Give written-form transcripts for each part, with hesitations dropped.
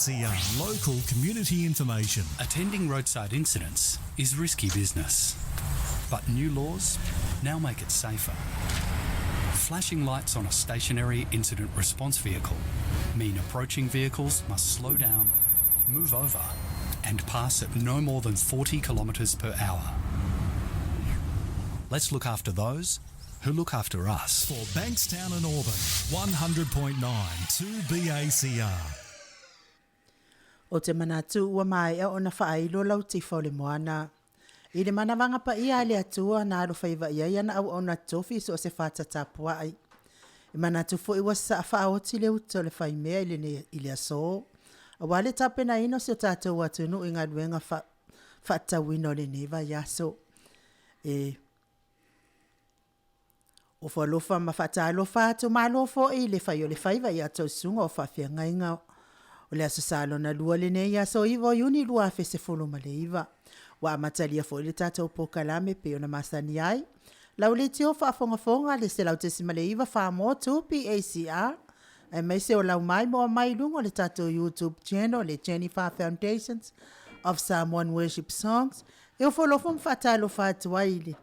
ACR local community information. Attending roadside incidents is risky business, but new laws now make it safer. Flashing lights on a stationary incident response vehicle mean approaching vehicles must slow down, move over, and pass at no more than 40 kilometres per hour. Let's look after those who look after us. For Bankstown and Auburn, 100.9 2BACR. O te manatu ua mai o na whaeilo lau tifo le moana. I le manawanga pa ia le atua na aro whaiva ia na au na TOFI so se whata tapua ai. I manatu fo iwa sa whaoti le uto le whaimea i le aso. A wale tape na ino se tātou atunu i ngā duenga whata wino le neva yaso. O whalofa ma whata alofa atu malofo i le whaio le whaiva i ato sunga o whawhia ngainga. O le aso salo na lua LENEI yaso iwa yuni lua fe se folo ma le iwa. Wa matalia fo le tātou POLOKALAME pe o na masani ai. Lau le tio whaafongafonga le se lau te simaleiva whaamo tupi ACR. E mai se o lau MAIMOA mai lungo le tātou YouTube channel le Jennifer Foundations of Samoan Worship Songs. E o wholofum whatalo whatuaile.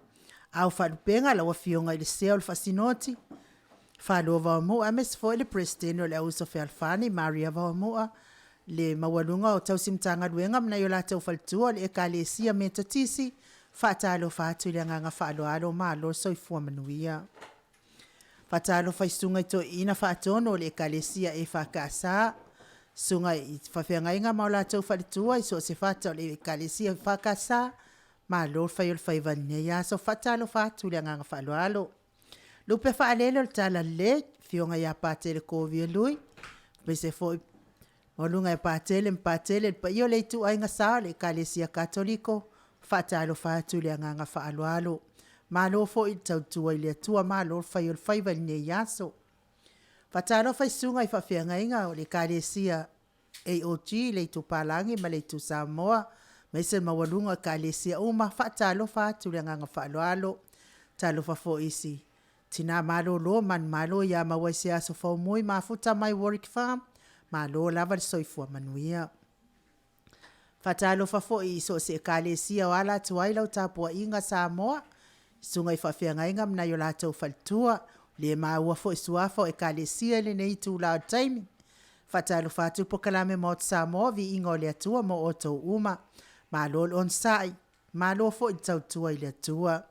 Au whalupenga lau a fionga i le seo le fasinoti. Whalo vaumua mes fo le president o le auso Fealfani Maria vaumua. Le mawalunga o tau simtanga duenga mna yo la tau faltua le ekalesia metatisi. Whatalo whatu le nganga whalo alo malo soifua manuia. Whatalo whaisunga ito ina whatono le ekalesia e whakasa. Sunga i whawhianga inga maula tau faltua iso se whatao le ekalesia whakasa. Malo whaiol whaivanea ya so whatalo whatu le nganga whalo alo. Lupe whaalelo le tala le fionga ya patele kovia lui. Bese foi Olunga e patele pa io le tu ainga sa le ekalesia katoliko fatalo fatu le nganga faalualo malo fo i tautua i le tua malo fai ol fai ne yaso fatalo fai sunga i fafia inga o le ekalesia AOG le tu palangi ma le tu Samoa ma se mawalunga ekalesia uma fatalo fatu le nganga faalualo talo fa fo isi tina malo lo man malo ya mawasia so fo muy mafuta mai work farm malo lava soifua manuia. Fatalo fafo i so se ekalesia wala tuaila o tapua inga Samoa. Sunga i whawhianga inga mna yo lato faltua. Le maua fo i suafo ekalesia LENEI tu lao TAIMI. Fatalo fatu POLOKALAME Maota Samoa VIIGA o le atua mo oto uma. Malo on sai. Malo fo i tautua i le atua.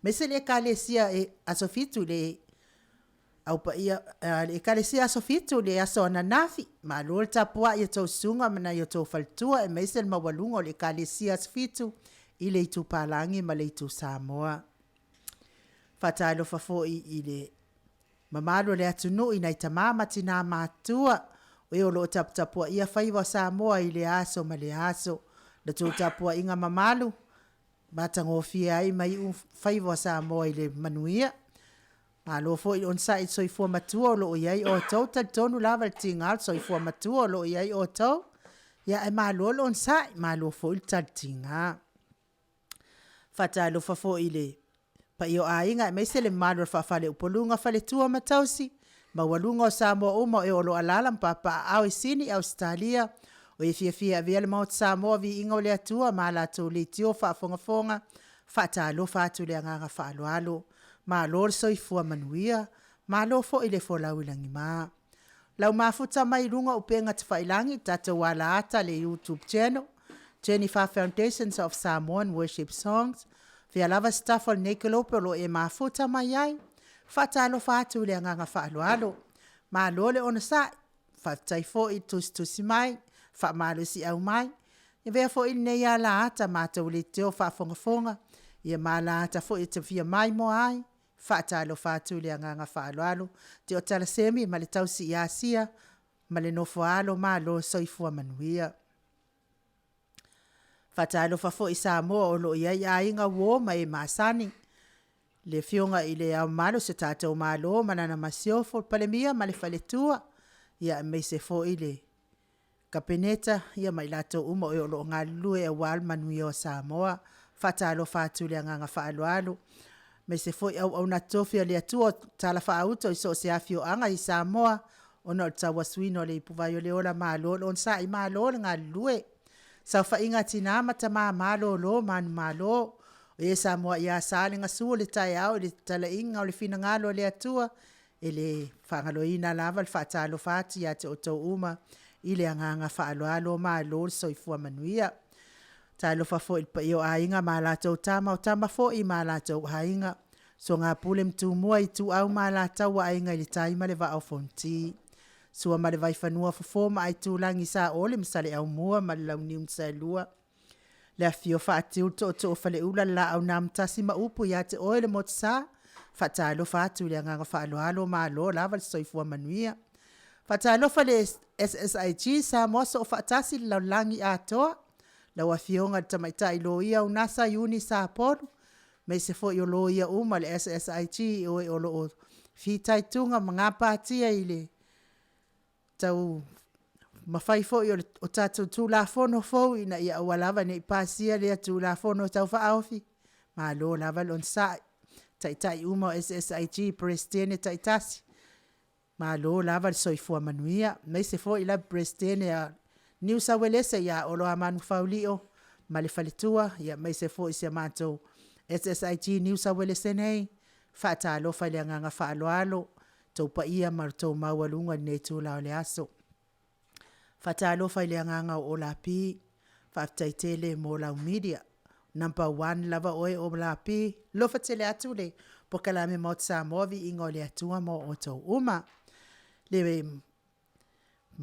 Mese le ekalesia e asofitu le au pa ia le ekalesia asofitu le aso ananafi ma lo tapua ia tau sunga mana ia tau faltua e meisel mawalunga le ekalesia asofitu i le itu palangi ma le itu Samoa. Fatalo fafo i le mamalo le ATUNU'U i nai tamama tina matua o e o lo tapua ia whaiwa Samoa i le aso ma le aso le tau tapua inga mamalu matangofia ai mai whaiwa Samoa i le manuia. Malo fo i on site so i fua matua lo iai o tau tonu lava tingal so i fua matua lo iai o tau ya e malo lo on site malo fo i tinga fatalo fa fo ile pa io ainga me se le malo fa fale upolunga fale tua matausi ma walunga o Samoa uma e o lo alala papa au i sini Australia o i FIAFIA via le Maota Samoa VIIGA o le atua ma la to le tio fa fonga fatalo fatu le nganga fa alo ma lor so i fua manuia, ma lo fo i le fo lau ilangi maa. Lau mafuta mai runga upenga te whailangi tatou wala ata le YouTube channel, Jennifer Foundations of Samoan Worship Songs, fia lava staff al nekelope lo e mafuta mai ai, fatalo fatu le nganga whaaloalo, ma lo le ona sai, fatai fo i tusi mai, fa malo si au mai, e vea fo i nei ala ata mātou le teo whaafongafonga, ia mala ata fo i te fia MAIMOA ai, fatalo fatu le nganga whaaloalo, te o tala semi ma le tausi i Asia, ma le nofo alo ma lo soifua manuia. Fatalo fafo i Samoa o lo iai ainga wo ma e masani. Le fionga i le au malo se tātou malo manana masiofo palemia ma le faletua, ia me se fo i le kapeneta, ia mai lato uma o lo ngā lue e wal manuia o Samoa, fatalo fatu le nganga whaaloalo, me se foi au na TOFI le Atua tala fa auto so se afio anga i Samoa ona o tawa suino le puvai o le ola malo on sa I malo ngā lue sa fa inga tina mata malo lo man malo e Samoa ia sale nga su le tai au le tala inga o le fina ngalo le atua ele whangaloina lava le whaatalo whaati ia te o tau uma I le anganga whaaloalo malo soifua manuia talo fo il pa io ainga malato tama o tama fo I malato hainga so ngā pule mtumua I tu au malata wa ainga I le taima le va au fonti sua ma le vai whanua fofoma ai tūlangi sa ole msale au mua ma le launi umsalua le afio whaatiu to whale ula la au nā mtasi ma upu ia te oe le motsa whatalo whatu le anganga whaaloalo ma lo lava le soifua manuia whatalo whale SSIG sa moso o whaatasi le laulangi atoa lau afionga tamaita I lo ia unasa yuni sa poru me se fo I lo ia uma le SSIG oe olo o fitai tunga mga patia ile tau mawhai fo I o tātou tū la fono fo ina ia awalawa ne pasia lea tū la fono tau whaofi ma lo lava lon sa tai uma o SSIG prestene taitasi ma lo lava soifua manuia me se fo I la prestene a New South Wales ia olo a manu faulio ma le faletua ia me se fo I se matou SSIG New South Wales nei whaatalo whale anganga whaaloalo tau pa ia martou mawalunga nei tū lao le aso. Whatalo whale anganga o la pi, whaftaitele mo lau media. Number 1 lava oe o la pi, lo fatele atu le pokalame Maota Samoa VIVIIGA le atua mo o tau uma. Le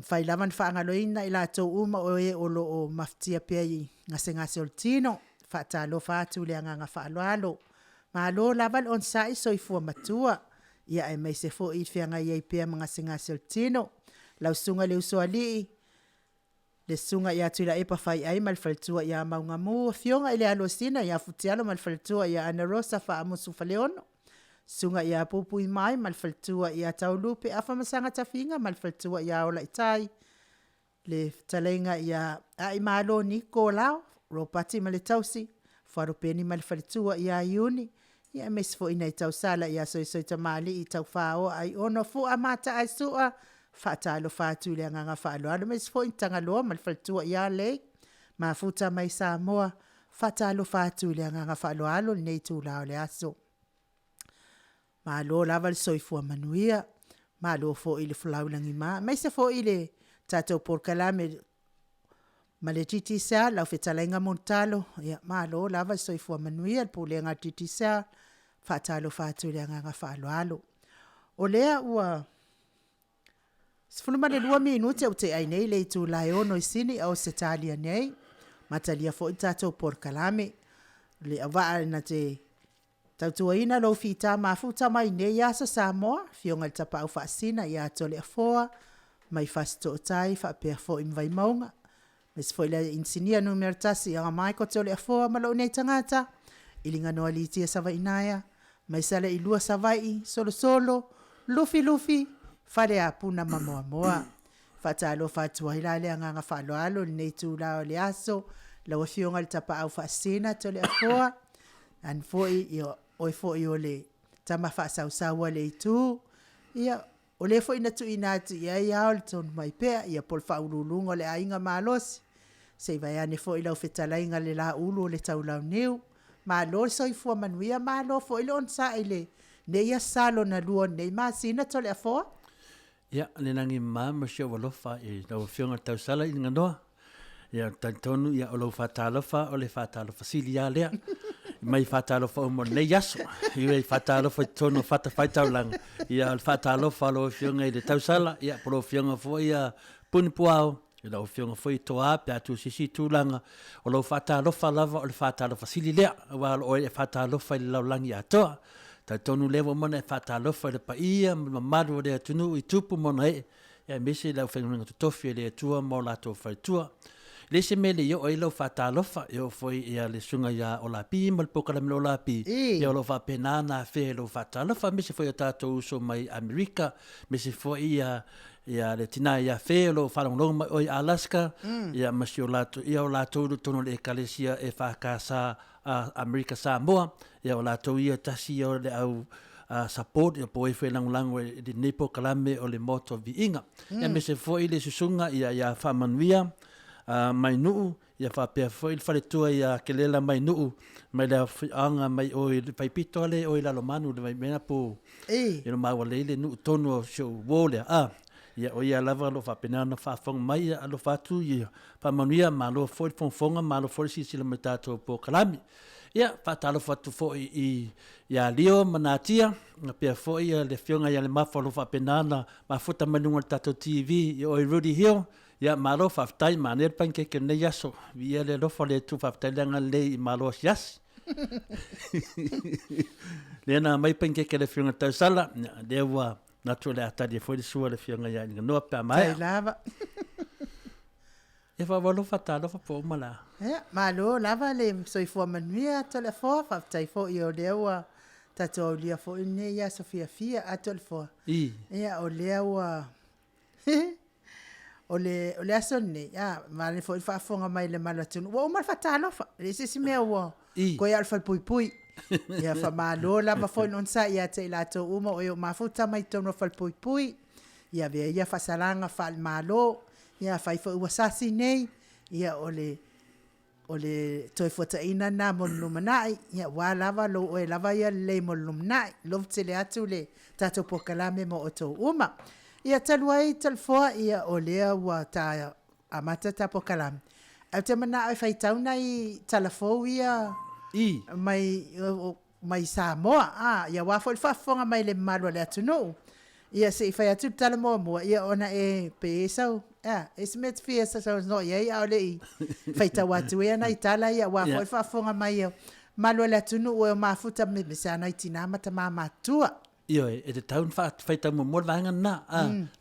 whailaman whaangaloina I la tau uma oe o lo o maftia pei ngase o tino, whatalo whatu le anganga whaaloalo. Ma lo laval on sai soifua matua, ia e mai se fo I whianga iei pia mga singa tino, lau sunga le usoalii, le sunga ia tuila e pa whai ai malfaltua ia maunga mua, fionga I le alosina ia futialo malfaltua ia ana rosa wha amusu faleono, sunga ia pupui mai malfaltua ia taulupe afa masanga tafinga malfaltua ia ola itai, le talenga ia ai malo niko lao, ropati male tausi, wharupeni malfaltua ia iuni, ia mes fo ina I tau sala ia soi tamali I tau whao ai ono fu amata ai sua whaatalo whatu le anganga whaaloalo mes fo intanga loa malfaltua ia lei ma futa mai Samoa whaatalo whatu le anganga whaaloalo nei tū lao le aso ma lo lava le soifua manuia ma lo fo I le fulaulangi ma mes fo I le tatou POLOKALAME ma le titisa lau whetalainga montalo ia ma lo lava le soifua manuia le pulenga titisa whaatalo whatu le anganga whaaloalo. O lea ua sifulumane 2 minute au te ai nei le tu lai ono I sini au se talia nei matalia fo I tatou POLOKALAME le awaa na te tautuaina lo fita mafuta mai nei asa Samoa fionga le tapa au whaasina ia tole afoa mai fasto o tai whaapea fo I mwai maunga mes foi la insinia numero tasi a mai ko tole afoa malo nei tangata ilinga no alitia savainaya mai sala I lua savai solo lufi fare a puna moa fatalo fatua hilale anga faloalo nei tu la le aso la wafionga le tapa au fasina tole afoa an foi oi foi ole tama fa sausawa le tu ia ole foi na tu inati ia o ton mai pe ia por faululunga le ainga malos se vai ane foi la fetalainga le la ulu le taulau new malo soifua manuia malo foi lon sa ile ne ia salo na luo nei masina tole afoa. Ia, le nangi mama sio walofa I lau whionga tau sala I nganoa. Ia, tantonu ia o lau whatalofa o le whatalofa sili ia lea. Mai whatalofa o mo nei yaso. Iwe whatalofa tonu whatawhai taulanga. Ia, whatalofa lo whionga I le tau sala. Ia, polo whionga fo ia punipuao. Ia, lau whionga fo I toa pe atu sisi tūlanga. O lau whatalofa lava o le whatalofa sili lea. Wa o le whatalofa I lau langi atoa. Ta tonu lewa mona e whatalofa le pa ia, mamaru le ATUNU'U I tupu mona e, e mese lau whenunga TOFI le atua mo lato whaitua. Le se mele yo e lau whatalofa, yo foi ia le sunga ia o la pi, mal POLOKALAME o la pi, ia o lau whapena na whe lau whatalofa, mese foi o tātou uso mai Amerika, mese foi ia le tina ia whe lo whalonglong o Alaska, ia masi o lato, ia o lato tono le ekalesia e whakasa Amerika Samoa, ia o lato ia tasi o le au support ia po fe lango di nepo kalame o le moto viinga ia me se foi le susunga ia fa manuia mai nuu ia fa pe foi fa le tua ia kelela mai nuu mai la anga mai o le paipito le o la lomanu le mai mena po ia ma wale le nu tonu show wole ia o ia lava lo fa penana fa fong mai lo fa tu ia fa manuia ma lo foi fonga ma lo foi si le metato po kalami ia fa talo fa tu foi ia leo manatia na pe foi le fionga ia le mafalo fa penana ma futa manunga tato TV ia o Rudy Hill ia malo fa tai maner panke ke ne yaso ia le lo fa le tu fa tai langa le malo yas le na mai panke ke le fionga ta sala de wa naturale ata de foi sua le fionga ia no pa mai lava e fa volo fa talo fa po mala malo lava le soifua manuia tole fo fa tai fo io lewa tatou lia fo ne ia FIAFIA atol fo ia o lewa ole asone ya male fo fa fonga mai le malatun wo mal fa talo fa le si me wo ko ya fa pui ya fa malo lava fo non sa ia te la to uma o ma futa mai tono fa pui ia ve ia fa salanga fa malo ia fa fo wasasi nei ia ole toi fota ina na mon manai ia wa lava lo o lava ia le mon manai lo tele atu le tato pokalame mo oto uma ia taluai talfoa ia olea wa ta amata ta pokalame au te mana ai faitauna i talafo ia mai Samoa ia wa fo fonga mai le malo le ATUNU'U ia se fai atu tala mo ia ona pesau esmet fiesa so no ia ole faita watu ia na itala ia wa fo fonga mai malo le ATUNU'U o mafuta me sana itina mata mama tua io te taun faita mo vanga na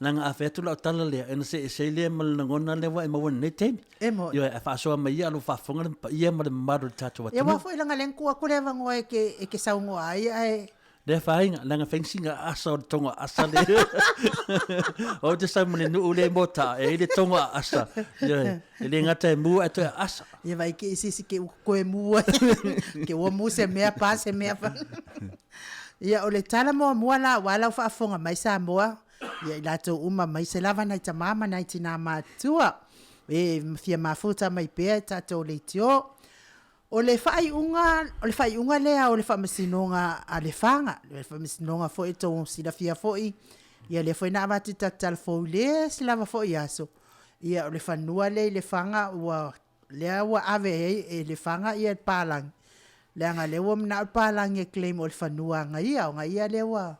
langa afetu la tala le en se le mal ngona le wa mo ne tem io fa so mai ia lo fa fonga ia mal maro tatu ia wa foi langa len ku le vango ke saungo ai le fainga langa fensinga asa tonga asa le o te sa mo nu le mota le tonga asa ia le ngata mu ata asa ia vai ke isi ke ko mu ke wo mu se me pa se me fa ia ole tala mo la wala fa fonga mai Samoa ia lato uma mai se lava na mama na tina matua fia mafuta mai pe tato le tio ole fai unga le ole fa masinonga ale fanga le fa masinonga fo eto sila fia foi ia le foi na vati tatal fo le sila va foi aso ia ole fa nua le fanga wa le wa ave le fanga ia palang Langa lewa mna palang e claim ol fanua ngai lewa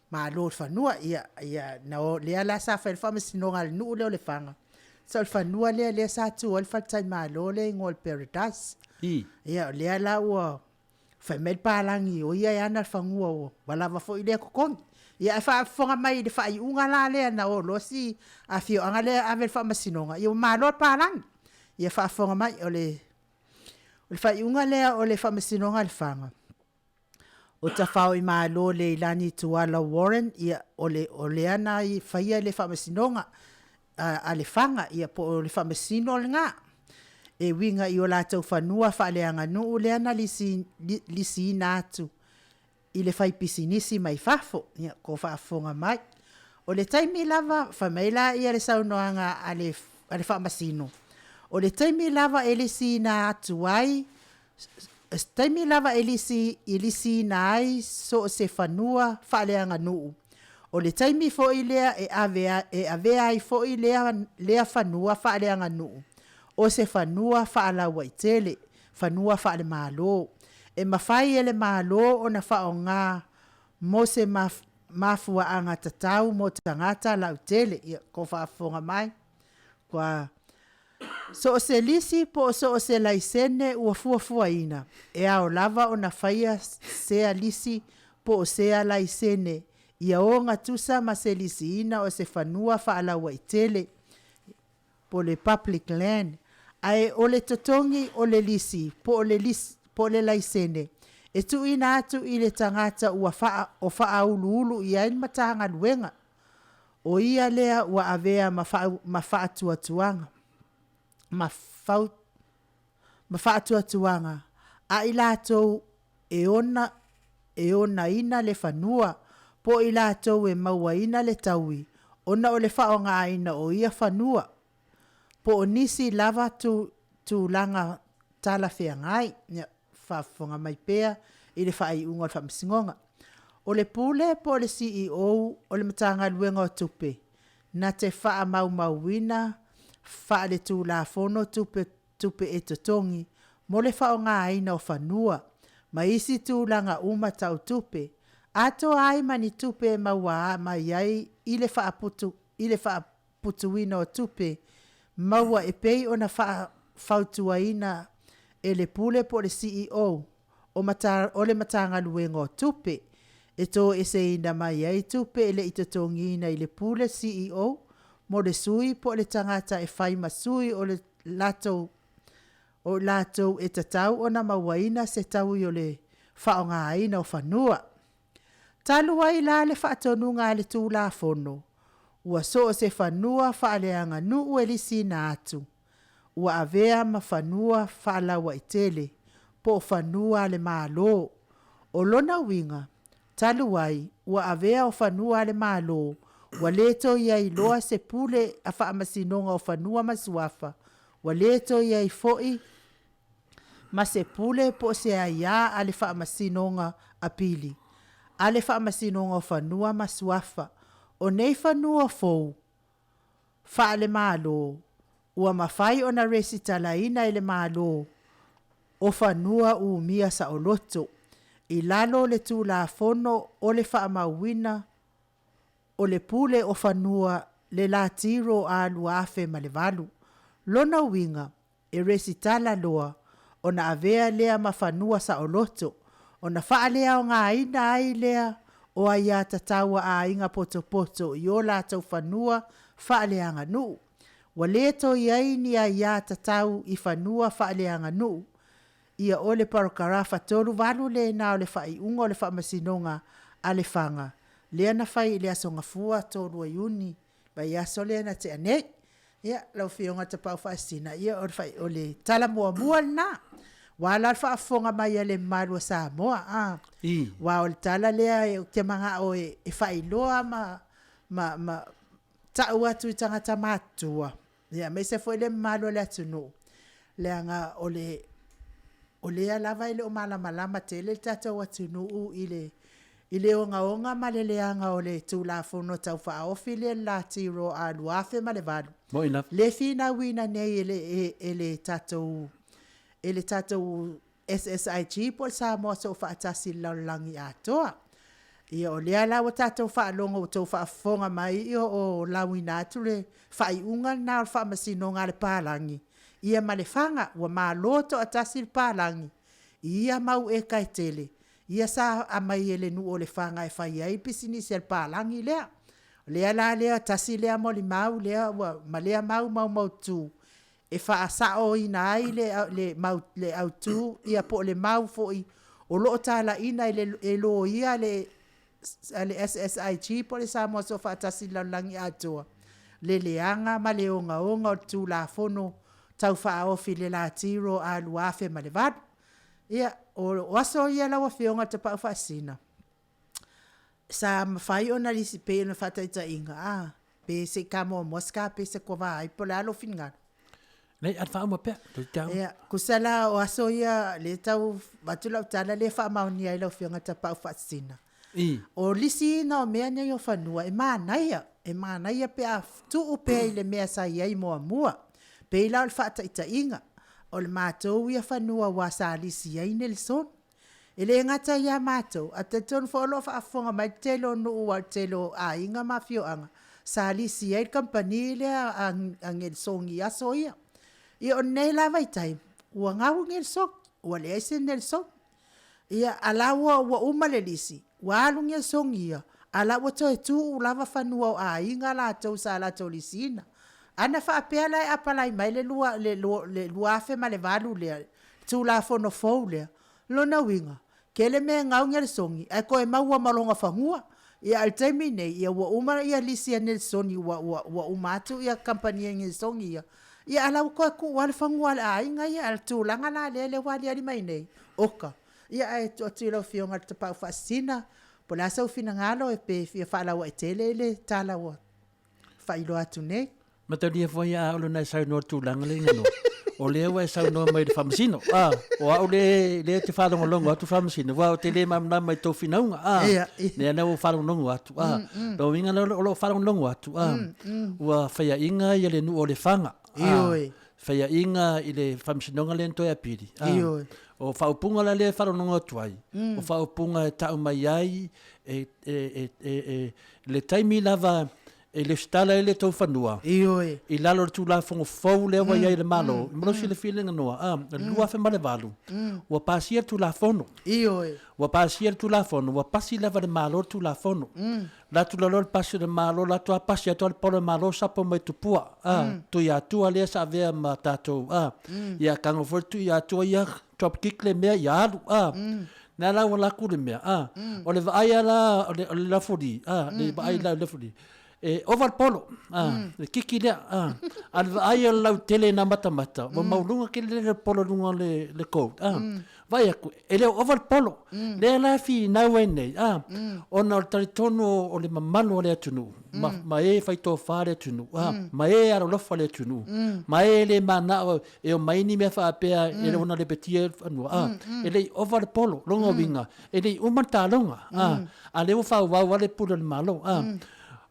ma lo fanua ia na le la sa fa fa sinonga nu le fanga so fanua le sa tu ol fa tai ma lo le ngol paradise ia le la wa fa med palang o ia ana fangua wala va fo ile ko kon ia fa fonga mai de fa unga la le na o lo si a fio anga le ave fa sinonga ia ma lo palang ia fa fonga mai ole o le whaiunga lea o le whamasinonga le whanga. O ta whao I malo le ilani tuala Warren, ia o le ana I whaia le whamasinonga a le whanga, ia po o le whamasino le ngā. E winga I o lātou whanua whaaleanga nuu le ana lisi nātu I le whaipisinisi mai whafo, ia ko whaafonga mai. O le taimi lava, whamaila ia le saunoanga a le whamasino. O le taimi lava elisi na atuai, taimi lava elisi na ai so se fanua whaaleanga nuu. O le taimi fo I lea avea ai fo I lea fanua whaaleanga nuu. O se fanua whaala waitele, fanua whaale malo. E mawhai ele malo o na whao ngā mo se mafua anga tatau mo tangata lau tele. Ko whaafonga mai, kwa... So o se lisi po so o se laisene ua fuafua ina. E ao lava o na whaia sea lisi po o sea laisene. Ia o ngā tusa ma se lisi ina o se whanua whaala waitele po le public land. Ai o le totongi o le lisi po le laisene. E tu ina atu I le tangata ua wha ulu ia in matanga luenga. O ia lea ua avea ma wha tuanga. Ma whaatuatuanga a I lātou e ona e ona ina le whanua, po i lātou e maua ina le taui, ona o le whaonga ina o ia whanua. Po o nisi lava tu langa tala whea ngai, whafonga mai pēa, i le whai unga le whamsingonga. O le pule po le CEO o le matanga luenga o tupe, na te wha mau wina, wha le tū la fono tupe e totongi, mo le whaonga aina o whanua, ma isi tū langa uma tau tupe, ato ai mani tupe maua mai ai i le wha putu wina o tupe, maua e pei o na whautua ina e le pule po le CEO o le matanga luenga o tupe, e tō e se ina mai ai tupe e le itotongi ina i le pule CEO, mo le sui po le tangata e whai masui o le latou e tatau o na mawaina se tau i o le whaonga aina o whanua. Talu ai la le whaatonunga le tū la fono, ua so se whanua whaaleanga nuu e lisi na atu, ua avea ma whanua whaalawa i tele, po whanua le mālo, o lona winga, talu ai, ua avea o whanua le mālo, wa leto iai loa se pule a whaamasinonga o whanua masuafa, wa leto iai foi, ma se pule po se aia a le whaamasinonga a pili. A le whaamasinonga o whanua masuafa, o nei whanua fou, wha le mālo, ua mawhai o na resitala ina i le mālo, o whanua u mia sa o loto, i lalo le tū la fono o le whaamawina, o le pule o whanua le la tiro a luafe ma le valu. Lona winga, e resitala loa, o na avea lea ma whanua sa o loto, o na wha lea o ngā ina ai lea, o aia tatawa a inga poto poto, i o la tau whanua, wha lea ngā nuu. Wa leto i aini a ia tatau i whanua wha lea ngā nuu, ia o le parokarafa tolu valu le na o le whai unga o le whamasinonga a le whanga. Lea na whai lea songa fua tolu a yuni, ba ia so lea na te anei. Ia, lau whionga te pau whaasina, ia o le whai o le tala mua mua na. Wala alfa afonga mai a le marua Samoa. Wa o le tala lea te manga o e whailoa ma taua tu i tangata mātua. Ia, me se foi le marua le ATUNU'U. Lea nga o lea lava ile o malama te le tatou ATUNU'U i le onga ma le leanga o le tūlafono tau whaofi le la tiro a luafe ma le valu. Le fina wina nei ele tatou SSIG po Samoa so whaatasi laulangi atoa. Ia o lea lawa tatou whaalonga o tau whaafonga mai o lawina atu le whaiunga na o whaamasinonga le pālangi. Ia ma le whanga ua mā loto atasi le pālangi. Ia mau e kai tele. Ia sa amai ele nu o le whanga e whai ai pisini se le pālangi lea. Lea la lea tasi lea mo li mau lea ma lea mau tū. E whaasao ina ai le au tū ia po le mau foi. O loo tala ina e lo ia le SSIG po le Samoa so whaatasi laulangi atua. Le leanga ma le onga o tū la fono tau whaofi le la tiro a luafe ma le vadu. Ia, o aso ia lawa whionga te pau whaasina. Sa mawhai o na lisi pe na whataita inga. Pe se kamo moska, pe se kova ai po le alo fingar. Nei, at wha pia. Ia, kusala o aso ia le tau watulau tala le wha mauni ai lau whionga te pau whaasina. O lisi na o mea nei o whanua, e mānaia pe a tuu pe le mea sa iai moa mua. Pe ila o le whataita inga. O le mātou ia whanua wa sa alisi ai nel son. E le ngata ia mātou, a te tonu whaolo whaafonga mai telo nuu wa telo a inga mawhioanga. Sa alisi ai kampani lea a ngel songi aso ia. Ia o nei lawa i taim, ua ngau ngel sok, ua le aise nel sok. Ia alawa ua umale lisi, ua alu ngel songi ia. Alawa toi tu lava whanua o a inga la tau sa la tau lisina. Ana whaapea lai apalai mai le luafe ma le valu lea, tu la fono fau lea, lona winga, ke le mea ngau ngel songi, ai koe maua malonga whangua, ia al taimi nei, ia ua uma ia lisia nel songi, ua umatu ia kampania ngel songi ia, ia alau koe ku wale whangua le ainga ia, al tu langa la le wali ali mai nei, oka, Ia ai tu lau fionga te pau fasina. Po la sau fina ngalo e pe fia whaalawa e tele ele tala wa whailo atu nei. Matau foi a olo na sau no tūlanga le ngano. O leo e sau no mai de whamasino. O au le te whaadonga longo atu whamasino. Wa o te le mamna mai tō whinaunga. Nea nau whaadonga longo atu. Pau inga lo whaadonga longo atu. Ua whaia inga i le nu o le whanga. Ioi. Whaia inga i le whamasinonga le ntoe apiri. Ioi. O whaupunga la le whaadonga atu ai. O whaupunga e tau mai ai le taimi lava e le stala e le tau whanua. Ioi. I lalo tu la fongo fau le wa iai le malo. Mano si le feeling noa. Lua fe male valu. Wa pasia tu la fono. Ioi. Wa pasia tu la fono. Wa pasi lava le malo tu la fono. La tu lalo pasi le malo. La tu a pasi atu al polo malo sapo mai tu pua. Tu ia tua lea sa vea ma tatou. Ia kango for tu ia tua ia top kick le mea ia alu. Nā la wala kure mea. O le vaaya la o le lafuri. Le vaaya la lafuri. Oval polo, le kiki lea, al vaaya lau tele na mata, wa maulunga ke le polo lunga le kou, vai aku, ele oval polo, le la fi na wene, ona o taritono o le mamano o le atunu, ma e fai tō whare atunu, ma e aro lofa le atunu, ma e le mana o maini mea whaapea, ele ona le betia anua, ele oval polo, longa winga, ele umatalonga, a le ufa wau wale pula le malo,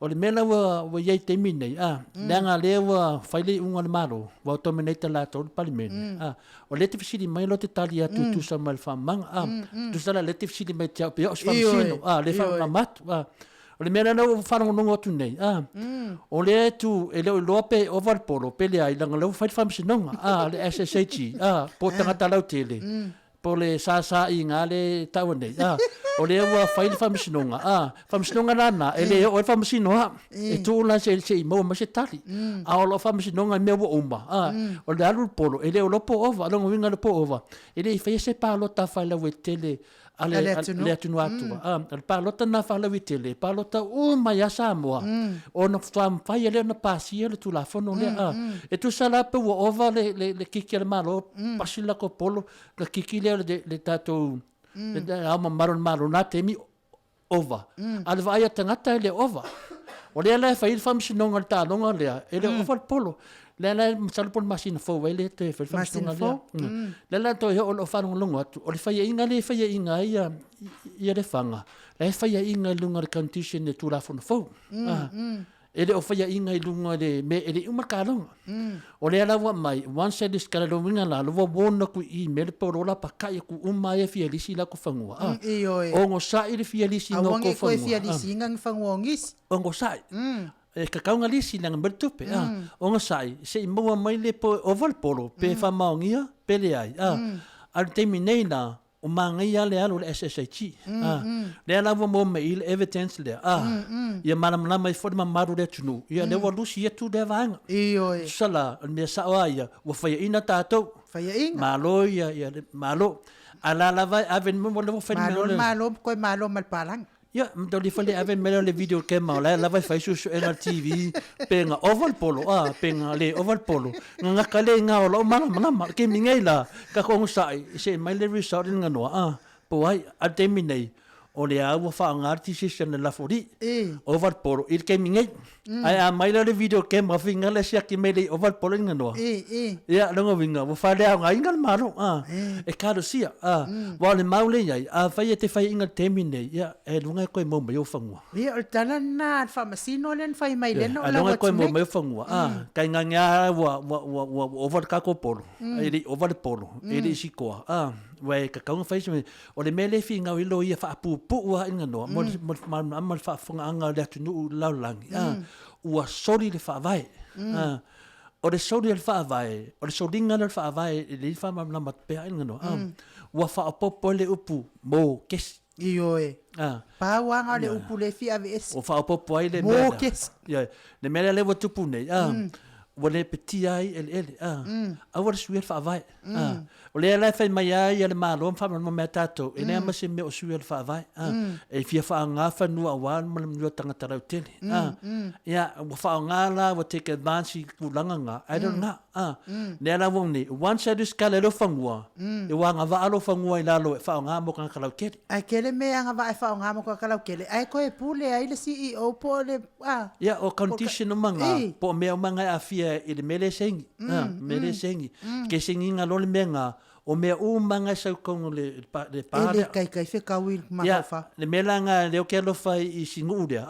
o le mena wa iei te minei, leanga lea wa whaile unga le maro, wa dominator la tau palimene. O le te fisiri mai lo te tali atu tu sa mai le whamanga, tu sa la le te fisiri mai te au pe os whamsino, le whamanga matu. O le mena nau whanongo nongo atu nei. O le tu, e leo lope o Valpolo, pele ai langa leo whaile whamsinonga, le SSH, po tangata lau tele. Po le sa i ngā le tau nei. O le ua whaile whamisinonga. Whamisinonga nana, e le o e whamisinoa. E tūna se i maua ma se tali. O lo whamisinonga mea ua uma. O le alu polo, e le o lopo ova, longo winga lopo ova. E le i whaia se pālota whaila we tele le atunu atua. Le pālota na whaila we tele, pālota mai a Samoa. O na whaia leo na pāsia le tūla whono lea. E tu salape ua ova le kiki le malo, pasila ko polo, le kiki le tatou le ama maron na temi ova ale vai a tangata ele ova o le la fai famsinonga ta longa le ele ova polo le la salpon masina fo ele te famsinonga le la to o fa longa o le fai inga ia le fanga le fai inga lunga condition de tu la fo ele o fai inga I lunga le me ele uma kalonga o le ala wa mai once ele skala lo winga la lo wona ku I me le porola pa kai ku uma e fialisi la ko fangua o ngo sa ile fialisi no ko fangua o fialisi ngang fangongis o ngo sa e ka kaunga lisi nang bertupe o ngo sa se mo mai le po oval polo pe fa maungia pele ai al terminei na o mangia le alo le SSH le ala mo me il evidence le ia mana mai for maru le tunu ia le wa lusi tu de vanga sala me sa ia wa fa ina tatou fa inga malo ia malo ala la vai aven mo le fa malo ko malo mal palang ia mdo li fale aven melo le video kema la vai fa su en TV penga oval polo penga le oval polo nga kale nga o mana ke mingela ka ko sai se mai le resort nga no po ai a terminei o le a fa ngarti session la fori oval polo il ke mingei ai mai le video kema finga le sia ki mele oval polo nga no ia longo winga wo fa le nga ingal maro e karo sia wa le maule ai fa te fa inga terminei ia e lunga ko mo me fangua ia o tana na fa masino len fa mai len o la ko mo me fangua kai nga wa oval ka ko polo ele oval polo ele sikoa wai ka kaunga fa o le mele finga o lo ia fa pu wa inga no mo fa funga anga le ATUNU'U laulangi ua sori le fa vai o le sori le fa vai o le soringa le fa vai le fa na matpea inga no ua fa popo le upu mo kes ioe pa wanga le upu le FIAFI o fa popo ai le mo kes le mele le tupu nei o le peti ai ele a o le suer fa vai o O le ala fai mai ai le malo fa ma me tato. E le ma se me o sui le fa vai. E fia fa nga fa nu awan ma le tanga tara tele. Ya fa nga la wa take advantage ku langa nga. I don't nga. Le ala wong ni once I discala lo fangua. E wa nga va alo fangua ila lo fa nga mo kan kala tele. Ai kele me anga va fa nga mo ka kala kele. Ai ko e pule ai le CEO po le ya o condition manga po me manga afia i le mele sengi. Mele sengi. Ke sengi nga lo le menga o me manga sa kong le pa. Ele kai fe kawil ma fa. Le melanga le o ke lo fai i singu dia.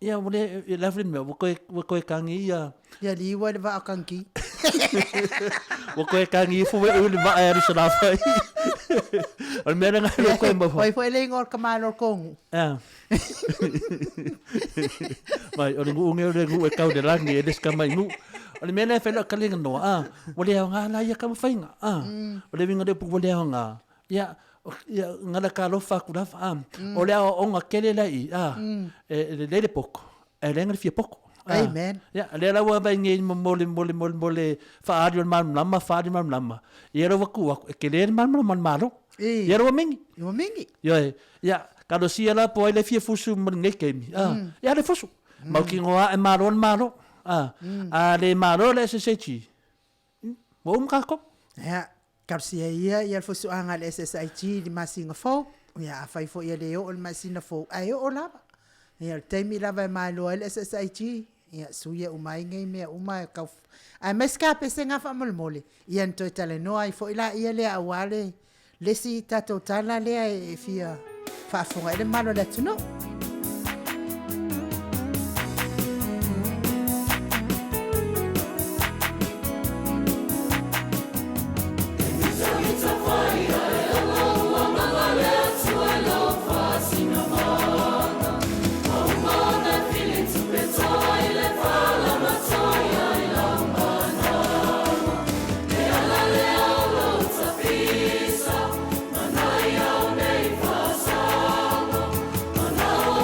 Ya mole la frin me ko kangi ya. Ya li wa le va kangi. Wo ko kangi fu we le va ai risala fai. O melanga le ko mo. Foi le ngor kamalo kong. Mai o ngu ngu e kau de langi e des kamai ngu. O le mena fe lo kalinga no o le nga la ya ka fainga o le vinga de pu le nga ya ngala ka lo fa ku la o le o nga kele la i le poko e le nga fia poko amen ya le la wa ba ngi mole fa adio man lama fa adio man lama ye ro ku e kele man malo ye ro mingi ya ka do sia la po le fia fusu mo ngekemi ya le fusu ma ki ngoa e maron malo le malo le SSIG. Mo kako? Ja, kapsia ia fosu anga le SSIG di masinga fo. Ja, fai fo ia le o masina fo. Ai o lava. Ja, TAIMI lava malo le SSIG. Ja, suia umai ngai me umai ka. Ai meskape senga fa mole. Ia to tale no ai fo ila ia le awale. Le si tato tala le e fia. Fa fo le malo le tuno. Manai au nei fasamo, manau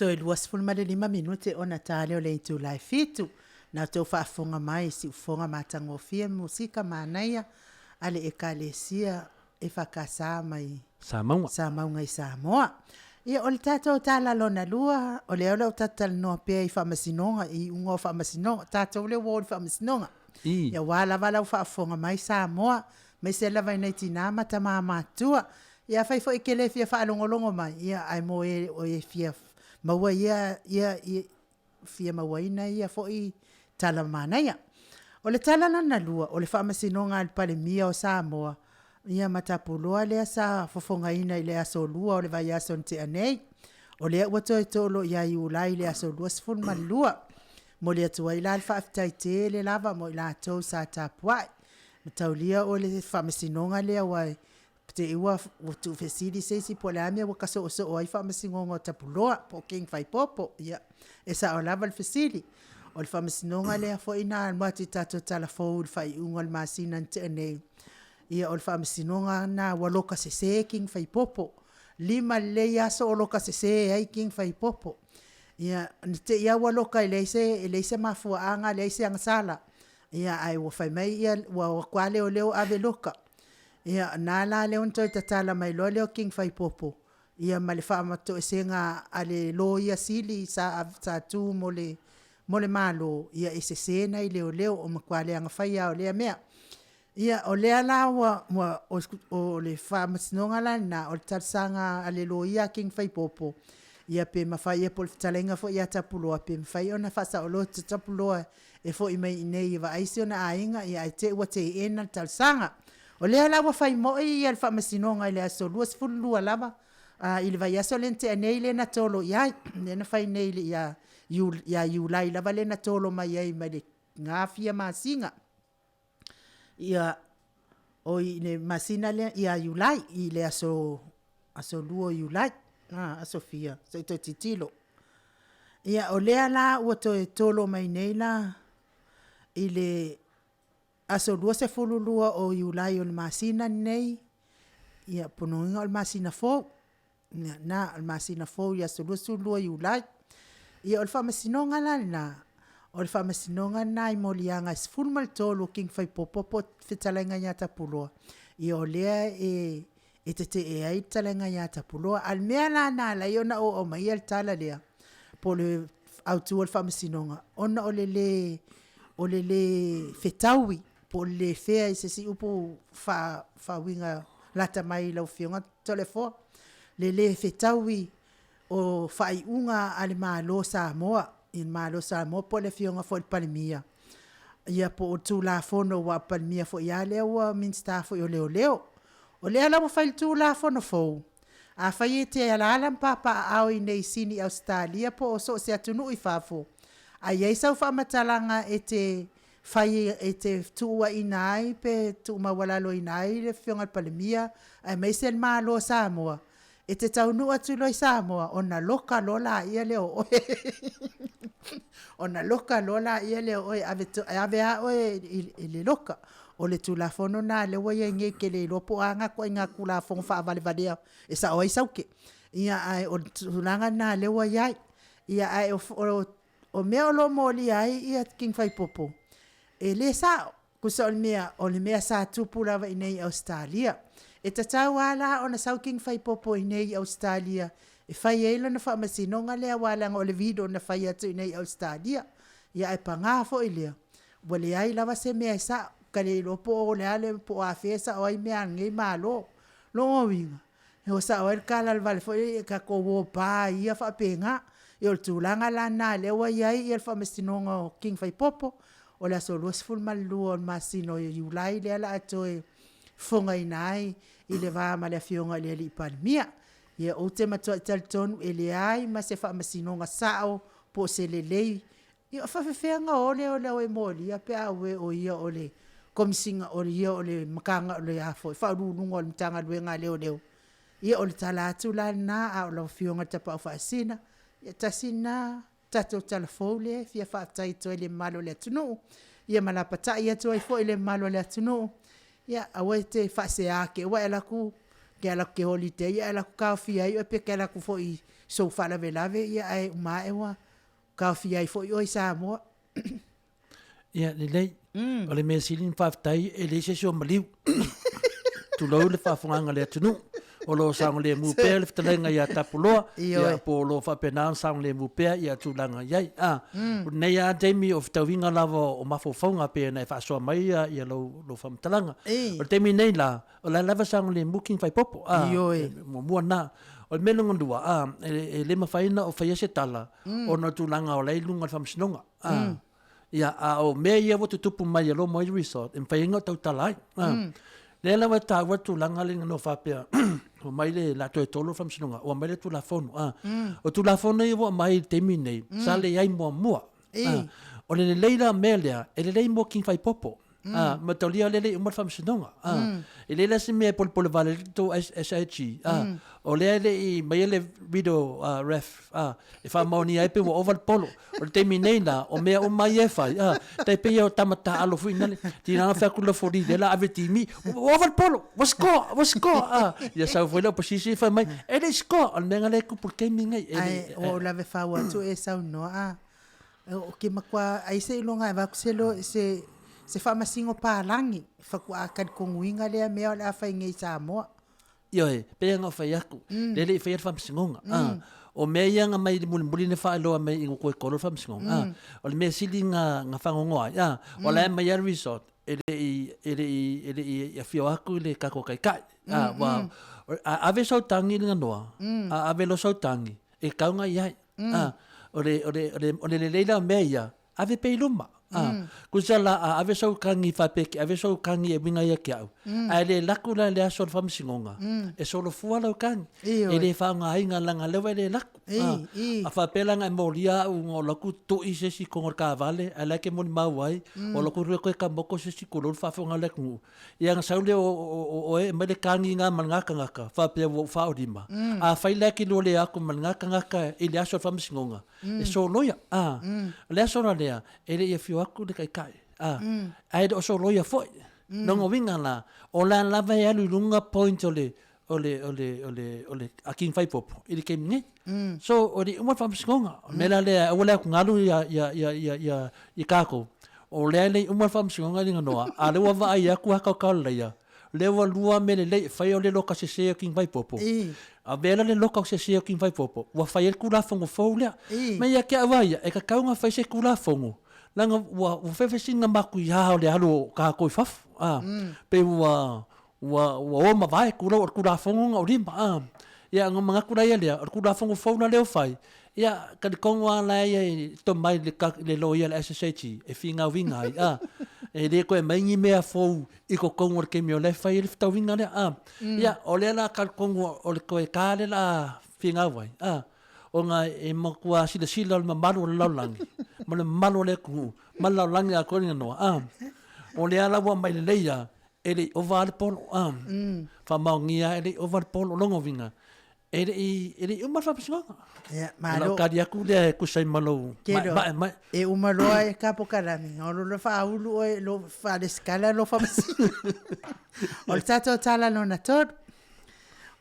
Toi luas fulma le 5 minute ona tale o le tu lai fitu. Na tau whaafonga mai si ufonga matangofia musika manaia ale ekalesia e whakasa mai Samoa. Samoa i Samoa. Ia o le tātou tāla lona lua, o le au tatal noa pia i whamasinonga, i ungo whamasinonga, tātou le wōri whamasinonga. Ia wala wala u whaafonga mai Samoa, mai se lava nei tina mata mātua. Ia whaifo i kele fia whaalongolongo mai, ia ai mo e o e fia maua ia fia maua ina ia fo i tala manaia. O le tala lana lua, o le whamasinonga al palemia o Samoa, ia matapuloa lea sa fofonga ina i lea so lua o le vai aso nte anei. O lea uato e tolo ia i ulai lea so lua sifun man lua. Mo lea tua ila alfa aftai te le lava mo ila tau sa tapuai. Mataulia o le whamasinonga lea wai. Te iwa tu fesili seisi po le amia wakaso oso o ai whamasinonga o tapuloa po king fai popo. Ia e sa o lava le fesili. O le whamasinonga lea fo ina almati tato tala fau fai ungal masina nte anei. Ia o le whamasinonga na waloka sese king fai popo. 5 le aso o loka sese ai king fai popo. Ia te ia waloka leise mafua anga leise angasala. Ia ai wa fai mai ia wa kwale o leo ave loka. Ia na la leo ntoi tatala mai lo leo king fai popo. Ia male whaamato esenga ale lo ia sili sa tu mole malo. Ia sese na i leo o makwale anga fai au lea mea. Ia o lea la o le whamasinonga la na o le tarsanga ale lo ia king fai popo. Ia pe mawhai e pol talenga fo ia tapuloa pe mawhai ona whasa o lo te tapuloa e fo i mai inei wa aisi ona ainga ia ai te ua te ena tarsanga. O lea la wa whai moi ia le whamasinonga i le aso lua sifuru lua lava i le vai aso lente anei le na tolo iai le na whai nei le ia iulai lava le na tolo mai ai mai le ngāwhia masinga. Ia o i le masina le ia iulai i le aso lua iulai. Aso fia, so ito titilo. Ia o lea la ua to e tolo mai nei la i le aso lua se fululua o iulai o le masina nei. Ia ponoinga o le masina fau. Na o le masina fau i aso lua iulai. Ia o le whamasinonga la na. O le whamasinonga na i molianga sifuru mal tolo king fai popopo whitalenga ia tapuloa. Ia o lea e te ai talenga ia tapuloa. Al mea la na la iona o mai al tala lea. Po le autua le whamasinonga. Ona o le whetaui. Po le whea i se si upo whawinga lata mai lau whionga tolefoa. Le whetaui o whaiunga ale malo Samoa. In malo Samoa po le whionga fo le palemia. Ia po o tū la fono wa palemia fo ia leo wa minsta fo i o leo. O lea la mo whail tū la fono fo. A whai e te alala mpapa au i nei sini Australia po o so se ATUNU'U i whafo. A iei sau whamatalanga e te whai e te tūua inai pe tū mawalalo inai le whionga palemia. Ai mai se malo Samoa. E te taunu atu loi Samoa, ona loka lola ia leo oe. Ona loka lola ia leo oe, ave a oe i le loka. O le tula fono na le wai nge ke le lopo anga ko inga kula fonga fa vale vadea. E sa oe sauke. Ia ai o tulanga na le wai ai. Ia ai o mea lo moli ai ia king fai popo. E le sa, kusa o le mea sa tupula wa inei Australia. E tatau ala ona sau king fai popo i nei Australia. E fai eila na whamasinonga lea walanga o le video na fai atu i nei Australia. Ia e pangafo i lea. Wale ai lawa se mea sa kare lopo o le ale po a fesa o ai mea ngei malo. Longo winga. E o sa o el kala alvale fo e ka kowo pa ia wha penga. E o tūlanga la na lewa iai i el whamasinonga o king fai popo. O le aso luas fulmalua o masino i ulai lea la atoe. Fonga inai i le vā ma le whionga le li palemia. Ia o te matua i talitonu e le ai ma se whamasinonga sao po se le lei. Ia whawhiwhenga o leo e moli. Ia pe aue o ia o le komisinga o le ia o le makanga o le afo. I whaurunga o le mtanga luenga leo. Ia o le tala atu la na a o la whionga tapa o whaasina. Ia tasina tato talafou le fia whaatai toi le malo le ATUNU'U. Ia malapatai atu ai fo i le malo le ATUNU'U. Ia awe te whase ake, wa ela ku ke ala ke holiday ala ka fia i pe ke ala ku fo i so fala velave ia ai ma ewa ka fia i fo i Samoa ia lei o le mesilin faftai e le se so maliu tu lo le fafonga le tunu o lo sang le mu pe le ftalenga ia tapuloa ia po lo fa penan sang le mu pe ia tu langa ia nei a TAIMI of tawinga lava o mafofonga pe na fa so mai ia lo fam talanga o TAIMI nei la o la lava sang le booking fai popo mo na o meno ngondua e le mafaina o faia se tala o no tu langa o le lunga fam sinonga ia o me ia wo tupu mai lo mai resort en fainga tau talai le la wata watu langa le no fa pe o mai le la to tolo fam sinonga o mai le tu la fono o tu la fono i wo mai TAIMI nei sa le ai mo o le leila melia e le mo king fai popo ma tolia le umar fam sinonga e le se me pol vale to SHG o le i mai le video ref e fa moni ai pe o over polo o TAIMI nei na o me o mai e fai tai pe o tamata alo fu inale ti na fa kulo fodi de la avetimi over polo was go ya sa foi la posisi fa mai e le sco al menga le ku por TAIMI ngai o la ve fa wa tu e sa no o ke makwa ai se longa va kuselo se fa masingo pa langi fa ku akan konguinga le me o la fa ngai Samoa yo pe nga fa yaku le fa fam singonga o me yang mai muli ne fa lo mai ko ko fam singonga o me silinga nga fa ngonga o la mai resort ele fio aku le ka ko kai wa ave so tangi nga noa ave lo so tangi e ka nga ia o le leila meia ave pe luma kusala ave so kangi fa peki ave so kangi e binga ia kiau ale lakula le aso fam singonga e solo fuala o kangi ele fa nga inga langa lewa le laku a fa pela nga molia o laku to i se si kongor ka vale ala ke mon mawai o laku reko ka boko se si kolor fa fonga le ku ia nga saule o e mele kangi nga manga kanga fa pe wo fa odima a fa ile ki lo le aku manga kanga ele aso fam singonga e so loya le aso na le ele e fio aku de kai ai do so loya foi non o vinga la o la lava e alu lunga point ole akin fai popo ele ke ni so o di uma fam singonga mela le o le ku ngalu ya kako o le uma fam singonga linga noa ale wa va ia ku ka le ya le wa lua mele le fai o le loka se akin fai popo a vela le loka se akin fai popo wa fai el kula fongo folia me ya ke avaya e ka kaunga fai se kula fongo langa wa fefe singa maku ya le halo ka ko faf pe wa o ma vai kula fongo o limba ya ngoma kula ya le kula fongo fauna le fai ya ka kongo la ya to mai le loya le SSH e finga winga e le ko mai ni me fo i ko kongo ke mi le fai le to winga le ya o le la ka kongo o le ko e ka le la finga vai o nga e makua sila ma malu laulangi ma le malu le ku ma laulangi a ko ni no o le ala wa mai le leia ele o va le polo fa maungia ele o va le polo longo vinga ele o ma fa pisa ma lo ka dia ku le ku sai malo ma e o malo e ka pokalame o lo fa ulu o lo fa le scala lo fa o le tato tala no na tot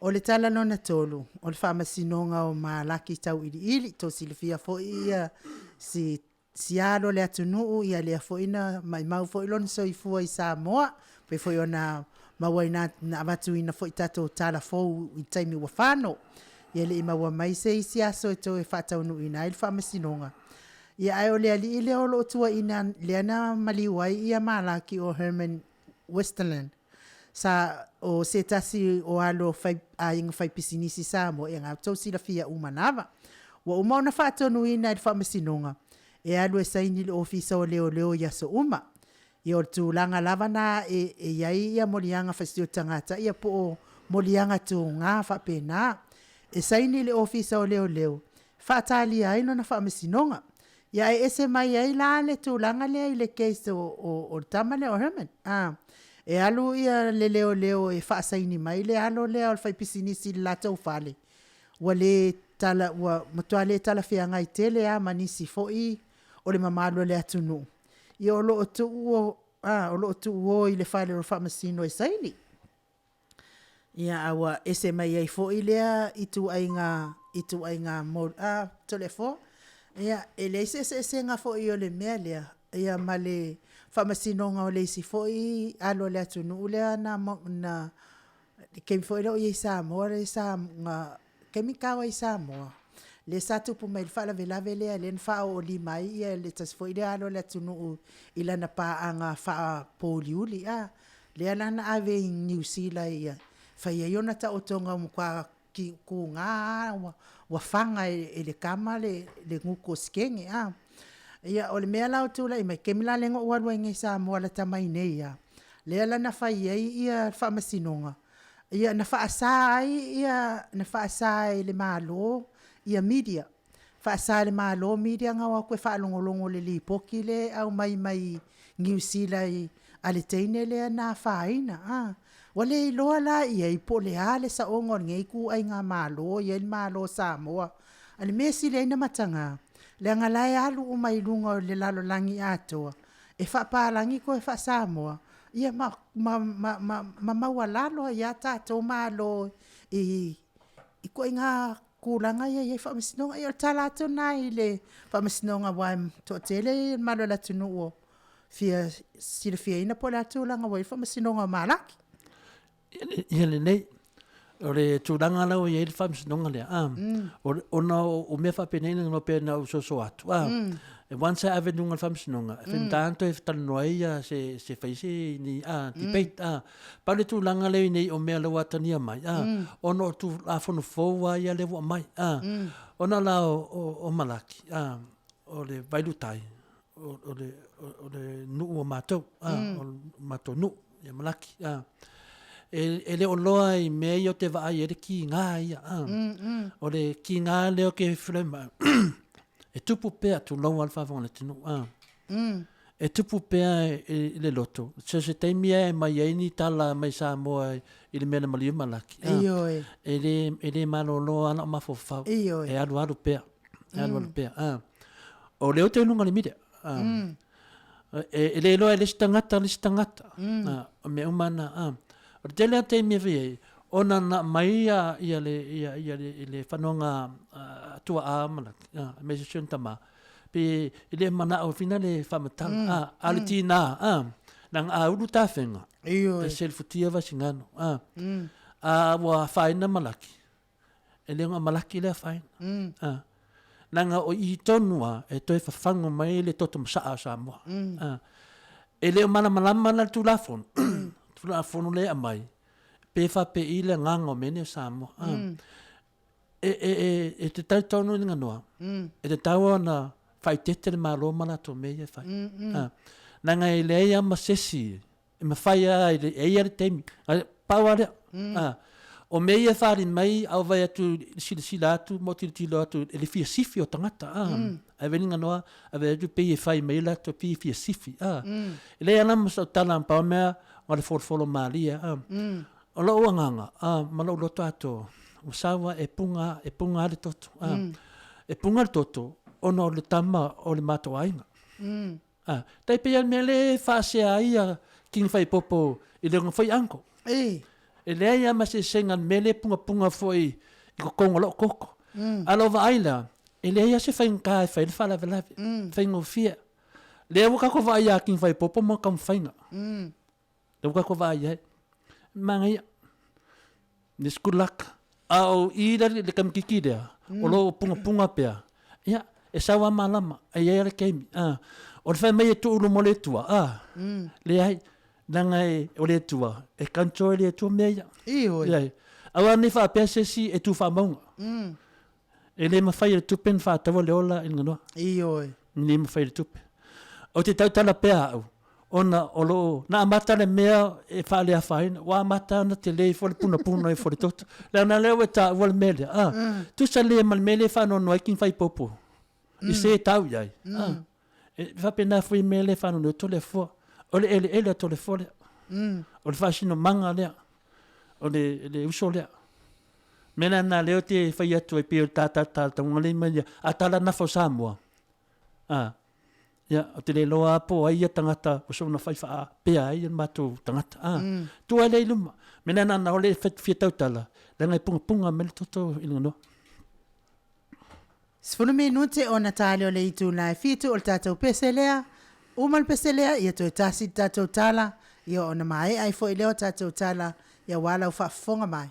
o le tala no na tolu o le whamasinonga o malaki tau ili to silifia fo ia si alo le ATUNU'U ia lea fo ina mai mau fo ilon so i fua i Samoa pe fo ona mawai na avatu ina fo i tato tala fo i taimi wa whano ia le ima wa mai se isi aso e to e whataunu ina il whamasinonga ia ai o lea li ile o lo tua ina leana maliwai ia malaki o Herman Westerland sa o se tasi o alo fai inga fai pisinisi Samoa e ngā tau sila fia umanava wa uma ona whaatonu ina i whamasinonga e alo e saini le ofisa o leo ia so uma i o tūlanga lava na e iai ia molianga whastio tangata ia po o molianga tū ngā whapena e saini le ofisa o leo whaatali ai no na whamasinonga ia e ese mai ai la le tūlanga lea i le case o tamale o Herman e alu ia le leo e whaasaini mai le alo lea o whai pisinisi la tau whale wa le tala wa matua le tala fia ngai tele a manisi foi o le mamalo le ATUNU'U i o lo tu o i le whale o whamasino e saini Ia awa ese mai ai fo ilea itu ai ngā telefo. Ia ele se ngā fo i o le mea lea. Ia ma le whamasinonga o le isi fo i alo le atunu lea na kemi fo ilo i Samoa le ngā kemi kawa i Samoa. Le satupu mai le whalavelave lea le nfa o li mai ia le tas fo ilea alo le atunu ila na pa anga wha poliuli a. Lea lana ave i New Zealand ia. Fai iona ta otonga mkwa ku ngā wafanga le kama le nguko skenge a. Ia o le mea lau tula i mai kemila lengo uarua ingai Samoa la tamai nei ia. Lea lana fai ia whamasinonga. Ia na whaasai le malo ia media. Whaasai le malo media ngawa koe whaalongolongo le lipoki le au mai New Zealand a le teine lea na whaina Wale i loa la ia i po le ale sa ongo ngei ku ai ngā malo, ia i malo Samoa. Ale mesi le ina matanga. Le ngalai alu o mai lunga le lalo langi Atua. E whapalangi ko e wha Samoa. Ia maua lalo ia tātou malo i ko i ngā kulanga ia i whamasinonga. Ia talato nai le whamasinonga waim to tele malo la TUNU'U. Fia ina po la tūlanga wai whamasinonga malaki. Ia LENEI, o le tūranga lau i eile whamsinonga lea. Ona o mea whapenei no pēna o soso atu. E wansa ave nunga whamsinonga. E whentanto e whatanoa ia se whaise ni debate. Pale tūranga leo i nei o mea lau atania mai. Ona o tū a whono fōua ia lewa mai. Ona la o malaki. O le vailutai. O le nuu o mātou. O mātou nuu. Ia malaki. E le o loa i mea i o te vaai e le ki ngā ia. O le ki ngā leo ke whirema. E tupu pēr tu lau alwhawanga le tinu. E tupu pēr i le loto. Se TAIMI e mai eini tala mai Samoa i le mena mali umalaki. E le malo loa ana o mafofau. E alu pēr. O leo te ununga le mire. E le loa e le stangata. O me umana. O te lea TAIMI e ona na mai ia le whanonga Atua amana, me se siuntama. Pe ile mana o fina le whamatala, ale tina, nang uru tāwhenga. E selfutia wasingano. Wa whaina malaki. E leonga malaki lea whaina. Nanga o i tonua e toi whawhango mai le toto masaa Samoa. E leo mana malama na tu lafon. Tula fono le amai. Pe fa pe ile ngango mene Samoa. E te tau tonu ni nganoa. E te tau na fai tete le malo mana to me e fai. Nanga e le ia masesi. E ma fai a e ia le TAIMI. Paua lea. O me ia whari mai au vai atu sila atu mo tilo atu e le FIAFIA o tangata. A veni nganoa a vai atu pe e fai mai la to pe FIAFIA. E le ana masa tala pao mea o le folo malia. O la uanganga, ma la uloto ato, usawa e punga le toto. E punga le toto, ono le tama o le mato ainga. Tai pia mele whaasea ia king whai popo i le ngā whai anko. E lea ia ma se senga mele punga foi i ko kongo lo koko. Alova aila, e lea ia se whai nkai whai le whala velave, whai ngofia. Lea waka ko vai ia king whai popo mo kam whainga. Lea waka ko vai ia. Manga ia. Nis good luck. Au ira le kamkiki rea. O lo punga pea. Ia, e sawa malama. Ai ia le keimi. O le whai mai e tuuru mo le tua. Le ai, nanga e o le tua. E kanto e le tua mea ia. Ia. Awa ne wha pea sesi e tu wha maunga. E le mawhai le tupen wha tawa le ola in nganoa. Ne mawhai le tupen. O te tautala pea au. Ona olo na amata le mea e whale a whaina. Wa amata na te lei fole puna e fole toto. Lea na leo e ta wale mele. Tu sa lea mal mele whano no aikin whai popo. I se tau iai. E whapena whi mele whano no tole fua. O le ele a tole fua lea. O le whasino manga lea. O le uso lea. Mena na leo te whai atu e pio tata ngale mai a tala nafo Samoa. Ia, o te le loa po ai tangata o sona whai wha pea ai matou tangata. Tua lei luma. Mena na ole fia tautala. Le ngai punga me le toto ina no. Sfunu minute o Natale o le itu na fitu o tatou peselea. Umal peselea ia to tasi tatou tala. Ia ona mai ai fo ileo tatou tala. Ia wala ufa fonga mai.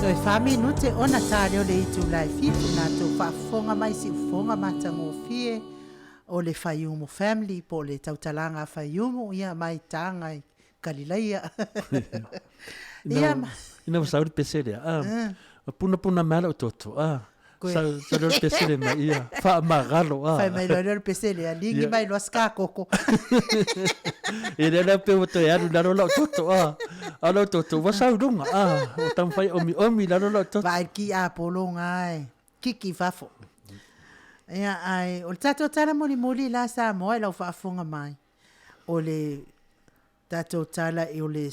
So e 5 minute ona tale o le itu lai fitu na to whaafonga mai si ufonga matango fie o le Whaiumu family po le tautalanga Whaiumu ia mai tanga i Galileia. Ina wasauri pesere. Puna mala o toto. Sa lor pesere mai ia. Fa magalo. Fai mai lor pesere. Lingi mai lo ska koko. E le pe o te aru laro lo toto. Alo toto. Wasaurunga. O tamfai omi laro lo toto. Vai ki a polonga ai. Kiki fafo. Ia ai. O tato tala moli la Samoa lau whaafonga mai. O le tato tala i o le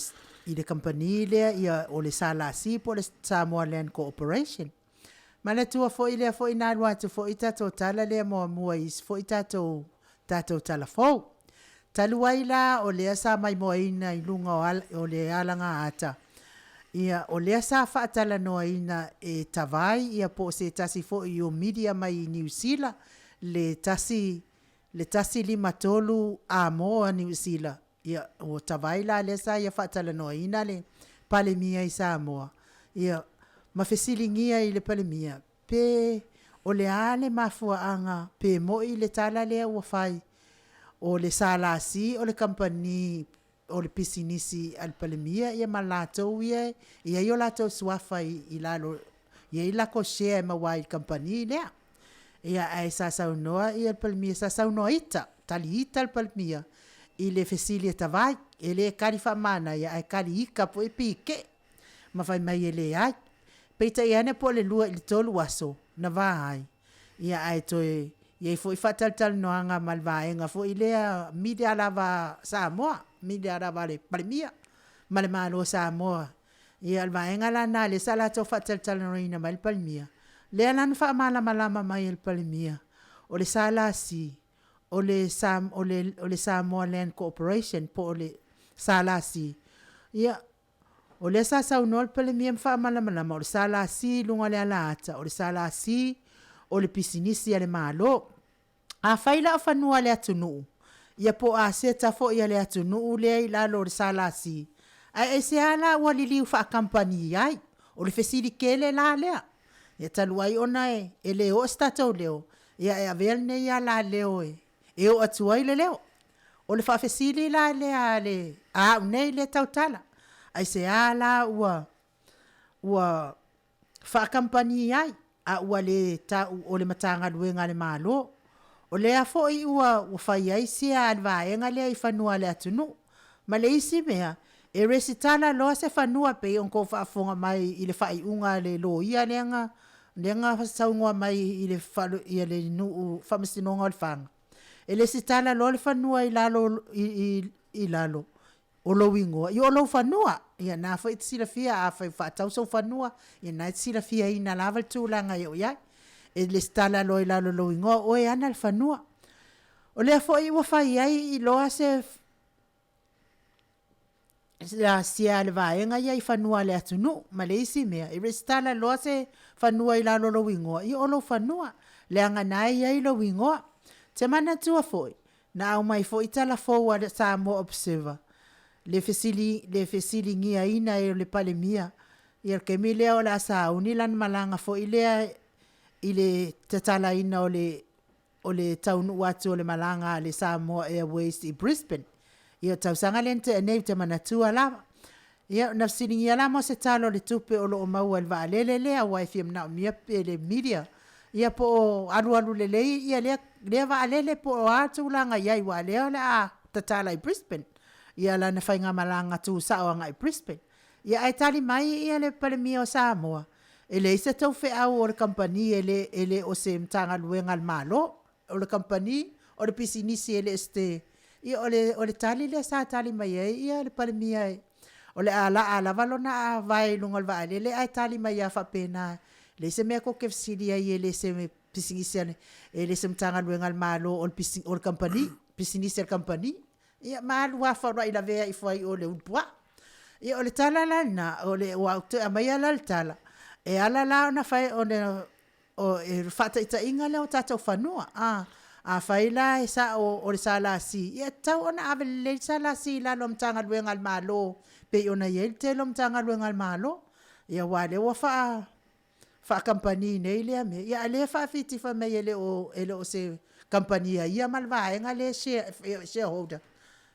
i le company lea ia o le salasi po le Samoa Land Corporation. Ma le tua fo i lea fo i nāru atu fo i tato tala lea mua is fo i tato tala fo. Talu ai la o lea sa MAIMOA ina i lunga o le alanga ata. Ia o lea sa whaatala noa ina e tawai ia po se tasi fo i o media mai New Zealand le tasi 5 a New Zealand. Ia o tawai la le sa ia whaatala noa ina le palemia i Samoa. Ia mawhesilingia i le palemia. Pe o le ale mafuaanga pe mo i le tala lea ua whai. O le salasi o le company o le pisinisi al palemia ia malatou ia i o latou suafa i lalo. Ia i lako share mawai company lea. Ia ai sasaunoa i al palemia sasaunoa ita. Tali ita al palemia. I le fesilia tawai, e le kari whamana, ia ai kari ika po e pike. Ma whai mai e le ai. Peita i ane po le lua i le tolu aso, na wahai. Ia ai toe, ia i fo i whataltal noanga malvaenga, fo i lea mide alawa Samoa, mide alawa le palemia, ma le malo Samoa. Ia alvaenga la na le salato whataltal noina mai le palemia. Lea lan whamala malama mai le palemia, o le salasi, o le Samoa Land Corporation po o le salasi. Ia, o le sasaunol pele mia whaamalamalama, o le salasi lunga le alaata, o le salasi, o le pisinisi ale malo. A whaila o whanua le ATUNU'U. Ia po a seta fo ia le ATUNU'U lea i lalo o le salasi. A e se ala ua liliu wha kampani ai, o le fesiri kele la lea. Ia talu ai ona e leo statou leo. Ia e averne ia la leo e. E o atua i le leo. O le whawhesili la lea le. A unei le tautala. Ai se ala ua whakampani ai. A ua le tau o le matanga luenga le malo. O lea fo i ua whai ai sia alvaenga lea i whanua le ATUNU'U. Ma le isi mea. E resitala loa se whanua pe onko whaafonga mai i le whai unga le lo ia leanga. Leanga saungoa mai i le nuu whamasinonga o le whanga. E le sitala lo le whanua i lalo o lo wingoa. I o lo whanua, ia nā whai sila fia a whai whatau sau whanua, ia nā sila fia i nā lawal tūlanga iau iai. E le sitala lo i lalo lo wingoa, o e ana le whanua. O lea whai ua whai ai i loa se la sia le vaenga ia i whanua le ATUNU'U, ma le isi mea. E le sitala loa se whanua i lalo lo wingoa, i o lo whanua. Le anga nai ai lo wingoa. Te mana tua foi, na au mai foi tala foa le Samoa Observer. Le fesili ngia ina e le palemia. Ia ke mi lea o la sa unilan malanga foi lea i le tatala ina o le TAUNU'U atu o le malanga le Samoa Airways i Brisbane. Ia tausanga lente e nei te mana tua lava. Ia nafsini ngia lama se talo le tupe o lo o maua el vaalele lea wa FM na umia pe le media. Ia po aru lelei ia lea vaalele po o atu langa iai wa lea le a tatala i Brisbane. Ia la na whainga malanga tu saoanga i Brisbane. Ia ai tali mai ia le palemia o Samoa. E le isa tau fe au o le kampani e le o se mtanga luenga al malo. O le kampani o le pisinisi e le este. Ia o le tali le sa tali mai ia le palemia e. O le ala valona a vai lungal vaalele ai tali mai ia whapena. Le se mea ko kefsiri ai le se me pisinisiane e le se mtanga luenga al malo o le company pisinisi al company ia malu wa fa rai la vea i foi o le upua ia o le tala lana o le wa te mai ala tala e ala la na fai o e fata ita inga le o tatou fanua a faila esa o le sala si ia tau ona ave le sala si la lo mtanga luenga al malo pe ona yel te lo mtanga luenga al malo Ia wale wa fa company nei le me. Ia le fa fiti fa me ele o se company ia malva nga le shareholder.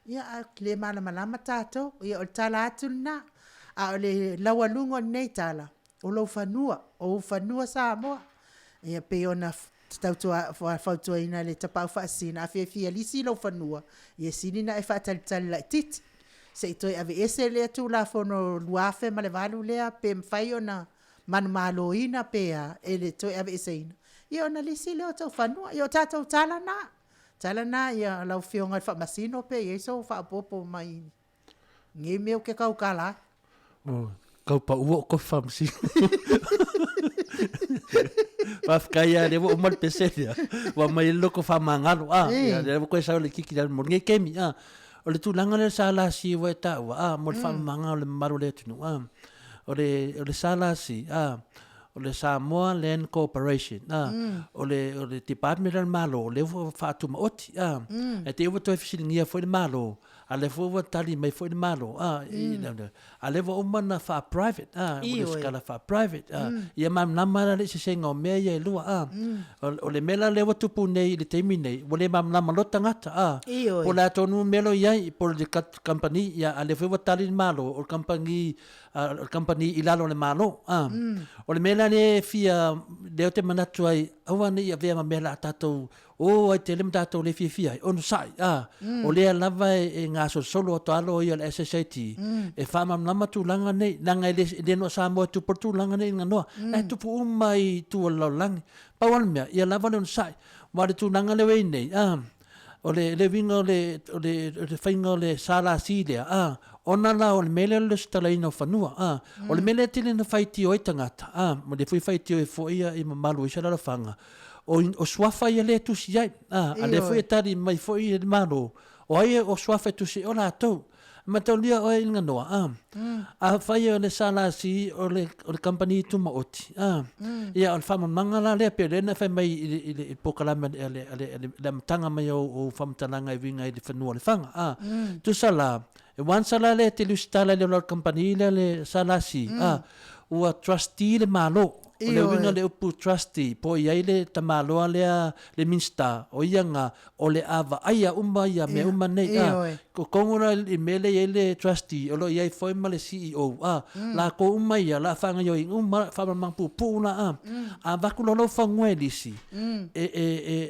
Ia le malama tato ia o tala atuna a le lawalungo nei tala. O lo fanua Samoa. Ia pe ona tautua fautua ina le tapau faasina AFIAFI lisi lo fanua. Ia sini na e faatalitali la titi. Se itoi ave ese lea tu la fono luafe ma le valu lea pe mfai ona manumalo ina pe a ele toi ave ese ina. Ia ona lisi leo tau fanua. Ia tatau tala na ia lau fionga fa masino pe ia so fa popo mai. Nge meu ke kau kala. Kau pa uo ko fa masino. Wafkaya le wo mal peselia. Wa mai loko fa mangalo le ko sa le kiki dal mo nge kemi o le tulanga le sala si wa ta wa mo fa mangalo le maru le tunu o le sala si o le Samoa Land Corporation o le department del malo le fa tu ma oti e te wo to fisilingia fo le malo ale fo wa tali mai fo le malo ale wo mana fa private o le skala fa private ia mam namara le se senga o me ia lua o le mela le wo tupu nei le TAIMI nei wo le mam namalo tangata o la tonu melo ia por le company ia ale fo wa tali malo o company ilalo le malo o le mela ne fia leo te manatu ai awane ia vea ma mela tatou o ai te lem tatou le fia onu sai o le lava e ngā solo o talo ia le SSAT e whamam lama tu langa nei langa le no Samoa tu portu langa nei nganoa e tupu umai tu alo langi pawan mea ia lava le onu sai wale tu langa le wei nei o le vinga o le whainga o le sala silea ona la o le mele le stalaina o whanua o le mele tele na whaiti o itangata mo le fui whaiti o e fo ia i mamalu i sara la whanga o swafa ia le tusi ai a le fui e tari mai fo i le malo o ai o swafa tusi o la tau ma tau lia o e inga noa a whai o le sala si o le company tu maoti ia o le whamamanga la lea pe lena whai mai i pokalame le matanga mai o whamatalanga i vinga i le whanua le whanga tu sala e wan sala le te lustala le o company le sala si ua trustee le malo o le winga le upu trustee po iai le tamaloa le minsta o ianga o le ava aia uma ia me uma nei ko kongora i mele iai le trustee o lo iai foi ma le CEO la ko uma ia la whanga yo i uma whamamang pupuna a vakulolo whangue lisi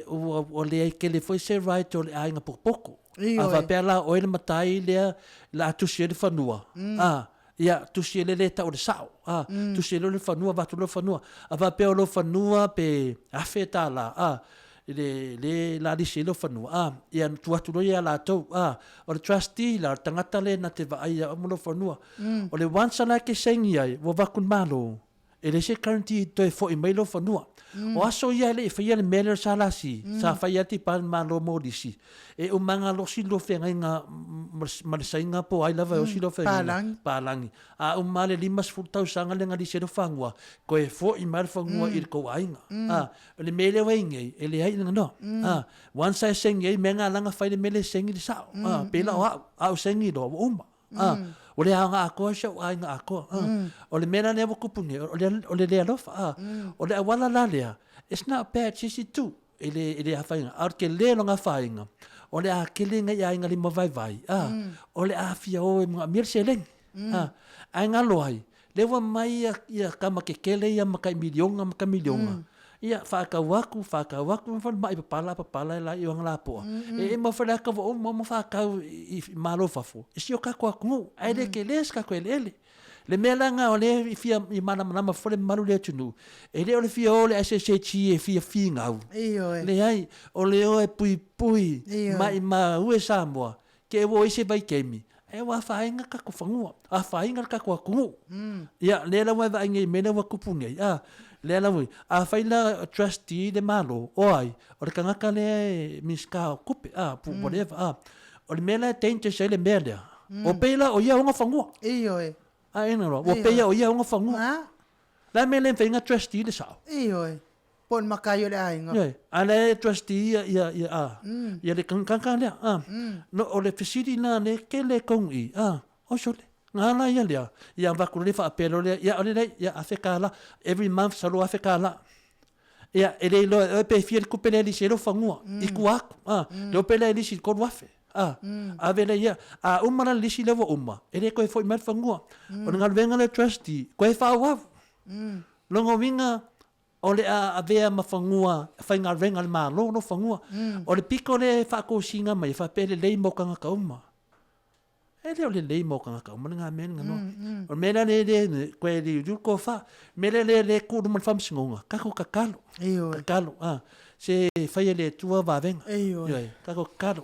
o le ai ke le foi se right o le ainga pokopoko a vapela o ele matai lea la atusi le whanua ia tusi le tau le sao tusi le whanua vatu le whanua a vapea o le whanua pe afeta la le la disi le whanua ia tuatu no ia la tau o le trustee la tangata le na te vaia o le whanua o le wansala ke sengi ai wo vakun malo e le se currently to e fo i mailo whanua o aso ia le whaia le mele salasi sa whaia ti pan malo modisi e o manga losi lo whenga inga marisainga po ai lava o si lo whenga palangi a o male limas fultau sanga le ngadi se do whangua ko e fo i mar whangua i ko ainga le mele wengei e le hai no once I sing e menga langa whai le mele sengi di sao pela o sengi do uma o le anga ako sa o anga ako o le mena ne kupunge o le alofa o le awala la lea it's not bad sisi tu ele hafainga ar ke le longa fainga o le akelinga ia inga lima vai o le afia o mga mir seleng anga loai le wa mai ia kama ke kele ia maka milionga ia whakawaku mai papala la i wangala poa e ma whara ka o ma whakau i malo fafo e si o kako akungu ai le ke les kako ele le melanga o le fia i mana fole malu le tunu e le o le fia o le SSAT e fia ngau le ai o le o e pui mai ma ue Samoa ke wo ise vai kemi e wa fainga kako fangua a fainga kako akungu ia le la wa ngai mena wa kupunge le la wi a faila trustee de malo oi o le kangaka le miska kupe pu whatever o le mela tente se le merda o pela o ia nga fangua ena ro o pela o ia nga fangua la mele fenga trustee de sao pon makayo le ainga ale trustee ia le kangaka le no o le facility na le kele kongi o sole ngala ia lea ia vakule fa apelo lea ia ole lei ia afekala every month salo afekala ia ele lo pe fiel kupele li selo fangua ikuak lo pele li sil kodwafe avele ia umana li sil levo ele ko foi mal fangua o ngal venga le trustee ko fa wa longo winga ole a vea mafangua fainga renga le malo no fangua ole piko le fa ko singa mai fa pele le mo kanga kauma ele ole le mo kanga kauma nga men nga no o mena le ko le ju ko fa mele le ku mo fam singonga ka ko kakalo kakalo se fa le tua va venga ka ko kakalo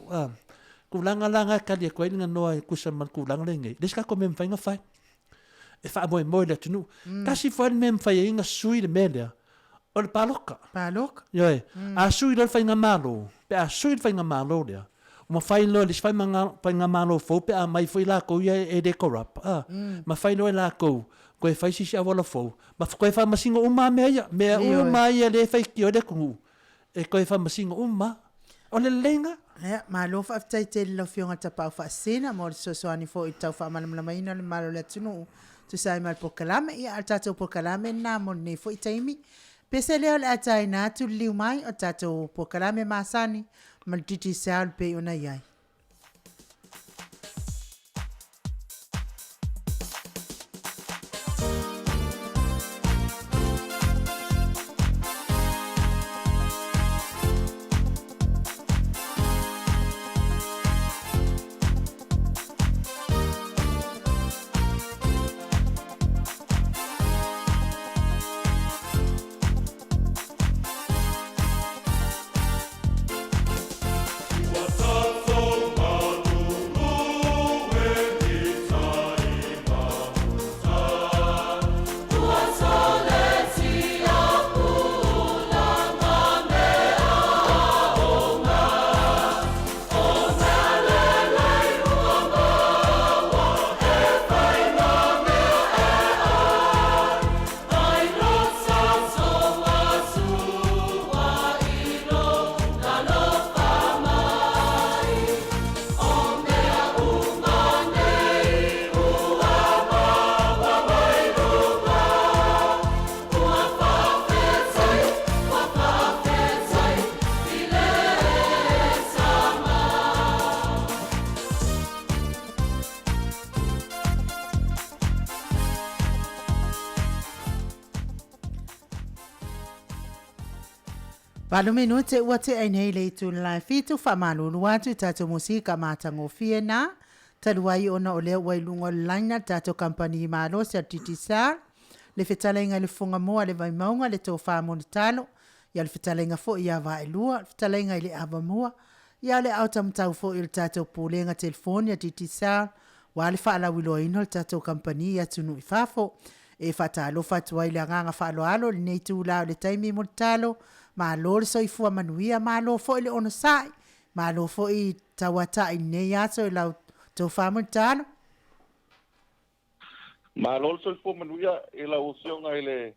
kulanga langa ka le ko nga no ku sa man kulanga le ngai deska ko mem fainga fa e fa mo le tunu kasi fa mem fa inga sui le mele o le paloka. Yoi. A sui le whainga malo. Pe a sui le whainga malo lea. Ma whai lo le whainga malo fo pe a mai whai lako ia e de corrupt. Ma whai lo e lako. Koe whai sisi a wala fo. Ma koe whai masinga uma mea ia. Mea uma ia le whai ki o de kungu. E koe whai masinga uma. O le lenga. Ia, malo wha aftai te lo fionga ta pau wha sena. Mo le sosoani fo i tau wha malamamaina le malo le ATUNU'U. Tu sai mal POLOKALAME. Ia al tatou POLOKALAME na mo ne fo i taimi. Pese leo le atai na atu liu mai o tatou POLOKALAME masani maltiti saul pe ona iai. Palu minute ua te ainei le tu la fitu fa malulu atu tato musika matango fiena taluai ona ole wailungo laina tato company malo se titisa le fetalenga le funga moa le vai maunga le to fa monitalo ya le fetalenga fo ia va elua fetalenga ile ava moa ya le autam tau fo il tato pulenga telefoni ya titisa wa le fa la wilo ino tato company ya tunu ifafo e fatalo fatwa ile nganga fa lo alo le nei tu la le taimi monitalo ma lo le soifua manuia ma lo fo ile ono sai ma lo fo i tawata i nei aso la to famonitalo ma lo soifua manuia e la usionga ile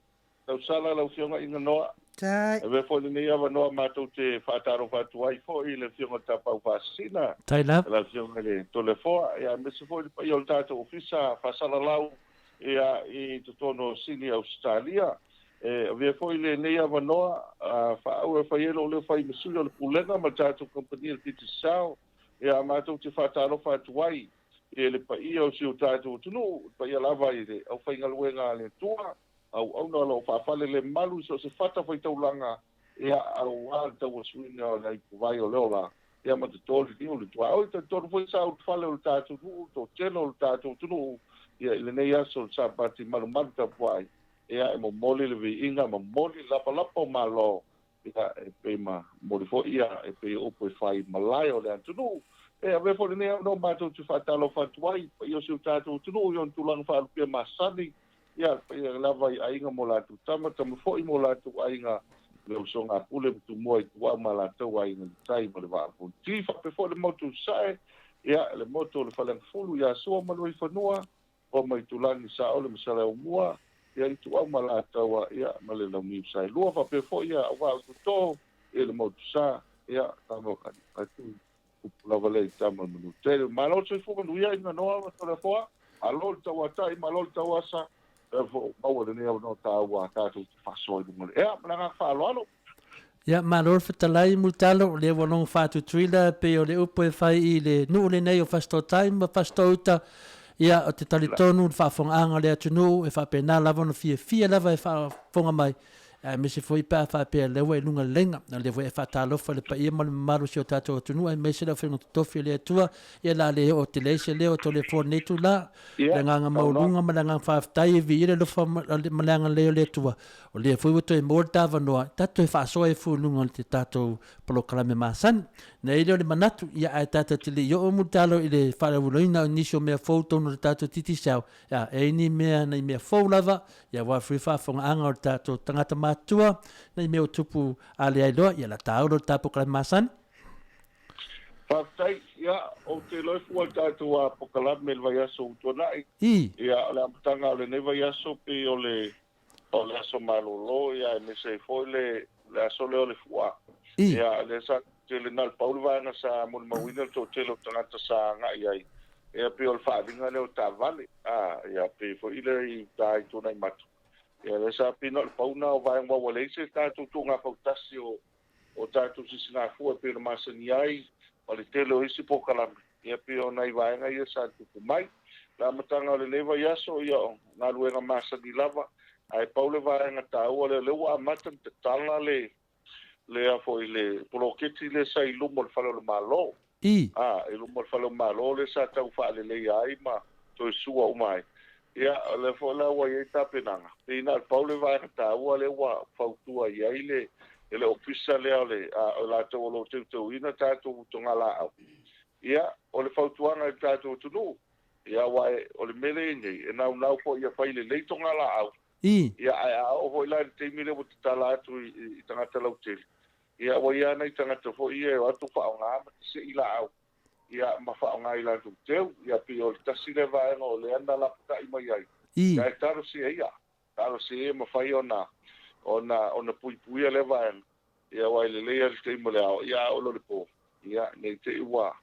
tau sala la usionga inga noa tai e ve fo le nei ava noa ma to te fataro fatuai fo ile usionga tapau fasina Tai la. la usionga le tolefoa ya me se fo i pa yo tato ofisa fasala lau i tono sini Australia ve fo ile nei ava noa fa au fa yelo le fa i mesula le pulenga ma tato company le titisao ya ma to te fataro fatuai le pa i o si o tato tunu pa ia lava i le au fa ingaluenga le tua au no lo fa fale le malu so se fata foi taulanga au alta o suina lai vai o leola ia ma te tolu ni o le tua o te tolu foi sa o fale o tato tu to teno o tato tunu ia le nei aso sa pati malu malu ta puai ia e mo moli le viiga ma moli lapa o malo ia e pe ma moli fo ia e pe o po fai malai o le tunu ave fo le nei no mato tu fatalo fatuai io si tato tunu io tulang fa pe masani ia lava ainga mo la tu tama fo i mo la tu ainga le usonga pule tu mo i wa mala tu ainga tai mo le va pu ti fa pe fo le moto sai ia le moto le falang fulu ia so ma lo i fanua o mai tu lani sa o le masala o mua ia i tu wa mala tu ia ma le lo mi sai lo fa pe fo ia wa tu to e le moto sa ia tamo ka tu la vale tamo no te ma lo se fo no ia ina no to le fo alol tauatai ma alol tauasa fo mau le nei no taua tātou whasoi mole ea malanga whaaloalo Ia malor fatalai multalo le walong fatu trila pe o le upo e fai I le nu le nei o fasto time ma fasto uta ia o te talitonu fa fonga le ATUNU'U e fa pena lava no fia lava e fa fonga mai me se foi pa fa pe le we lunga lenga na le we fa talo fa le pa ia mal maru si o tato ATUNU'U e me se la fe no TOFI le Atua ia la le o te le se le o telefone tu la le nganga maulunga ma nganga fa tai vi le fa malanga le le Atua o le foi to e morta va no tato e fa so e fu lunga te tato POLOKALAME masan na ile le manatu ia ai tata te le yo mutalo ile fa le uloina inisio me foto no tato titi sau ya e ni me na me fo lava ia wa free fa fonga anga o tato tangata matua na me o tupu ale ai loa ia la tau lo tapo kala masan Fatai ia o te loi fua tātou a POLOKALAME le vai aso utonai ia o le amatanga o le nei vai aso pe o le aso malolo ia e me se foi le aso le o le fua ia le sa te le nal paulu vanga sa mo mawina to te lo tangata sa nga ia ia pe o le whaadinga le o tavale ia pe foi ile I tai tūnai matu ia le sa pino le pauna o vai ngwa wale se tātou tūnga pautasi o tātou sisina fua pe le masani ai o le tele o isi POLOKALAME ia pe o nai vaenga ia sa tuku mai la matanga o le leva iaso ia o ngā luenga masani lava ai paule vaenga tāua le lewa amatan te tala le a foi le poloketi le sa ilumo le falo le malo ilumo le falo malo le sa tau fa le ai ma to sua umai ia le fo la wa ia tapenanga ina le paule vaenga tāua le wa fautua ia ile ele ofisa le ale la to lo to ina tato tongala au ia o le fautuanga tato tunu ia wa o le mele ni e nau ko ia faile le tongala au ia o ho la te mile mo tala tu I tangata lautel ia wa ia nei tangata fo ia o tu fa nga se ila au ia ma fa nga ila tu teu ia pi o tasile va no le anda la puta I mai ai ia taro se ma fa ona pui le va ia wa le te mo le ia o lo po ia nei te wa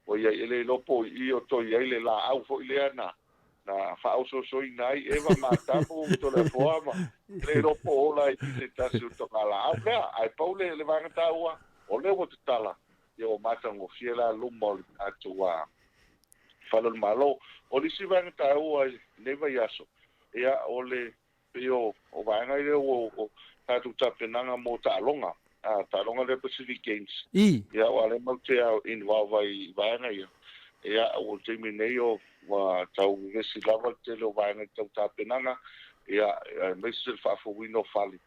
o ia ele lo po I o to ia le la au fo ile ana na fa o so inai eva mata po to le forma le lo po la I te tasu to kala ala ai paule le va ngata wa o le wo tala yo mata ngo fiela lumo atua falo malo o li si va ngata wa le va yaso ia o le yo o va ngai le o tatu tapenanga mo talonga talonga le Pacific Games ia wale mo te involve vai ngai ia o te mineo wa tau vesi lava te lo vai ngai tau tapenanga ia mesel fa fo wino fali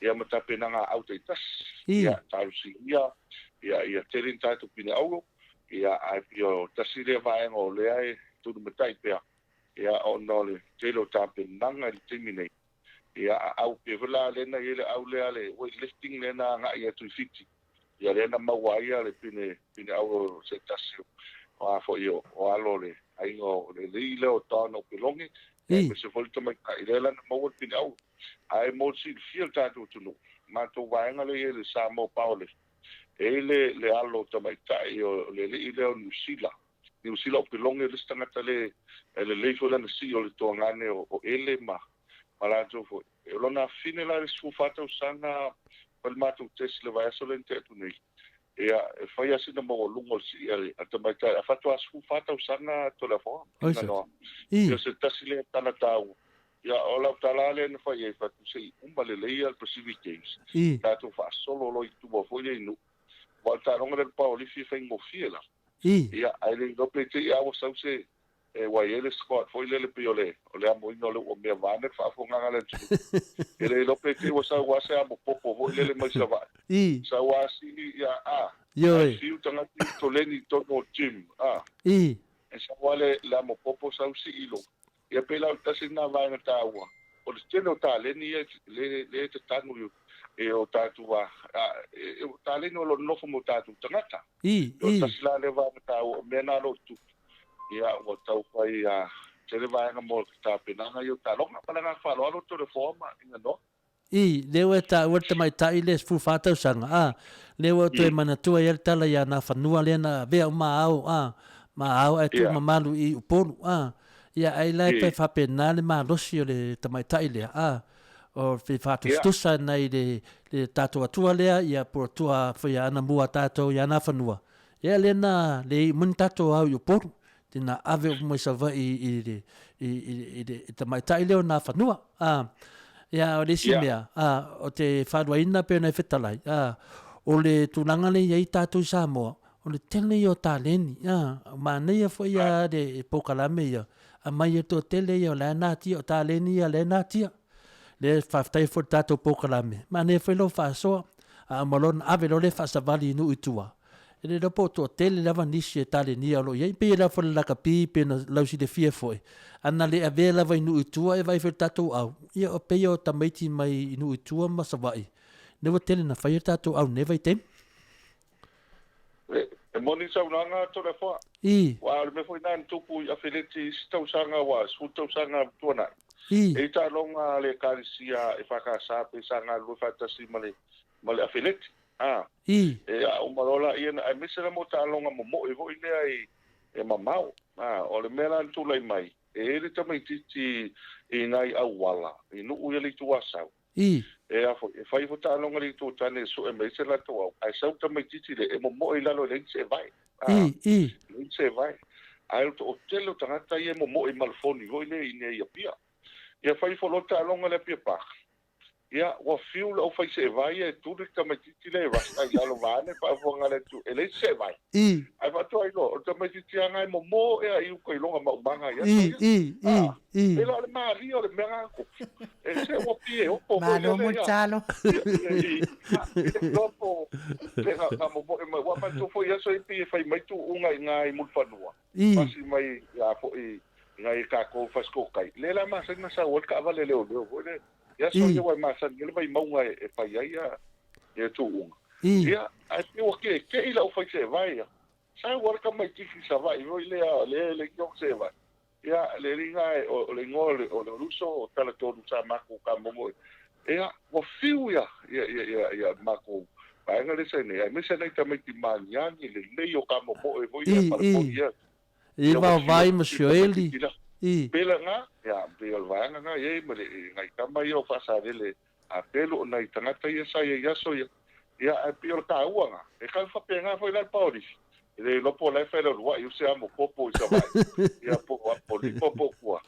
ia mo tapenanga au te tas ia tau si ia terin tatu pina au ia ai pio tasile vai ngo le ai tu metai pe ia onole te lo tapenanga te mineo ia au pe vela lena ile au le ale weightlifting lena nga ia tu fiti ia lena mawai ale pine au se tasio wa fo yo o alole ai ngo le ile o tono pilongi e se volta mai kai lena mo pine au ai mo si fiel tatu tunu ma to vaenga le ile Samoa Paule ele le alo tamai kai o le ile o New Zealand o pilongi le stanga tale le fo lena si o le to ngane o ele ma malato fo e lona fine la su fata usanga pel matu test le vai solente tu nei e fai assim no mo lungo si ale atamata fatu su fata usanga to la fo no e se tasile tanatau ya ola talale no fai e fatu sei balele al Pacific Games tato fa solo lo tu bo fo ye no volta longa del paoli fi fai mo fiela ya ai do pete ya o sauce e wai ele sport foi le piole o le amo no le o me vane fa fo nga le ele lo pete o sa wa sa mo popo vo le mai sa va sa wa si ya yo si utanga to le ni to no gym e sa wa le la mo popo sa si ilo e pela ta sina va na tawa o le teno ta le ni le te tanu e o tatu wa e o ta le no lo no fo mo tatu tangata o ta sila le va na tawa me na lo tu ia o tau pai te le vai mo ta penanga yo ta longa para nga fa lo to reforma inga no lewa ta wata mai ta ile fu fata sanga lewa to mana tu ia tala ia na fanua le na be ma au e tu mamalu I uponu ia ai lai pe fa pena le malosi o le tamaitai lea o fe fatustusa nei le tatou atua lea ia po atua fia ana mua tatou ia na fanua ia lena le mun tatou au yo por tina ave mo sava i tamaitai leo na fanua ia o le simea o te wharuaina pe na fetalai o le tulanga le iai tatou Samoa o le tele o taleni ma nei fo ia de pokalame ia a mai to tele ia la nati o taleni ia le nati le faftai fo tatou pokalame ma nei fo lo faso a malon ave lo le fasavali nu itua ele lo poto tele lava nisi e taleni lo iai pe la fo la kapi pe na lausi de fie foi ana le ave lava nu itua e vai fo tatou au ia o pe o tamaiti mai nu itua ma savai ne vo tele na fai tatou au ne vai tem e moni saunanga to le fo wa me foi nan tupu a feleti stau sanga wa su tau sanga tuana e ta longa le karisia e faka sa pe sanga lu fatasi male a feleti e a umarola ia na misera mo ta longa mo e vo ile e mamau o le mela tu lai mai e le tamai titi e nai awala e no u ile tu asau e a fai fo ta longa le tu tane so e mese la to ai sau tamai titi le e mo ile lo le se vai le se vai ai to telo tangata ia mo e malfoni vo ile ine ia pia ia fai fo lo ta longa le pia pa ia wa fiu lo fai se vai e tu le tamai titi le rasta ia lo vane pa fo ngale tu ele se vai ai va to ai lo tamai titi anga mo e ai ko longa ma banga ia e lo le mari o le mera ko e se wo pie o po malo mo talo dopo le na mo wa ma tu fo ia so pie fai mai tu unga ngai mu fanua pasi mai ya fo ngai ka ko fasko kai le la ma se na sa wol ka vale le le ya so yo wa ma sa le mai maunga e fai ia e tu unga ia ai o ke ila o fai se vai sa wol ka mai ti sa vai ro le yo se vai ia le ringa o le ngole o le ruso o tala tonu sa mako ka momo ia o fiu ia mako pa nga le sene ai me se nei tamai ti maniani le leio ka momo e vo ia para ia e vai mosheli pela nga ia pela vai nga ye me ngai kama yo fa sa le a pelo nai tangata ia sa ia so ia a pio ka uanga e ka fa penga foi la paudis le lo po la fera rua eu se amo popo e vai ia popo kwa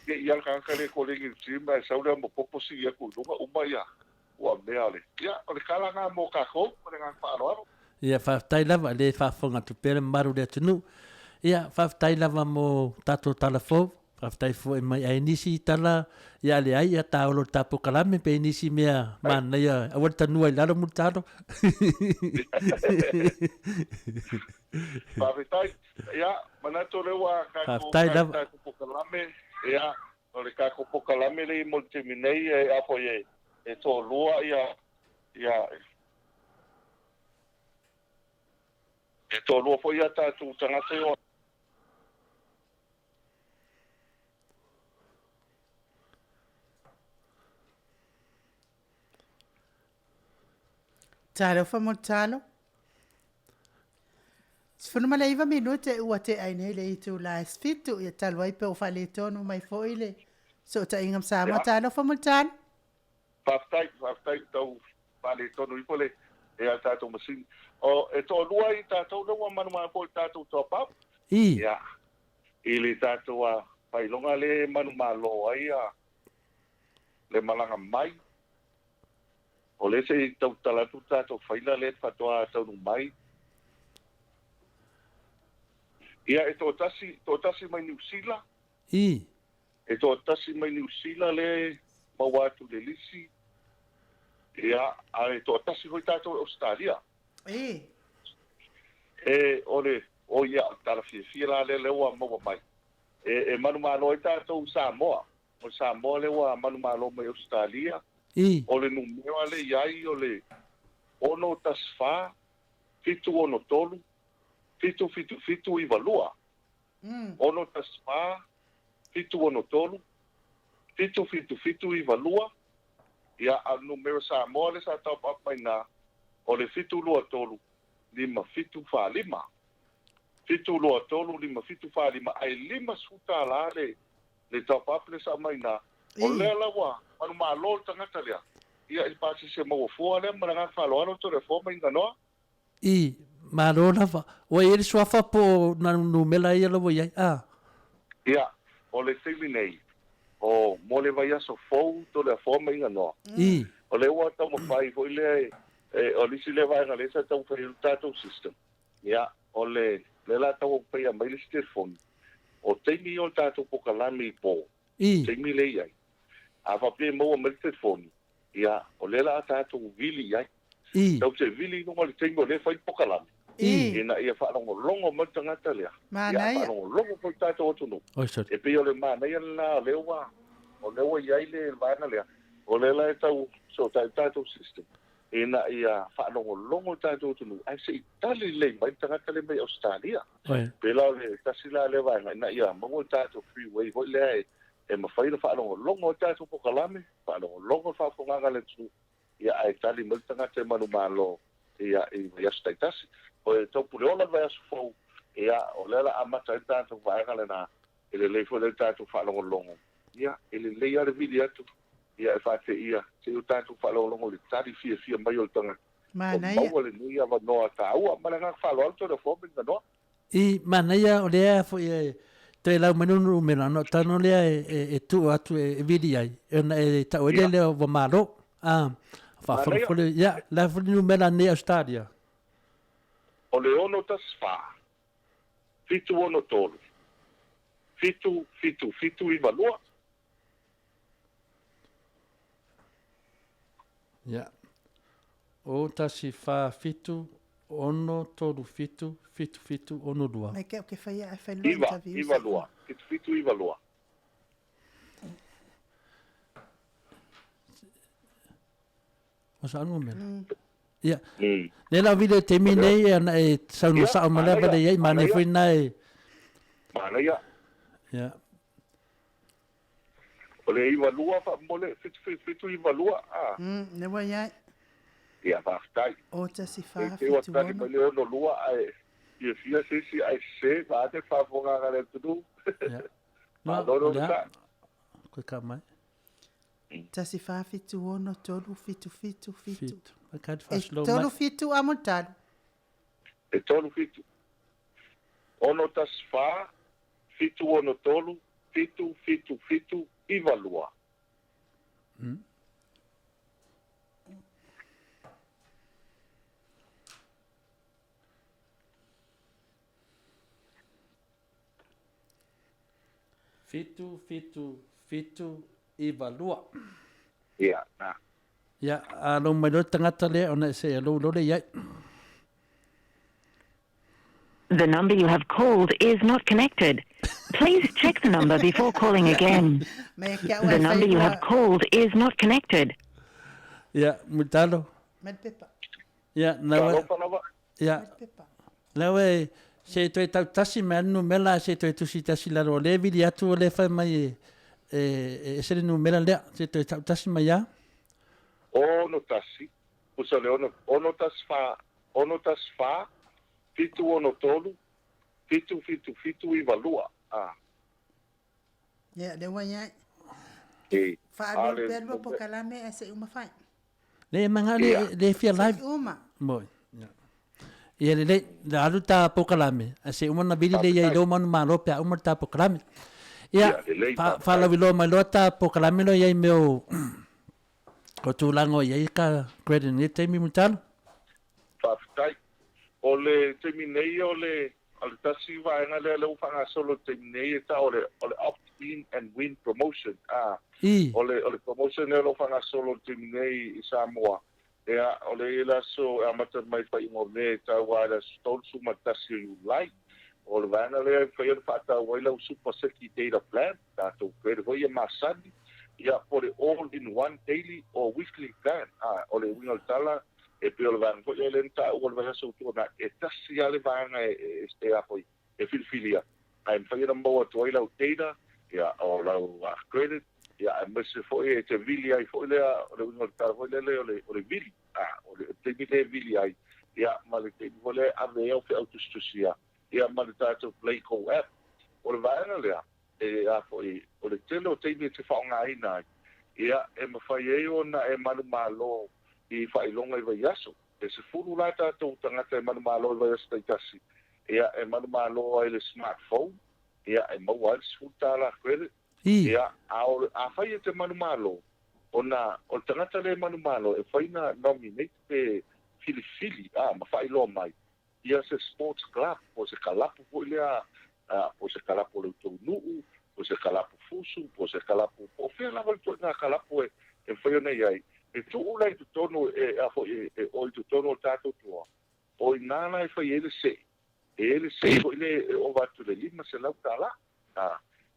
ia ka le kolegi cima sa ule mo popo si ia ku lunga uma ia wa meale ia o le kala nga mo ka ho le nga fa ro ia fa tai lava le fa fonga tu pere maru le tunu ia fa tai lava mo tato telefon fa tai fo mai ai nisi tala ia le ai ta o tapo kalame pe nisi mea man ia a volta nu ai lalo mutado Pavitai, ia, manato lewa kako pokalame, ia, o le kako pokalame le multiminei e apo e to lua ia e to lua fo ia tatu tangata yo. Talo fa mo talo. Sfono ma leiva minute ua te aine le itu la sfitu ia talwai pe o fale tonu mai foile. So ta ingam sama talo fa mo talo. Faftai tau fale tonu ipole e a tatou masini. O e to lua i tatou lewa manuma po tatou top up. Ia. Ili tatou a pailonga le manuma lo ai a le malanga mai. O le se tau talatu tatou faila le patoa tau mai. Ia e tō tasi mai New Zealand. E tō tasi mai New Zealand le mawatu le lisi. Ia a e tō tasi hoi tātou Australia. E o ia tala fia la le lewa mawa mai. E manumalo e tātou Samoa. O Samoa lewa manumalo mai Australia. O le numeo le iai o le ono tasfa fitu ono tolu. Fitu i valua. Ono tasma, fitu ono tolu. Fitu i valua. Ia a numero Samoa le sa top up mai na. O le fitu lua tolu. Lima fitu fa lima. fitu loa tolu lima fitu fa lima ai lima suta la le top up le sa mai na o le la wa anu ma lo tangata le ia I pasi se mo fo le ma nga fa lo anu to reforma inga no I ma lo na fa o e swafa po na no mela ia lo ia ia o le LENEI o mo le vai aso fo to le reforma inga no I o le wa ta mo fai fo le o li si le vai nga le sa ta fo il TATOU system ia o le la ta o pe mai le telefone o TAIMI o TATOU POLOKALAME po TAIMI le ia a fa pe mo me telefone ia o le la TATOU vili ia tau se vili no le tengo le fai POLOKALAME ina ia fa longo mo tangata le ia fa longo po TATOU ATUNU'U e pe o le mana ia la le wa o le wa ia le vana le o le la tau so TATOU system ina ia fa longo TATOU ATUNU'U ai se tali le mai tangata le mai Australia pe la le tasila le va ina ia mo TATOU freeway ho le e ma fai fa longo TATOU POLOKALAME fa longo fa fonga le tu ia ai tali mo tangata manu malo ia ia status o e tau pule ola vai asfo ia o le la amata TATOU va le na ele le fo le TATOU fa longo ia ele le ia le video tu ia fa te ia se o TATOU fa longo le tari fia mai o tanga mana ia o le ni ia va no ta u ma nga fa lo to de fo me no I mana ia o le fo e te la menunu mena no tano le e tu atu e vidi ai e ta o le o malo fa fo le ia la fo nu mena ne Australia o le ono tas fa fitu ono tolu fitu I valua ia o tasi fa fitu ono tolu fitu ono dua mai ke fai a fai lo interview I valua fitu I valua masa anu mena ia le la video terminei ana e sauna sa ma le vale ai mane foi nai mana ia ia o le I valua fa mo le fitu I valua ne wa ia fa stai o ta si fa e o tani mo le ono lua ai ia fia se ai se va te fa fonga ga le tu ia ma lo ta ko kama ta si fa fitu ono tolu fitu I can't e slow tolu fitu amontado e tolu fitu ono tas fa fitu ono tolu fitu I valua fitu I valua ia na ia a lo mai lo tangata le ona se lo le ia The number you have called is not connected. Please check the number before calling again. The number you have called is not connected. ia mutalo med pepa ia ia lawe se to ta tasi manu mela se to tu tasi la ro le vidi atu le fa mai se no mela le se to ta tasi mai ya ono tasi usa le ono tas fa fitu ono tolu fitu I valua ia le wa e fa le pelo POLOKALAME se uma fai le manga le fia live uma mo ia le da alu ta POLOKALAME se uma na vidi le ia lo man ma lo pa uma ta POLOKALAME ia fa la vilo mai lo ta POLOKALAME lo ia meu o tu lango ia ka credit ni te mi mutal fa stai o le terminei o le al tasi va nga le fanga solo terminei ta o le opt in and win promotion o le promotion le fanga solo terminei I Samoa ea o le la so amata mai fa ingo me ta wa la stol su matasi you like o le vana le fa ia fata wa la super seki data plan ta to per vo ia masani ia por all in one daily or weekly plan o le wingal tala e pe o van ko le nta o le vaso tu na e tasi ale van este apo e filfilia ai fa ia mo to ila data ia o la credit ia mas foi e te vili ai foi le o le tal foi le o le vili o le te vili ai ia ma le te vole a me o fe autostusia ia ma le tātou Play Go app. O le vaenga lea, a fo o le tele o teimi te whaongaina ai. Ia mawhai ona manu malo I whailonga I vai aso. Se furu la tātou tangata manu malo I vai aso taitasi. Ia manu malo ai le smartphone. Ia maua ai se furu tāla kwere. Ia a whai te manu malo. Ona o tangata le manu malo whaina nominate pe fili ma whailo mai. Ia se sports club o se kalapu po ilea po se kalapu le ATUNU'U, po se kalapu fusu, po se kalapu po fea lava le tō ngā kalapu whaio nei ai. Tu ula I tu tono o I tu tono tātou tua. O I nāna whai ele se. Ele se po ile o watu le lima se lau tāla.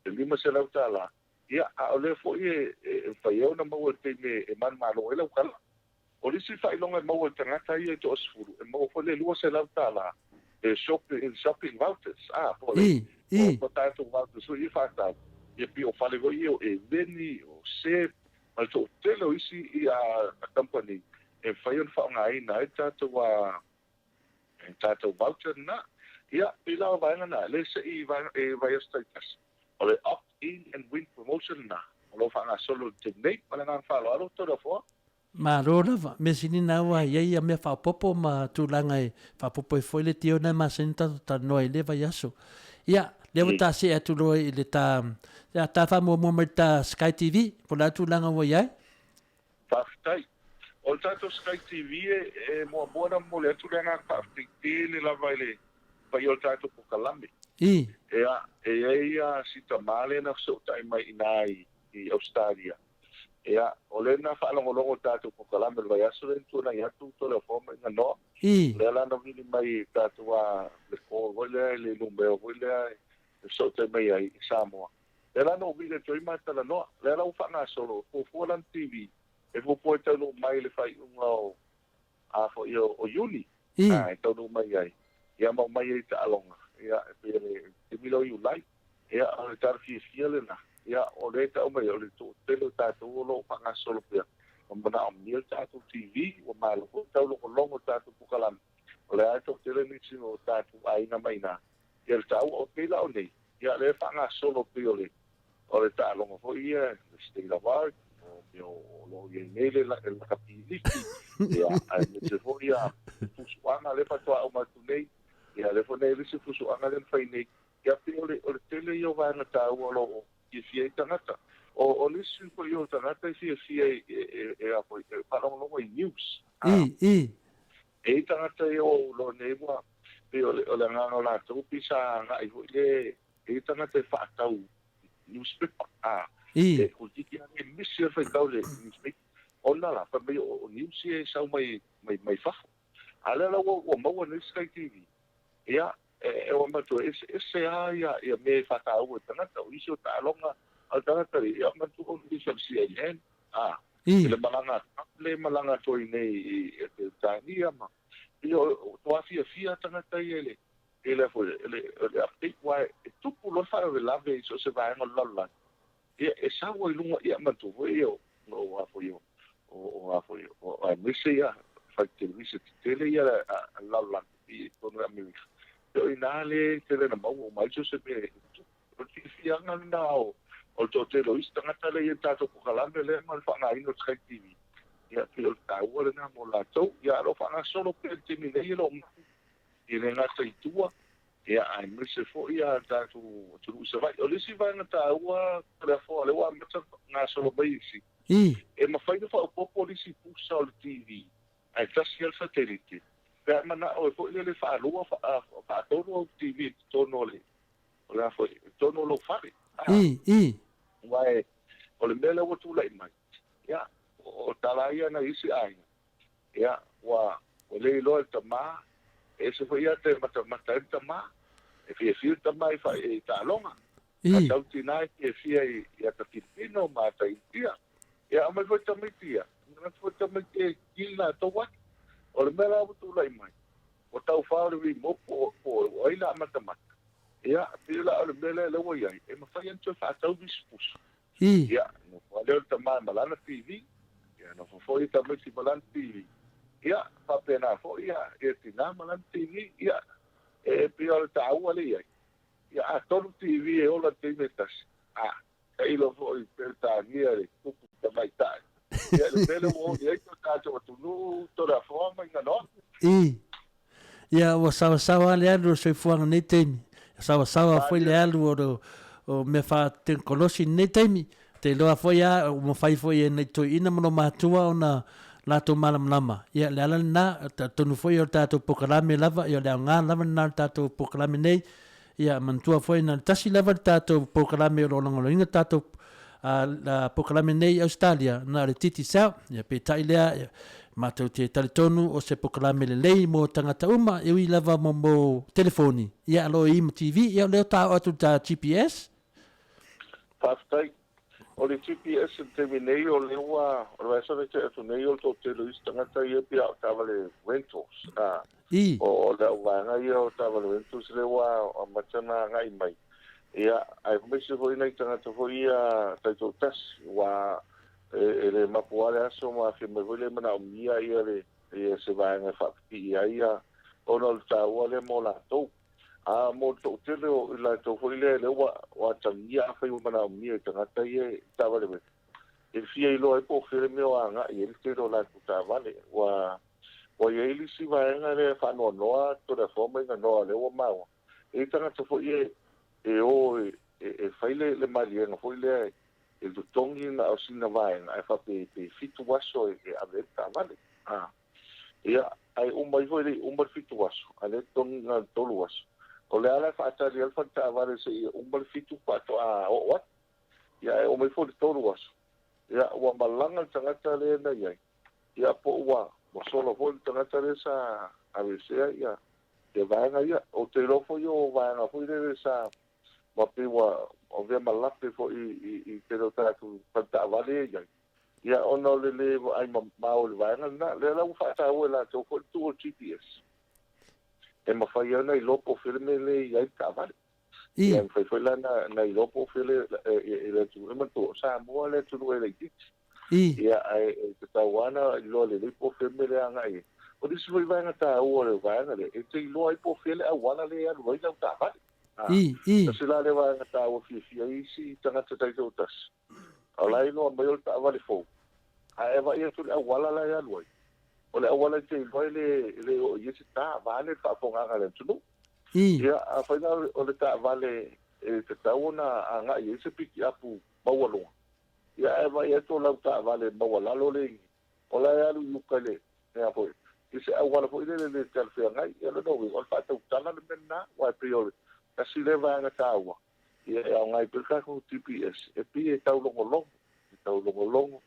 Le lima se lau tāla. Ia o le fo whai eo na maua te me manu malo e lau kala. O lisi whailonga maua tangata I to osfuru. Maua fo le lua se lau tāla. Shopping vouchers. Po le. O tātou vouchers. So I whātau. Ia pi o whale go I o veni o se. Ma to telo isi I a company. Whai on whaongaina tātou voucher na. Ia pila o vaenga na. Le se I vai astaitas. O le opt-in and win promotion na. O lo whaanga solo te nei. Ma le ngā whaalo alo tōra fua. Ma rora me sini na wa ia me fa popo ma tulanga e fa popo e foi le tio na ma senta ta noi le vai aso ia le ta se atu roi le ta fa mo ta Sky TV po la tulanga wa ia fa tai o tato Sky TV mo bona mo le tulanga fa le la vai le pa yo tato POLOKALAME ia sita male na so tai mai inai I Australia ia o le na whaalongolongo tātou POLOKALAME le vai aso le tūna I atu tōle fōma inga noa. Le ala na vini mai tātou a le kō wile, le lumeo wile, le sote mai ai I Samoa. Le ala na vini toi mai tala noa. Le ala uwha ngā solo, kō lan TV, e fōpō e taunu mai le whai unga o a fo I o Yuni. E taunu mai ai. Ia mau mai ai ta alonga. Ia e pere, te milo I ulai. Ia a le FIAFIA le na. Ia o le ta o mai o le tō telo tātou o lo whanga solo pia. O mana o mil tātou TV, o malo ko tau loko longo tātou POLOKALAME. O le ato tele nisi o tātou aina mai nā. Ia le tau o pila o nei. Ia le whanga solo pia o le. O le tā longo fo ia, le Stella Ward, o lo ia nele la kapiliki. Ia a me te fo ia fusuanga le patoa o matu nei. Ia le fo nei lisi fusuanga le whai nei. Ia pia o le tele i o vana tāu o lo FIAFIA tangata. O lisi ko yo tangata FIAFIA apo parang I news. E tangata yo lo newa pe o le ngano la to pisa nga I le tangata whaatau newspaper. E ko tiki ane misi fa tau le newspaper. Ona la pa me o news sa mai fafo. Ala la o maua ni Sky TV. Ia o mato ese ia me whaatau tangata o iso ta longa al tangata ia matu o iso CNN. Le malanga toi nei e tania ma. Io to AFIAFIA tangata ele fo le update wa tupu lo fa le lave so se va en lolla. E sa wo lunga ia matu io no afo io. O afo io. O misia fa television tele ia lolla I tono America. Io inale tele na mau mai so se me FIAFIA na o to te lo istangata le tato POLOKALAME le mal fa nga ino Sky TV. Ia pio tau le na mo la tau, ia lo fa nga solo pe te mi le lo. Ia le nga taitua, ia ai me se fo ia tato tu se vai. O le si vai na tau le fo le wa meta nga solo bai si. E ma fai no fa o popo le si pusa o TV. Ai tasi al satellite. Pe mana o fo le fa lo fa todo TV tono le. O la fo tono lo fa. Wai o le mele o tu lai mai ia o talaia na isi ai ia wa o le lo ta ma e se foi te mata ta ma e FIAFIA ta mai fa e ta longa a tau tinai e FIA ia ta Filipino ma ta India ia mai foi ta mitia na foi ta mitia kila to wa o le mele o tu lai mai o tau fa le mo po o ila mata mata ia pila o le mele le wa ia e ma fa ia to fa tau bispus ia no wale ta mai malana TV ia no fo ta mai malana TV ia pa pena fo ia e tina malana TV ia pia le ta'au ale ia. Ia a tonu TV e ola te metas. Ilo foi per tania le kupu ta mai tai. Ia le pele o ia to tato ATUNU'U to la forma inga no. Ia o sawa le alu se fuanga nei teimi. Sawa foi le alu o me fa te kolosi nei teimi. Te loa foi a o mo fai foi nei to ina mo matua ona la to malam. Ia le ala na tonu foi o tato pokalame lava ia le nga lava na tato pokalame nei. Ia mantua foi na tasi lava tato pokalame o longo inga tato la pokalame nei Australia na le titi sa ia pe tai lea matau te talitonu o se pokalame le lei mo tangata uma e ui lava mo telefoni ia alo i mo TV ia leo tau atu ta GPS Pastai o le GPS te minei o lewa o resa de te ATUNU'U o to te luis tangata ia pia o tavale rentals o le wanga ia o tavale rentals lewa o matana ngai mai ia ai me se foi nei tangata foi ia taito tas wa ele mapuale aso ma fi me vole mana o mia ia le se vai nga fa ia o no ta wale mo la to a mo to te le la to foi le wa tangia fa i mana o mia tangata ia tava le e fia i lo e po fere me o anga i el te lo la ta vale wa ia ili si vai nga le fa no to da forma nga no le o ma e tangata foi e faile le malia nga foi le e do tongi na o sina vai nga fa pe fitu waso e aveta vale ia ai mai foi le fitu waso ale tong na tolu waso o le ala fa ta real fa ta vale se fitu pato o what ia mai foi tolu waso ia wa malanga tangata le na ia po wa mo solo foi tangata le sa avese ia te vai nga ia o te rofo yo vai nga foi le sa ma pe wa o vea malape fo i te do tatu panta vale ia ona le ai ma o le vai na le la fa ta o la to fo tu GPS e ma fa ia nei lopo firme le ia ta vale ia foi la na lopo firme le tu ma to Samoa le tu le ti ia ai te tawana lo le lopo firme le anga i o disi foi vai na ta o le vai na le e te lo ai po firme a wala le a lo ia ta vale se la le va ta o fifia isi tanga te taito tas alai no mai o ta vale fo a eva ia tu a wala la ya loi o le wala te loi le o ia ta vale fa fonga ga tu ia a fa o le ta vale e te tauna anga ia se piki apu bawalo ia eva ia to la ta vale bawala lo le o la ya lu kale ia foi ise a wala foi le tel fe ngai ia lo no o fa ta tala le menna wa priori kasi le va nga tawa ia ngai perka ko TPS e pi e tau longo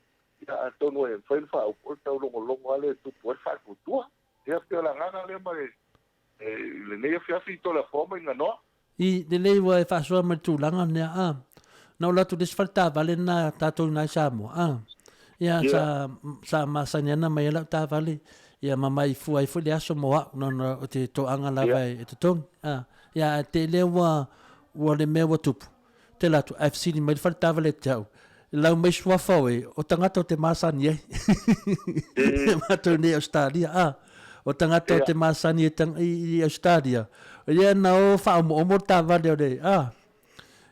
ia tonu e foi fa o tau longo ale tu por fa ku tua ia pe la ngana le mai le nei FIAFI to la forma nga no le nei wa fa so ma tu langa ne no la tu desfalta vale na tatou na Samoa ia sa masanya mai la ta vale ia mamai fu ai fu le aso moa no te to anga la vai e te tong ia te lewa wa le mewa tupu te latu FC ni mai faltava le tau lau mai sua fawe o tangata o te masani e matou ne Australia o tangata o te masani i Australia ia na o fa o tava le ole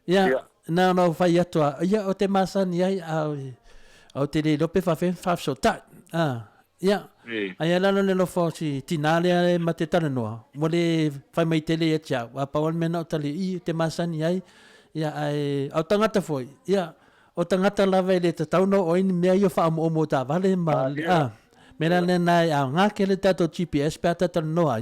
ia na no fai atua ia o te masani ai au te le lope fa so ta ia ai ala no le fo si tinale ma te tana noa mo le fai mai tele e tia wa pa wan mena o tali i te masani ai ia ai au tangata foi ia o tangata lava le te tauno o ini mea yo fa mo ta vale ma mena le nai a nga ke le tato GPS pa tata noa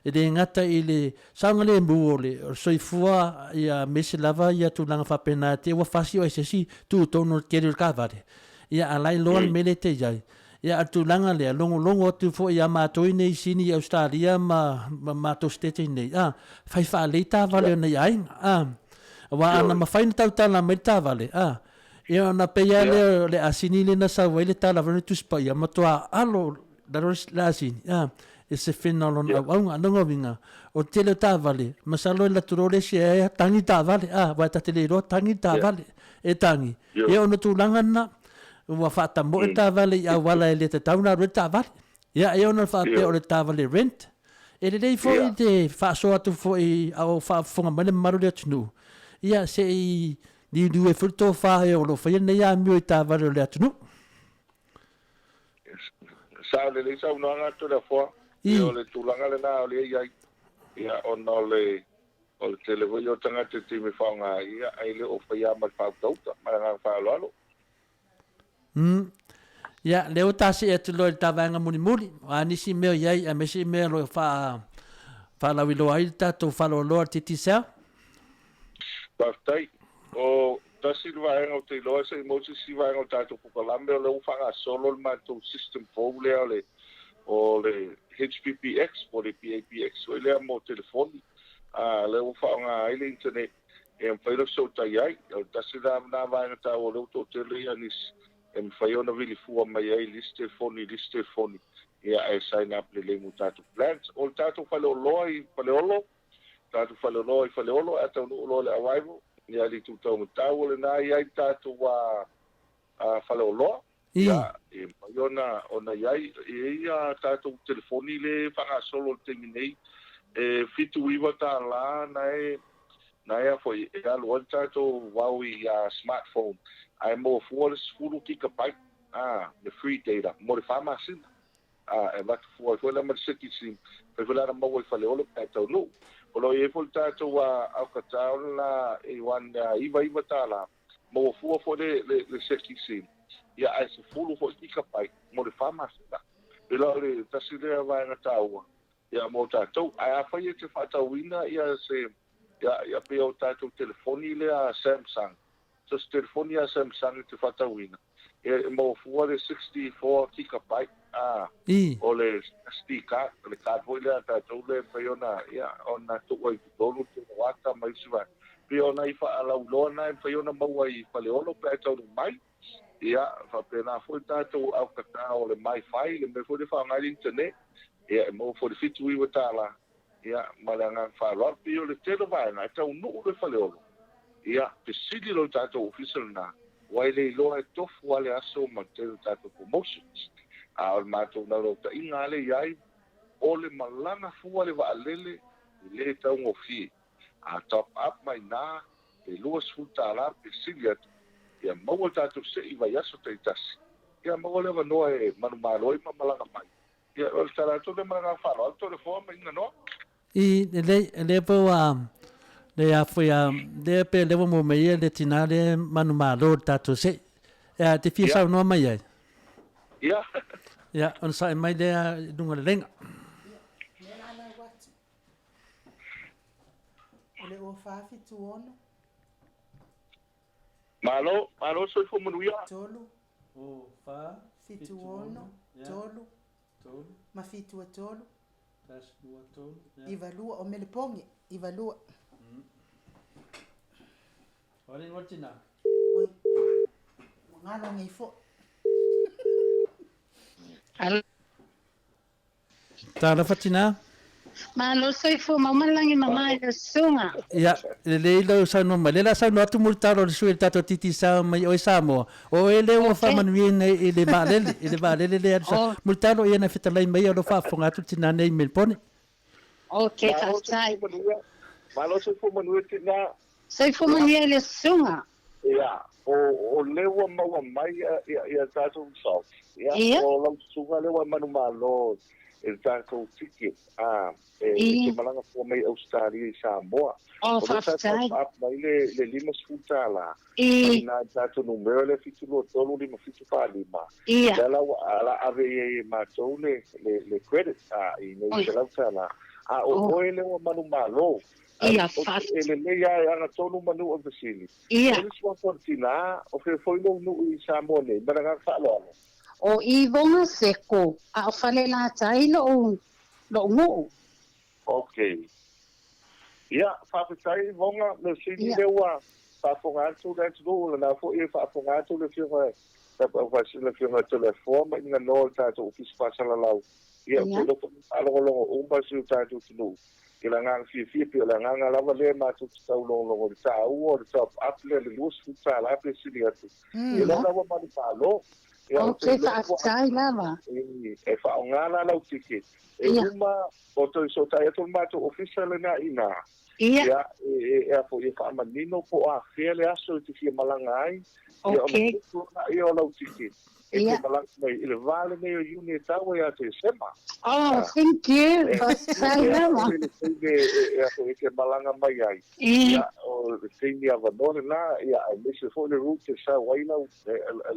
e le ngata i le sanga le mbu le soifua ia mesi lava ia tu langa fa pena te wa fasi o ese tu tono ke le ka vale ia alai loan mele te jai ia atu langa le longo tu fo ia mato nei sini Australia ma to state nei fai fa le ta vale nei ai wa ana ma fai tau tala me ta vale ia na pe ia le asini le na sa wele ta la vale tu spa ia ma to alo da la asini e se fenalo na wa no vinga o tele ta vale ma salo la turole se tangi ta vale wa ta tele ro tangi ta vale e tangi ia no tu langa na wa fata mo ta vale ia wala le te tauna re ta vale ia ona fa pe o le ta vale rent E le fo i te whaasoa tu fo i au whaafonga mane maru le atunu. Ia se i ni e furto whahe o lo whaia nei a mio i tā wale le atunu. Sa le sa unanga to le fo. Io le tulanga le na o le iai. Ia ona le o te le voi o tanga te timi whaonga ia ai le o whaia mai whautauta. Mai ngā whaaloalo. Ia, leo tasi e tu loi tawanga muni muni. A nisi meo iai, a mesi meo loi whaalawi loa i tātou whaaloa loa titi sao. Paftai, o tasi luaenga o te loa sa i mosi si vaenga o tātou POLOKALAME o le ufanga solo le mātou system pou lea o le HPPX o le PAPX o lea mo telefoni. Le ufanga ai le internet e mwhailo so tai ai. O tasi nā vaenga tā o leo tō te lea nisi. E mwhaiona vili fua mai ai liste telefoni. Ia e sign up le mu tātou plans. O le tātou whaleoloa i whaleolo. Tātou whaleoloa i whaleolo. E ATUNU'U lo le arrival. Ia li tūtau matau le nā iai tātou whaleoloa. Ia e mwhaiona ona iai. E ia tātou telefoni le whangasolo le TAIMI. E fitu iwa tā la na e foi e alo tātou wau i smartphone. Ai mo fua le sfulu gigabyte the free data mo le farmacina e vat fua foi la marsiki sim pe vola na mo fa le olo ATUNU'U o lo e vol tato au katao la e wan iva tala mo fua fo le seki sim ia ai sfulu fo gigabyte mo le farmacina e lo le tasile va na taua ia mo tato ai fa ye te fatawina ia se ia pe o tato telefoni le Samsung so telefoni a Samsung te fatawina. E mo fua le 64 gigabyte o le SD card, le card voi le tātou le whaiona, ia, ona tuwa i tolu te wata mai siwa. Pe ona i whaalauloa na e whaiona maua i whaleolo pe ATUNU'U mai. Ia, whapena fui tātou au kata o le mai whai, le me fui le whaangai internet. Ia, e mo fui le fitu iwa tāla. Ia, malanga whaaloa, pe o le telo vaenga, ATUNU'U le whaleolo. Ia, pe sili lo tātou official na, wai le iloa e tofu wale aso ma te tātou promotions. O le mātou na lo ta inga le iai, o le malanga fua le waalele, le tau ngofi. Top up mai na, le luas futa ala, pe sili atu. Ia, maua tātou se iwa yaso te itasi. Ia, maua le wanoa e manu maroi ma malanga mai. Ia, o le tātou le malanga whalo, alto le fua ma inga noa. Le po le a foi le pe le mo me le tinale manu malo tato se e te fisa no mai ai ya on sai mai le dunga lenga le o fa fitu ono malo so fo manuia tolu o fa fitu ono tolu ma fitu tolu tas dua tolu ivalua o melepongi ivalua Olha em Ortina. Oi. Ngalo ngai fo. Tá na fatina. Malo soi fo mamalangi mama e sunga. Ya, le lo sa no male la sa no tu multaro le suel tato titi sa mai o Samoa. O ele o fa manuine ele vale le sa multaro ia na fitalai mai o fa fonga tu tina nei melpone. Okay, sai. Malo soi fo manuia tina. Sei fo mania le sunga. Ia, o lewa maua mai ia tātou south. Ia, o lau sunga lewa manu malo e tātou tiki. E malanga fua mai Australia i Samoa. O whaftai. O mai le lima sfuta la. Ina tātou numero le fitu lo tolu lima fitu pa lima. Ia. Dela ala ave e mātou le credit. I nei te lau tāla. O oe lewa manu malo. Ia fat. Ele nei ai anga tonu manu o vesili. Ia. Ele sua fortina o fe foi no i Samoa nei, maranga falo. O i vonga seko a o fale la tai lo ngu. Okay. Ia, fa tai vonga le sini lewa fa fonga tu le tu na fo e fa fonga tu le fiwa. Va se le fiwa telefone ina no ta to office fa sala lau. Ia, ko lo o ba su ta tu tu. Ila ngang FIAFIA pe la ngang lava le ma tu tau lo ta o top up le lus futa la pe sili atu. Ila lava ma pa lo O te whaatai lava. E whaongana lau tiki. E uma, o toi so tai ato mātou official na ina. Ia. E a po i whaamanino po a whea le aso i tiki malanga ai. Okay. Ia o lau tiki. E Ia. te malanga mai, i le vale nei o iuni e tau e a te sema. Oh, thank you. Whaatai lava. E a po i te malanga mai ai. Ia o teini a vanore na, ia a mese fo le route sa wailau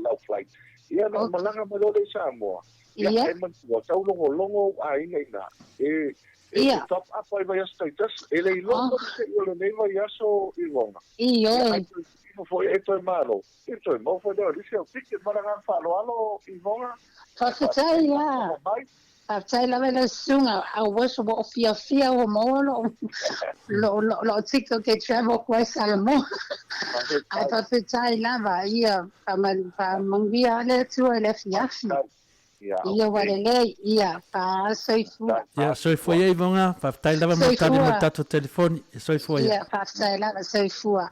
lau flight. Ia na malanga mai ole Samoa. Ia e man tua tau longo a ina. E top up ai vai status. Ele i longo se i ole nei vai aso i longa. Ia. Foi eto e malo. Eto e mo foi deo. Dise o tiki maranga whalo alo i longa. Whaatai ia. Whaatai lava le sunga. A wasu wa o FIAFIA o mo lo tiko ke travel kwai Samoa. A whaatai lava ia. Mangia le tua le FIAFIA. Ia walele ia pa soifua. Ia soifua ia ivonga pa tai lava mo tani mo tato telefoni soifua ia. Ia pa tai lava soifua.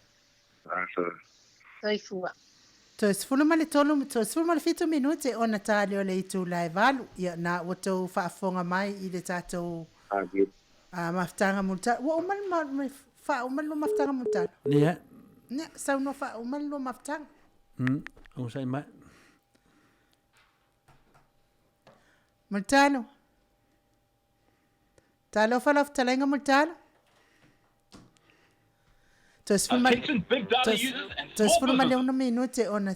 Soifua. Tosfulu male tolu tosfulu male fitu minute ona tali o le itu live alu ia na woto faafonga mai i le tato. Maftanga multa. Wa umal fa umal lo maftanga multa. Nia. Nia sa no fa umal lo maftanga. O sai mai. Multalo. Talo fala talenga multalo. Tosfulu male una minute ona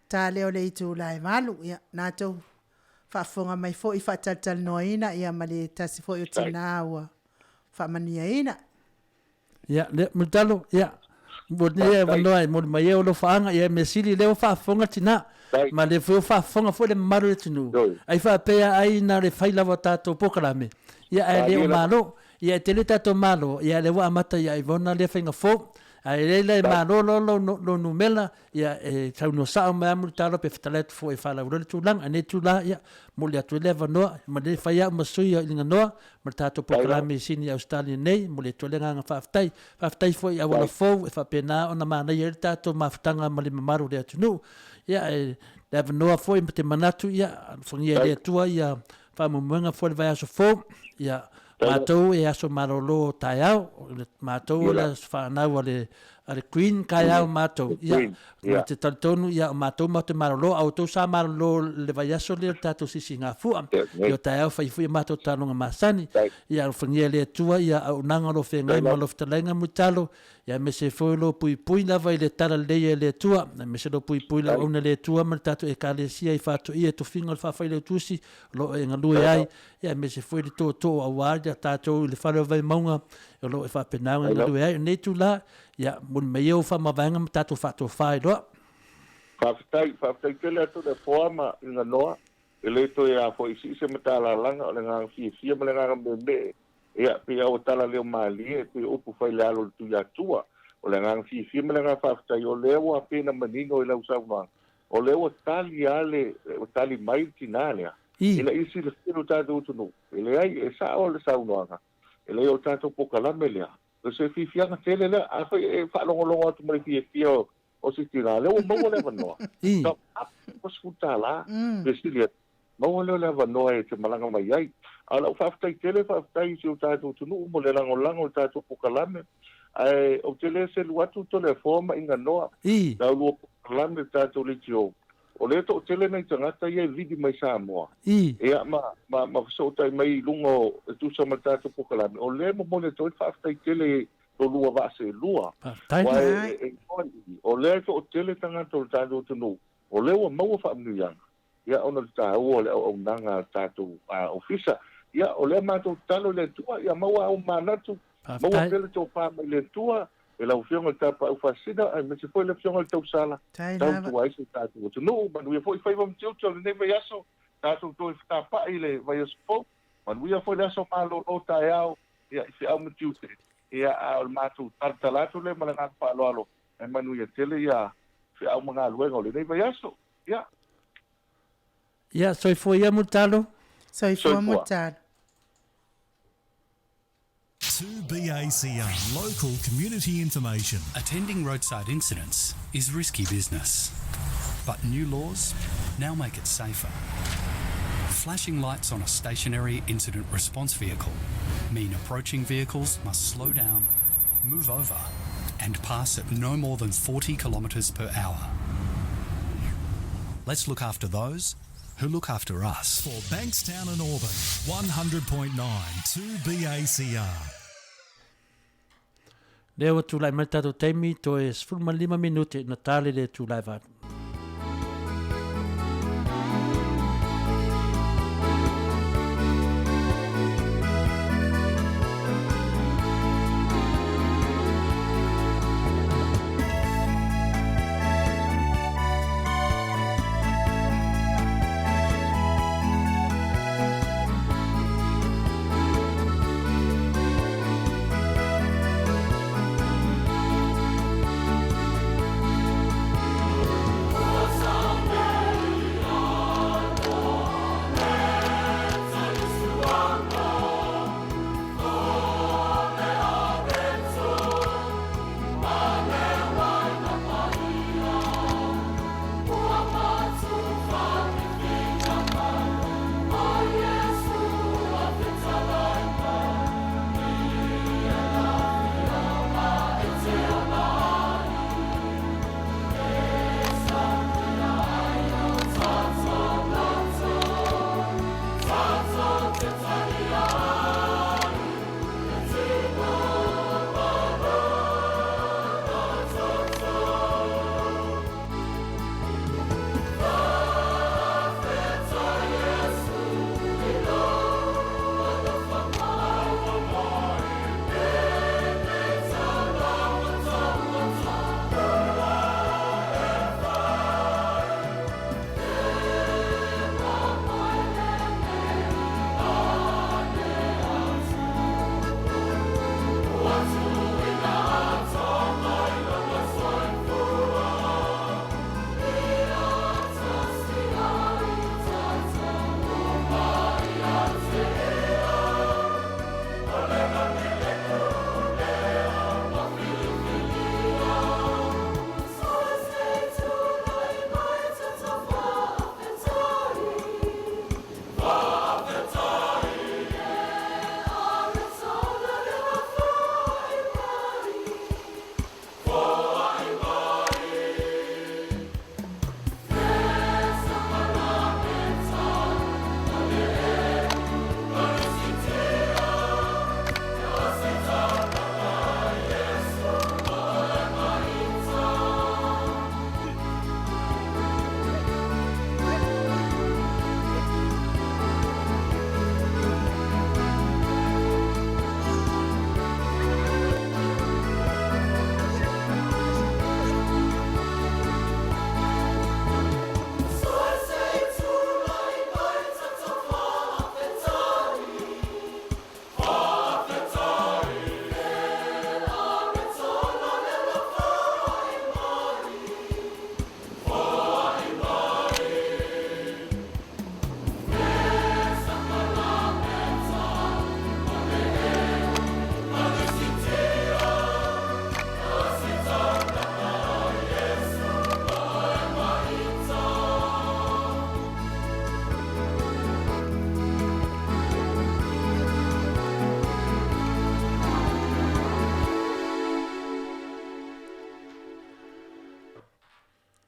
tale o le itu lai malu ia nato fa fonga mai fo I fa tal noina ia male tasi fo yo tinawa fa mania ina. Ia le multalo ia Bodne vanoi mo mai o lo faanga ia me sili le fa fonga tina ma le fa fonga fo le maru tinu ai fa pe ai na le faila tato POLOKALAME ia ai le malo ia tele tato malo ia le wa mata ia ivona le fainga fo ai le malo lo numela ia e tau no sa ma multalo pe fitalet fo e fala ro tu lang ane tu la ia mo le tu le vano ma le fa ia ma suia linga no ma tato POLOKALAME sini Australia nei mo le tu le nga fa fo ia wala fo fa pena ona ma na ia tato ma ftanga ma le maru le ATUNU'U ia e le vano fo te manatu ia fongia le tua ia fa mo manga fo le vai aso fo ia matou e aso marolo taiao matou la whanau ale queen kaiao matou ia te tautonu ia matou ma te marolo au tau sa marolo le vai aso le tatou sisi ngā fua ia taiao whaifui matou talonga masani ia whangia le tua ia au nanga lo whengai ma lo whatalenga mutalo ia me se foi lo pui lava I le tala leia le tua me se lo pui la ona le tua ma tatou e kalesia I whātu ia to whinga le whawhai le tusi lo e ngalue ai ia me se foi le tō awari tatou le whare vai maunga e lo e whapenanga ngalue ai nei tu la ia mun me eu whamawanga ma tatou whātu whai loa Whawhitai tele atu le forma I ngā noa e le to ia fo isi se matala langa o le ngā fia ma le ngā mbembe ia pe au tala leo mali pe upu fai le alo tu ya tua o le ngā fia ma le ngā whawhitai o leo a pena manino I lau saunanga o leo tali ale o tali mai tinalea ina isi le fino tātou tunu e le ai e sa o le saunanga e le o tātou POLOKALAME lea o se fianga tele lea a fai e whalongolongo atu mai fia o si tira leo maua le vanoa so ap o skutala pe silia maua leo le vanoa e te malanga mai ai a lau whawhitai tele whawhitai si o tātou tunu mo le langolango o tātou POLOKALAME ai o tele se luatu to le forma inga noa lau lua POLOKALAME tātou le tio o le to tele nei tangata ia vidi mai Samoa ia ma so tai mai lungo tu sa matato POLOKALAME o le mo le to whaftai tele to lua vase lua o le to tele tangata o tātou tunu o le o mau whaamnuianga ia ona ta o le o nanga tātou ofisa ia o le matou talo le tua ia mau au manatu mau tele to pa mai le tua e lau fionga tapa u fasina ai me se foi le fionga tau sala tau tu ai se tatu tu no man we foi fai vam tiu le ne vai aso tatu to sta pa ile vai aso man we foi aso malo o taiao ia se au tiu te ia al matu tartalatu le malanga pa lo e manu ia tele ia se au manga luego le ne vai aso ia foi ia mutalo foi mutalo 2BACR local community information. Attending roadside incidents is risky business, But new laws now make it safer. Flashing lights on a stationary incident response vehicle mean approaching vehicles must slow down, move over, and pass at no more than 40 kilometres per hour. Let's look after those who look after us. For Bankstown and Auburn, 100.9 2BACR. Leo tulai mai tato taimi to e 15 minuti na tale le tulai vatu.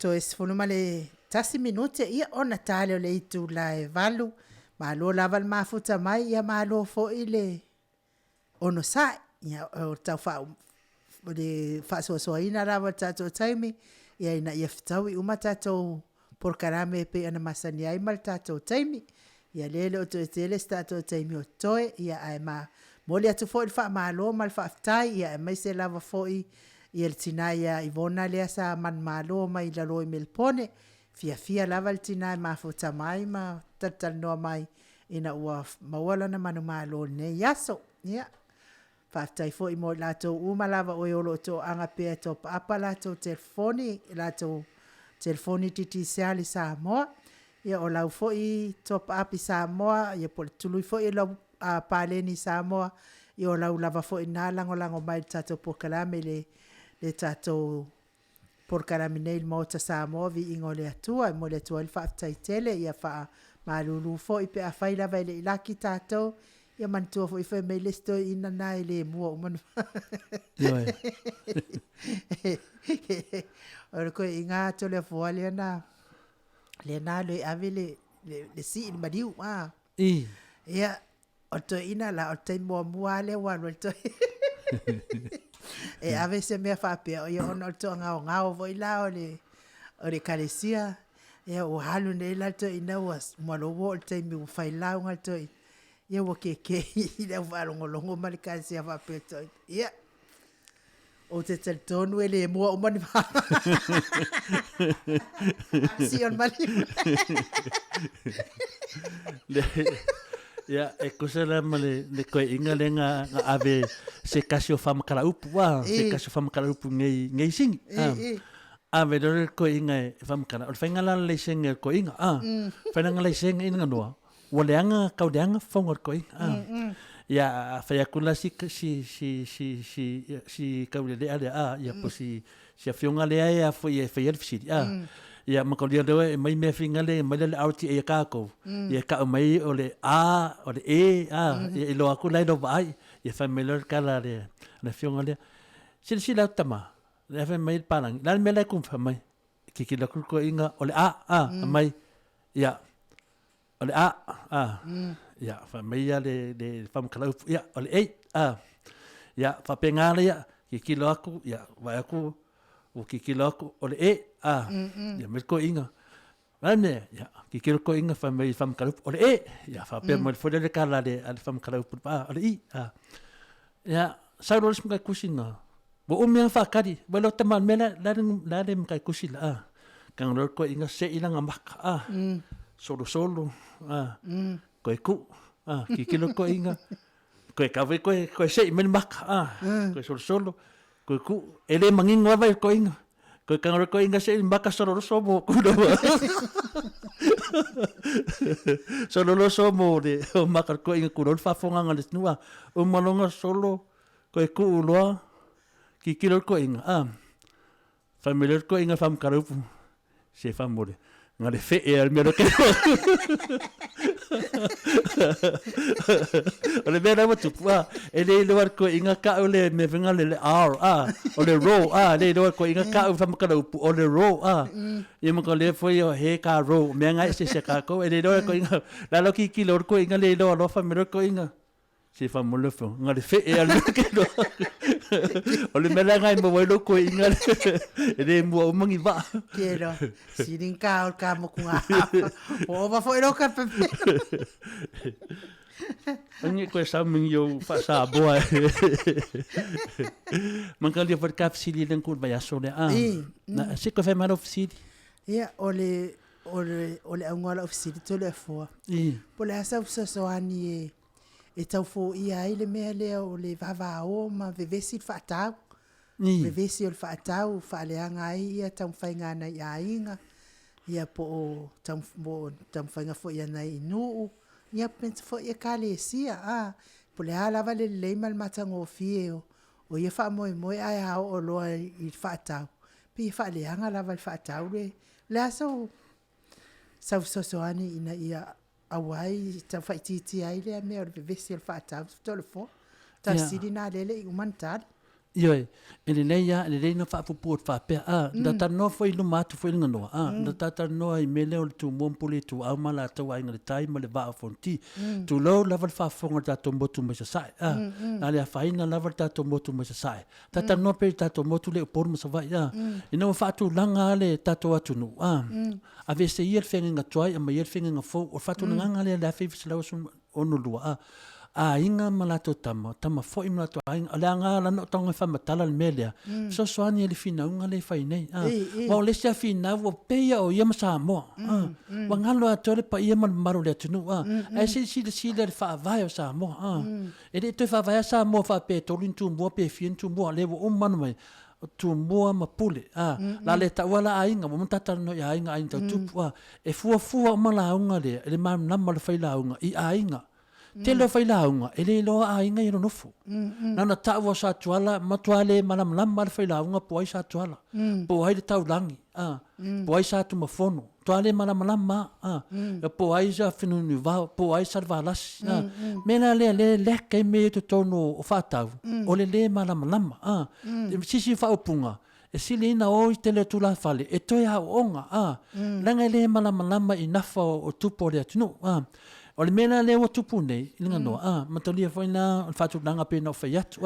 To es fuluma le tasi minute ia ona tale o le itu la e valu ma lo lava le mafuta mai ia ma lo fo ile ono sa ia o tau fa le fa so ina rava tato taimi ia ina ia fitau i uma tato POLOKALAME pe ana masani ai mal tato taimi ia lele o to tele tato taimi o toe ia ai ma moli atu fo il fa ma lo mal fa ftai ia mai se lava fo i ia tinaia ivona le sa man malo mai la loi melpone fia lava le tina ma futa mai ma tatal no mai ina ua mawala na manu malo ne yaso ia fa tai fo i mo la to uma lava o yolo to anga pe to apa la to telefoni titi sali Samoa ia o lau fo i top up i Samoa ia pol tului fo i lau paleni Samoa ia o lau lava fo i na lango mai tato POLOKALAME le tato POLOKALAME nei Maota Samoa Viiga o le Atua mo le Atua le whaaftaitele ia wha malulu fo i pe a whai lava i le ilaki tātou ia mantua fo i whai mei le stoi ina nai le mua umanu. Ora koe i ngā to le fua le nā le ave le si i mariu. Ia o to ina la o te mua le wano to. E ave se mea whapea o ia ono to ngao vo i la o le kalesia. Ia o halu nei la to ina was malowo o te mi whai lau ngal to i. Ia wa ke i le walongolongo ma le kalesia whapea to. Ia o te tonu e le mua o mani maa. Si on mani. Ya, e kusala ma le koe inga le nga ave se kasi o whamakara upu wa, se kasi o whamakara upu ngei singi. Ave dore koe inga e whamakara. O whainga la le singa koe inga. Whainga le singa inga noa. Waleanga, kaudeanga, whaunga koe inga. Ya, whaiakula si kaulele alea. Ya, po si a whionga lea e a whaiarifisiri. Ia makaulia rewa e mai mea whinga le mai le auti e kākou. Ia ka mai o le a, o le e, ia ilo aku lai no vai. Ia whai mai lor kala le whionga lea. Si lau tama. Ia whai mai parangi. Lani mea lai kumwha mai. Kiki la kuruko inga o le a, mai. Ia, o le a. Ia, whai mai ia le whamkala upu. Ia, o le e, ia, whapengara ia. Kiki lo aku, ia, vai aku. O kikilo aku o le e ia me ko inga ane ia kikilo ko inga fa me fam kalup o le e ia fa pe mo fo le kala le al fam kalup pa o le i ia sa ro sm ka kusina bo o me fa kadi bo lo tamal me la le ka kusila kan ro ko inga se ilanga maka solo ko ku kikilo ko inga ko ka ve ko se me maka ko solo ko ku ele mangingo vai ko inga ko kangro ko inga se mbaka soro somo kuno solo somo de o maka ko inga kuno fa fonga ngale nua o malonga solo ko ku lo ki kilo ko inga familiar ko inga fam karupu se famore ngale fe e al mero ke ole mera watu pa ele le war ko inga ka ole me venga le r ole ro le le ko inga ka fa makala ole ro e mo ko le foi o he ka ro me nga se ka ko ele le ko inga la lo ki kilo ko inga le lo fa mero ko inga se fa mo le fo ngale fe e al ke lo ole mera nga mo lo ko inga ele mo o mangi va quiero sirin ka mo kunga o va foi lo ka pe Angi ko sa ming yo fa sa boa. Mangkali for ka fsili den kur ba yaso le na se ko fe mal ofsili. Ia ole angala ofsili to le fo. Po le asa so ani e tau fo ia ile me le o le vava o ma vevesi fatau. Vevesi o fatau fa le anga ia tau fainga na ia inga. Ia po tau fainga fo ia na inu. Ia pensa fo ia kalesia po le ala vale le mal matango fio o ia fa moi ai ha o lo I fatau pi fa le anga la val fatau le aso so ani ina ia awai ta fa titi ai le me o vesi el fatau to le fo ta sidina le umantar Yo, ele nei no fa pu fa pe da ta no foi no mato foi no da ta no ai mele o tu mompuli tu amala to ai ngale tai male va fonti tu lo level fa fonga ta to motu me sai ale fa ina level ta to motu me sai ta no pe ta to motu le por mo sa vai ina fa tu langa le ta to atunu a ve se ir fenga toi a mai fenga fo o fa tu langa le la fe slo onu lua inga malato tama fo I malato inga langa la no tonga fa matala melia so soani ele fina unga le fai nei wa le sia fina wo peia o yama Samoa wa ngalo atore pa yama maru le tunu ai si le fa vai o Samoa ele to fa vai Samoa fa pe tolin tu mo pe fin tu mo le wo man mai tu mo ma pule la le ta wala ainga mo tata no ya inga ainga tu e fu mala unga le ma na mal fai la unga I ainga Te lo fai launga, ele lo ainga i nofo. Nana tawa sa tuala, matuale malam lam fai launga po ai sa tuala. Po ai le taulangi, po ai sa tu mafono. Tuale malam ma, po ai sa finunu va, po ai sa valas. Mena le kai me to tono o fatau. O le malam sisi fa opunga. E sili ina o i tele tula fale, e toi hao onga, langa le malam i nafa o tupo le atunu, o le mena le wa tupu nei, linga noa, matalia foi na fatu nanga pena o fai atu,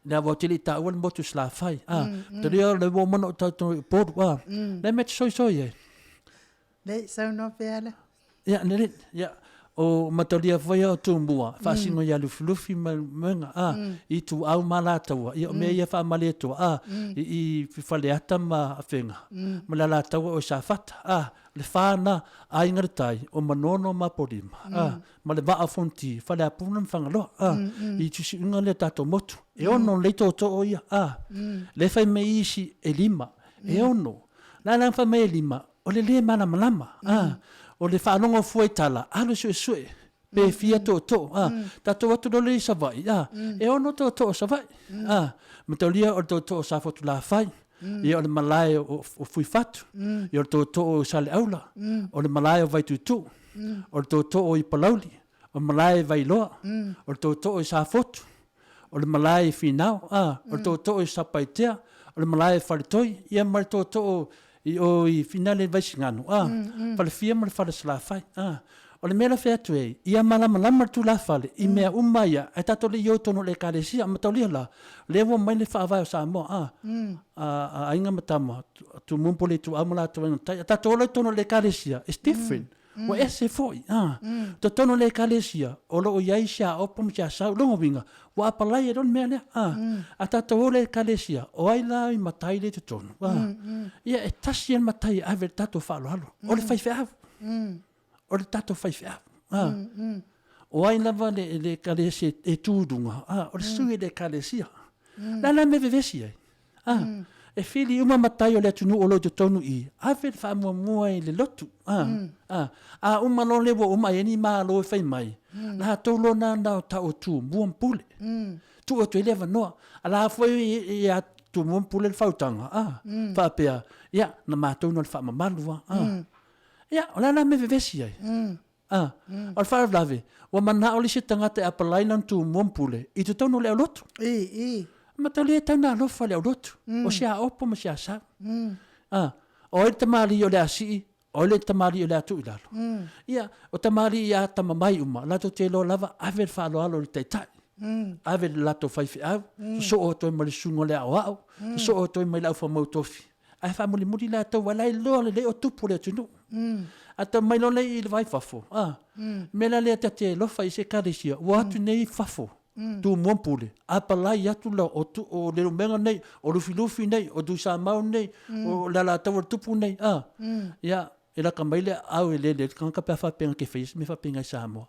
na wa tili ta ua le motu sla fai, matalia le wa mana o tautono i podu, le met soi e. Le, sau no peale? Ya, nere, ya. O matalia foi o tumbua, fasingo ya lufi menga, i tu au malataua, i o mea ia wha maletua, i fale ata ma whenga, malalataua o sa fata, le whana a ingaritai o manono ma porima, ma le waa fonti, fale apuna mwhangaloa, i tusi unga le tato motu, e ono leito to o ia, le fai me isi e lima, e ono, la lang fai me e lima, o le mana malama, o le whanonga fuai tala, alo sue, pe fia to, tato watu dole i savai, e ono to savai, matalia o to sa fotu la fai, i o le malai o fui fatu, i o to o sale aula, o le malai o vai tutu, o le to o i palauli, o le malai vai loa, o le to o i sa fotu, o le malai finau, o le to o i sapaitea, o le malai faritoi, ia mai to i finale vai singano, pale fia ma le fale sla fai, o le mea fea tue, ia malama tu la fale, i mea umaia, e tato le iotono le karesia, ma taulia la, le wa mai le whaavai o Samoa, a inga matama, tu mumpole tu amala tu wanga, tato le tono le karesia, it's different, wa ese foi, to tono le karesia, o lo o iai sia opom sia sau, longo winga, wa apalai e don mea lea, a tato le karesia, o ai la i matai le tu tono, ia e tasien matai ave tato whaalo halo, o le fai fea o le tato fai fea. O ai lava le karesia e tūdunga, o le sui le karesia. La me vevesi ai. E whili uma matai o le atunu o lo te tonu i, ave wha mua i le lotu. Uma lo le wo uma eni maa lo e fai mai. La tolo na o tau tu muam pule. Tu o tu eleva noa. La foi i a tu muam pule le fautanga. Whapea, ia, na mātou no le wha mamalua. Ia, o la me vevesi ai. O le wha lave, wa mana o le se tangata e apalai nan tu muampule, i tu tonu leo lotu. Ma tau lea tau nā lofa leo lotu, o sia opo ma sia sa. O ele tamari o le asii, o ele tamari o le atu i lalo. Ia, o tamari i a tamamai uma, lato te lo lava, ave le wha alo le taitai. Ave le lato whaifi au, so o toi ma le sungo le au au, so o toi ma le au wha mau tofi. Ai wha muri la tau walai loa le o tupu le tunu. Ata mai lo nei i le vai fafo. Mela le te lofa i se karesia, wa atu nei fafo. Tu muampule. Apalai atu la o le rumenga nei, o lufi nei, o du sa mau nei, o la tau tupu nei. Ia, e la kamaile au e le kanka pe whapenga ke whais, me whapenga i Samoa.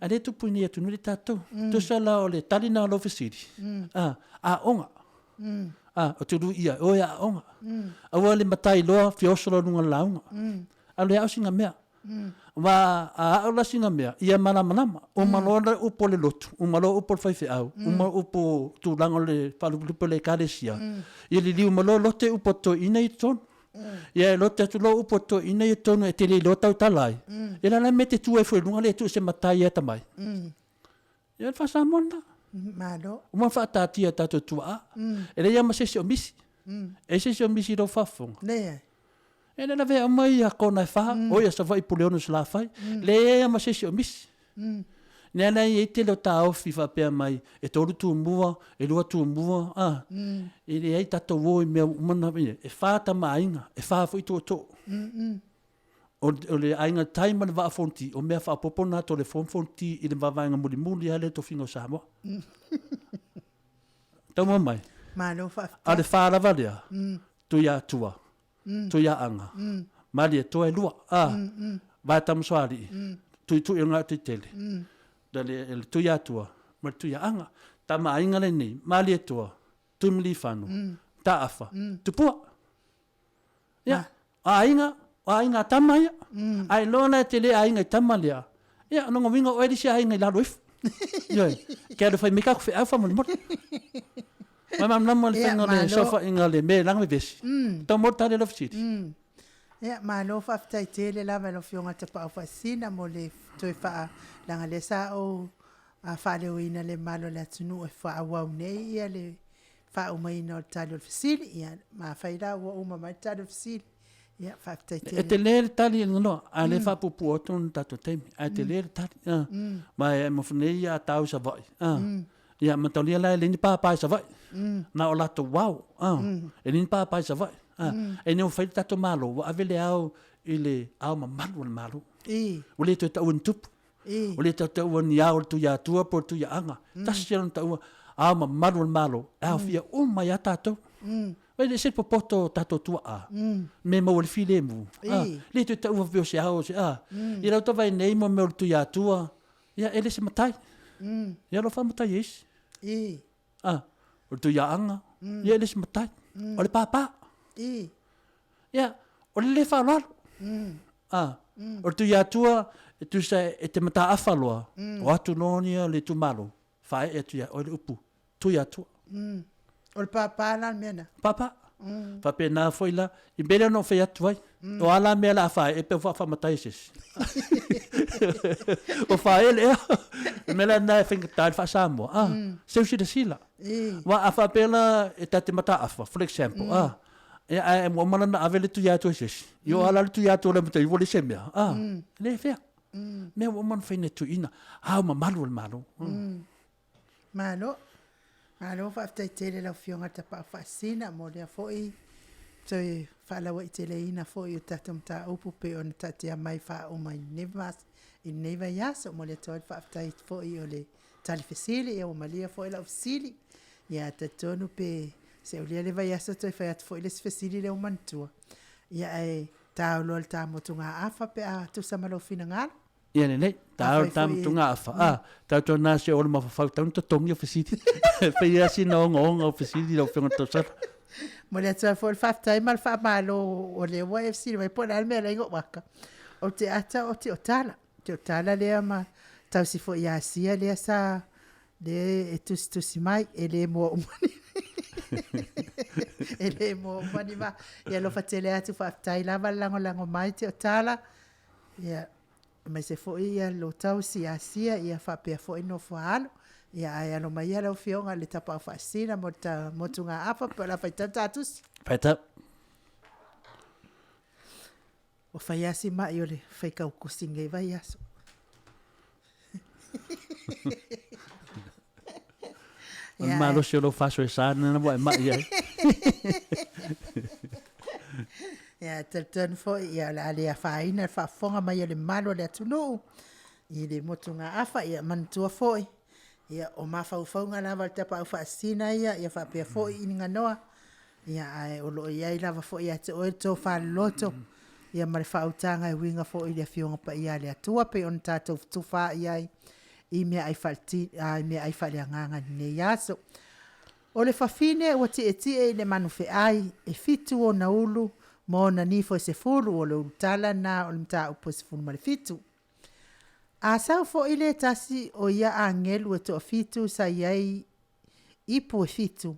A le tupu ni atu nuri tatou. Tu sa la o le talina lo fisiri. A onga. O te ru ia, o ia onga. Awa le matai loa, fiosolo nunga launga. A le au singa mea. Wa a au la singa mea, ia manama, o malora upo le lotu, o malo upo le whaife au, o malo upo tu lango le palupulipo le karesia. Ia li liu malo lote upo to ina i tonu. Ia lote atu lo upo to ina i tonu e te li lo tau talai. Ia la me te tu e whailunga le tu se matai e tamai. Ia le whasamona. Malo. Uma whaatatia tato tua. E le ia ma sesi o misi. E sesi o misi do whafonga. Lea. E nena vea mai a kona e wha, oia sa vai puleonu sa la whai, le ea ma sesi o misi. Nena i te leo ta ofi whapea mai, e toru tu mua, e lua tu mua, e le ei tato wo i mea umana, e whata ma ainga, e wha fo i tō tō. O le ainga taima le waa fonti, o mea wha popona to le fonti, i le wawainga muli ale to fingo Samoa. Tau mai. Malo wha. A le wha lava lea, tu ia Atua. Tu ia anga. Mali e toa e lua. Vai tamaswari. Tu i ngā tu i tele. Dale tu ia Atua. Ma tu ia anga. Tama ainga le nei. Mali e toa. Tu mili whanu. Ta afa. Tu pua. Ia. A ainga tama ia. Ai lona e tele ainga i tama lea. Ia, no winga o eri sia ngai lalo if. Ia, kia do fai meka ku fe alfa mo mo. Mama namo le fenga le sofa inga le me lang me vesi. To mo tare lo fiti. Ia, malo fa ftai tele la velo fionga te pa fa sina mo le toi fa langa le sa o a fa le wina le malo le ATUNU'U e fa wa nei ia le fa o mai no tale fasili ia ma faida o ma tale fasili. Ja, 15. E te lere tali no, a le fa pupu o ton tato TAIMI. A te lere tali, ma e mawhanei a tau sa vai. Ia, ma tau lia lai, le ni pāpai sa vai. Na o lato wau, e ni pāpai sa vai. E neo whai tato malo, wa avele au i le au ma manu al malo. O le to tau an tupu. O le tau an iau tu ya tua por tu ya anga. Tasi siran tau au ma manu al malo. Au fia mai a tato. Vai le sepo poto tato tua a. Me mo le file mu. Le tu tau vio se ao se a. I rau vai nei mo me tu ya tua. Ia ele se matai. Ia lo fa matai is. O tu ya anga. Ia ele se matai. O le papa. Ia o le fa lo. O tu ya tua tu se e te mata afaloa. O atu nonia le tu malo. Fa e tu ya o le upu. Tu ya tua. O le papa la mena. Papa. Pape na foi la. I bele no fe atu vai. O ala me la fa e pe fa matai ses. O fa ele. Me la na finga tal fa Samoa. Se usi de sila. Wa afa pela e tate mata afa, for example. E mo mana na avele tu ya tu ses. Yo ala tu ya tu le mata i vole semia. Le fe. Me o man fe ne tu ina. Ha ma malu malu. Malo. Alo fa ftai tele la fionga ta pa fasina mo le foi toi fa la wai tele ina foi tatum ta upu pe on tatia mai fa o mai nevas in neva yas mo le toi fa ftai foi o le tali fasili e o malia foi la fasili ya tatonu pe se o le vai yas toi fa foi le fasili le o mantua ya e ta lo ta mo tunga afa pe a tu samalo finanga. Ia nei, tau tam tunga afa. Tau tō nāse o le mawhawhau tau ta tongi o whasiti. Pei asi no ngonga o whasiti lau whenga tau sara. Mo le atua fo le whaftai mal wha malo o le YFC mai pona al mea ingo waka. O te ata o te otala. Te otala lea ma tau si fo i asia lea sa le e tusi mai e le mo umani. E le mo umani ma. Ia lo fatele atu whaftai lava lango mai te otala. Ia. Mai se fo ia lo tau si asia ia fa pe fo no fo halo ia ai no mai ala fionga le tapa fa sina mo tunga apa pa la faita tatus faita o fa ia si mai ole fa ka ku singe vai aso ma lo se lo fa so sa na mo mai ia ia tan fo ia la le fa ina fa fonga mai le malo le ATUNU'U i le motunga afa ia mantua fo ia o ma fa fonga la va tapa fa sina ia fa pe fo inga noa ia ai o lo ia lava fo ia te o to fa loto ia ma fa utanga e winga fo ia fionga pa ia le atua pe on tato tu fa ia i me ai falti ai me ai fa le nganga ne yaso o le fa fine o ti e le manu fe ai e fitu o na ulu mo na ni fo se fulu o le utala na o le mta upo se fulu male fitu. A sao fo ile tasi o ia angelu e to fitu sa iai ipu e fitu.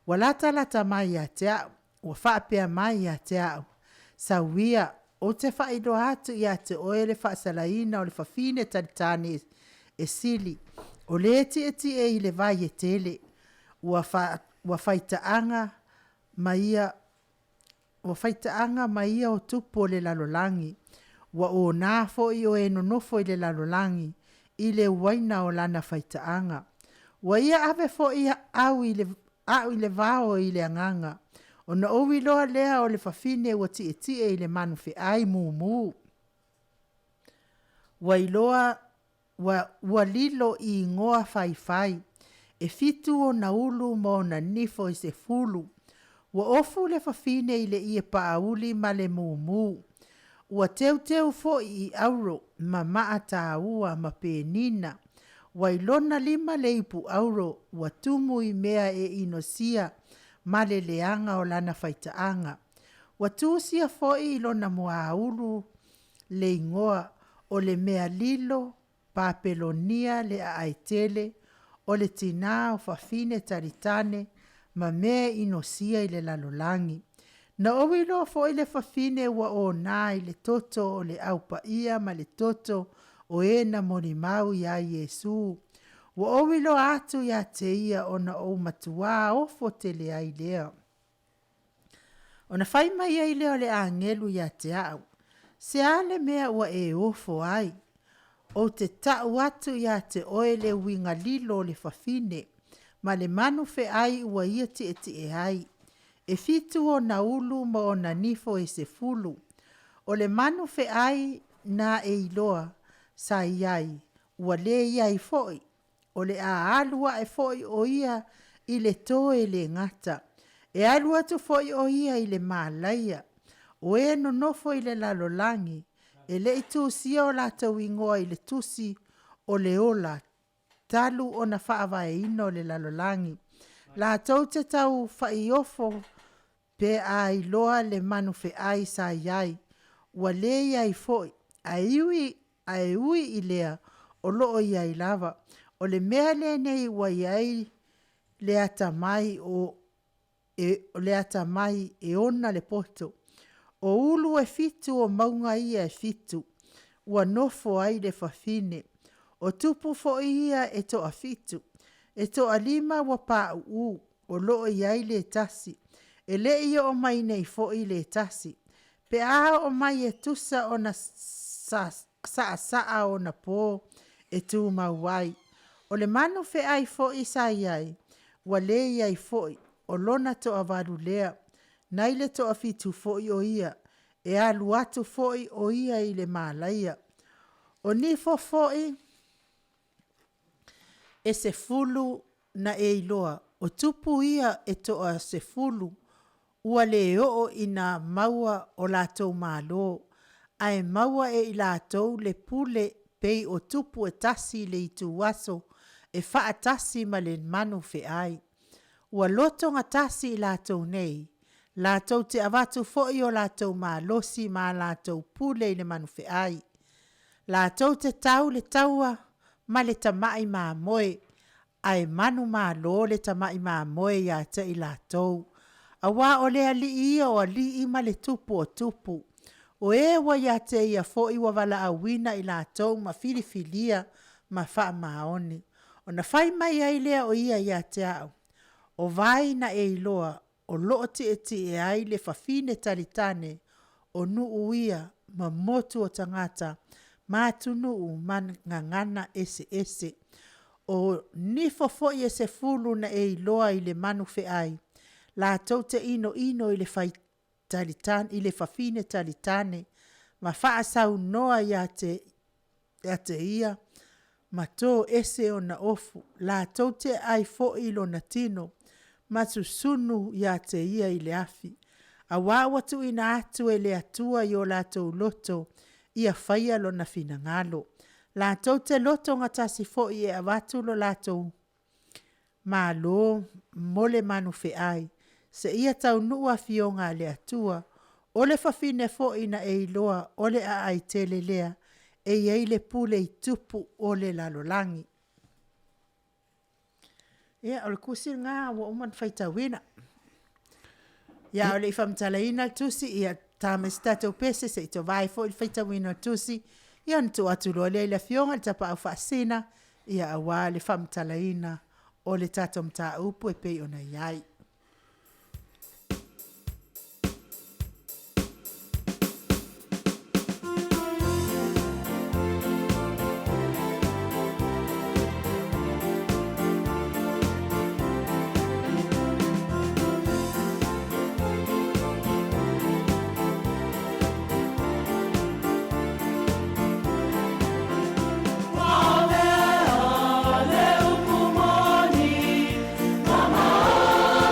Walata lata mai a te au, wa whaapea mai a te au. Sa wia o te whailo hatu i a te oele whaasalaina o le whawhine taritane e sili. O le eti e i le vai e tele. Wa whaitaanga mai ia o tupo le lalolangi. Wa o nā fo i o e nonofo i le lalolangi. I le waina o lana whaitaanga. Wa ia ave fo i au i le vao i le anganga. O na owi loa lea o le whawhine wa ti e i le manu fe ai mu. Wa i loa wa lilo i ngoa fai. E fitu o na ulu mo na nifo i se fulu. Wa ofu le whawhine i le ia paauli ma le mu. Ua teu fo i auro ma maa tā ua ma pēnina. Wa ilona lima le ipu auro ua tumu i mea e inosia ma le leanga o lana whaitaanga. Ua tūsia fo i ilona mua aulu le ingoa o le mea lilo papelonia le aitele o le tina o fafine taritane ma mea inosia i le lalolangi. Na owilo fo i le fafine wa o nā i le toto o le aupaia ma le toto o e na morimau ia Yesu. Wa owilo atu ia te ia o na o matua ofo te le ai lea. O na whai mai ai leo le angelu ia te au. Se ale mea ua e ofo ai. O te tau atu ia te oe le winga lilo le fafine. Ma le manu fe ai ua ia te e ai. E fitu o na ulu ma o na nifo e se fulu. O le manu fe ai na e iloa sa iai. Ua le iai foi. O le a alua e foi o ia i le toe le ngata. E alua tu foi o ia i le malaia. O e no nofo i le lalolangi. E le itu sia o la tau ingoa i le tusi o le ola. Talu o na whaava e ino le lalolangi. La tau te tau whaiofo pe a iloa le manu fe ai sa iai. Ua le iai foi. A iui i lea o loo iai lava. O le mea le nei ua iai le atamai le atamai e ona le poto. O ulu e fitu o maunga ia e fitu. Ua nofo ai le fafine. O tupu fo ia e to a fitu. E to a lima wa pa u. O loo iai le tasi. E le ia o mai nei fo i le tasi. Pe a o mai e tusa o na saa o na po e tu mauai. O le manu fe ai fo i sa iai. Wa le iai fo i. O lona to a varu lea. Naile to a fitu fo i o ia. E alu atu fo i o ia i le malaia. O ni fo i. E se fulu na e iloa. O tupu ia e to a se fulu. Ua le o ina maua o lātou mālo. Ai maua e i lātou le pule pei o tupu e tasi le itu waso. E faa tasi ma le manu fe ai. Ua lotonga tasi i lātou nei. Lātou te avatu foi o lātou mālosi ma lātou pule i le manu fe ai. Lātou te tau le taua ma le tamai mā moe. Ai manu mālo le tamai mā moe ia te i lātou. Awa o le ali ia o ali ima le tupu o tupu. O e wa ia te ia fo i wa wala awina i lātou ma filifilia ma wha maoni. O na whai mai ai lea o ia te au. O vai na e iloa o loo te e ai le fafine taritane o nuu ia ma motu o tangata ma ATUNU'U ma ngangana ese. O nifo i se fulu na e iloa i le manu fe ai. La tau te ino i le fai taritane, i le fafine taritane, ma faa sau noa ia te ia, ma tō ese o na ofu, la tau te ai fo i lo na tino, ma susunu ia te ia i le afi. A wawatu ina atu e le atua i o la tau loto, ia faia lo na fina ngalo. La tau te loto ngatasi fo i e awatu lo la tau ma lo mole manu fe ai. Se ia tau nua fionga le atua, o le fafine fo ina e iloa, o le a ai tele lea, e iei le pule i tupu o le lalolangi. Ia, o le kusir ngā wa uman whaita wina. Ia, o le ifamtala ina tusi, ia tāmes tatou pese se ito vai fo i whaita wina tusi, ia ntu atu loa le la fionga, le tapa au whaasina, ia awa le famtala ina, o le tatou mta upu e pei ona iai. Mama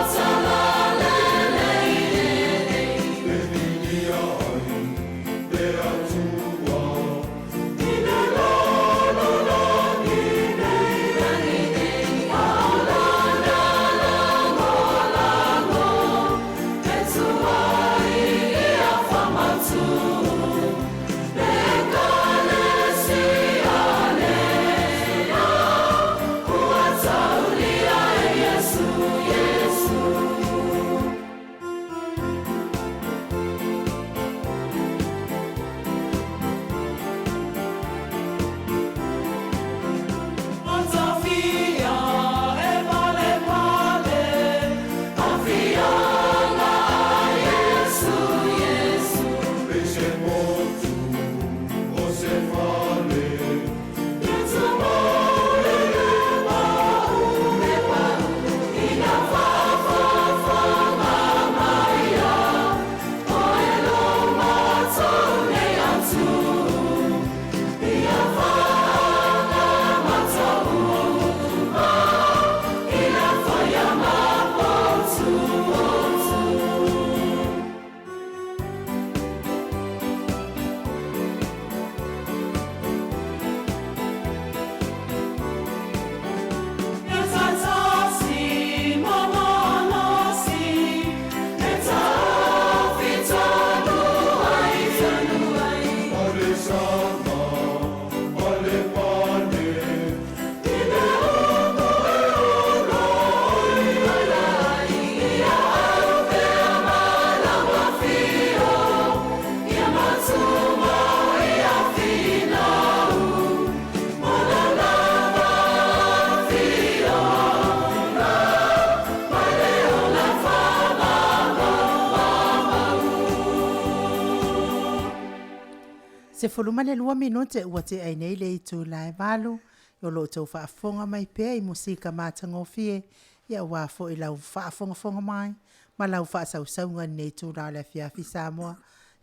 Se fuluma le 2 minute ua te ai nei le tu lai valu. Yo lo tau whaafonga mai pe i musika mātangofie. Ia wā fo i lau whaafonga mai. Ma lau whaasaunga nei tu la le FIAFI Samoa.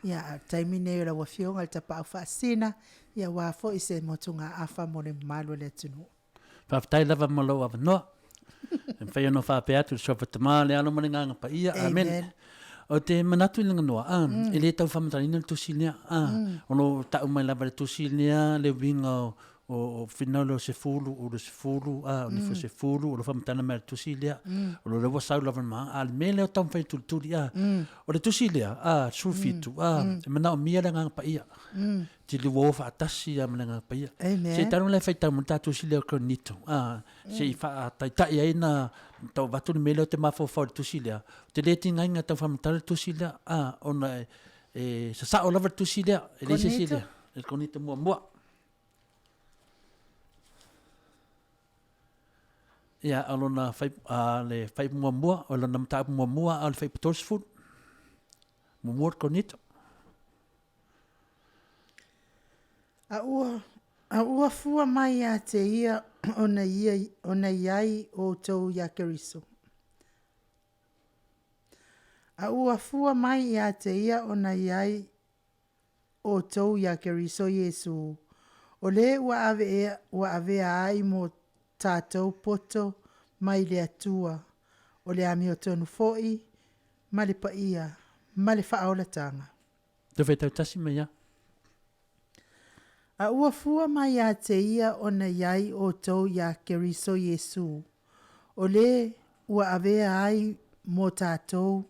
Ia taimi nei la wafionga le tapau whaasina. Ia wā fo i se motunga afa mo le malu le tunu. Whaftai lava malo ava noa. Whai anō whape atu sofa tamā le alo maninganga pa ia. Amen. O te manatu i langa noa. I le tau whamatarina le tusilea. Ono tau mai lava le tusilea le winga o finalo se fulu o le se fulu o le fo se fulu o le whamatana mai le tusilea. O le rewa sau lava maa. A le mele o tau whai tulituli. O le tusilea. Sulfitu. E mana o mia le nganga pa ia. Ti le wofa atasi a mana nganga pa ia. Se tanu le whai tau mata tusilea o kronito. Se i wha tai aina tau watu ni mele o te mawhawhau le tusilea. Te le tinga inga tau whamatana le tusilea. Ona sa sao lava le tusilea. E le se silea. E kronito mua mua. Ia alona le fai mua o lona mata mua al fai potosful. Mua konito. A ua fua mai a te ia ona iai o tau ia keriso. A ua fua mai a te ia ona iai o tau ia keriso Yesu. O le ua ave ai mo tātou poto mai le atua o le ami o tonu foi ma le paia ma le whaolatanga. Te whaitau tasi mai ia. A ua fua mai a te ia o na iai o tau ia keriso Yesu. O le ua avea ai mo tātou.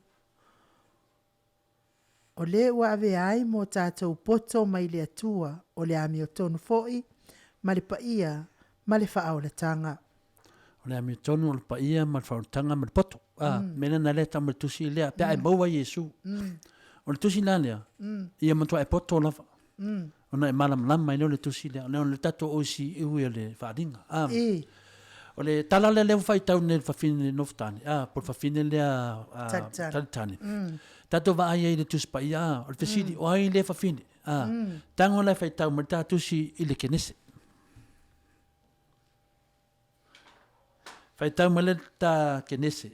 O le ua avea ai mo tātou poto mai le atua o le ami o tonu foi ma le paia ma le whaolatanga. O le ami tonu o le paia ma le whaolatanga ma le poto. Mena na le tamu le tusi lea. Pea ai maua Yesu. O le tusi la lea. Ia matua e poto lava. Ona e malam lama i leo le tusi lea. O le tato oisi iwi o le whaadinga. O le tala le leo whaitau ne le whawhine le noftani. Po le whawhine lea talitani. Tato wa ai le tusi paia. O le whasidi o ai le whawhine. Tango le whaitau ma le tatusi i le kenese. Fai tau male ta kenese.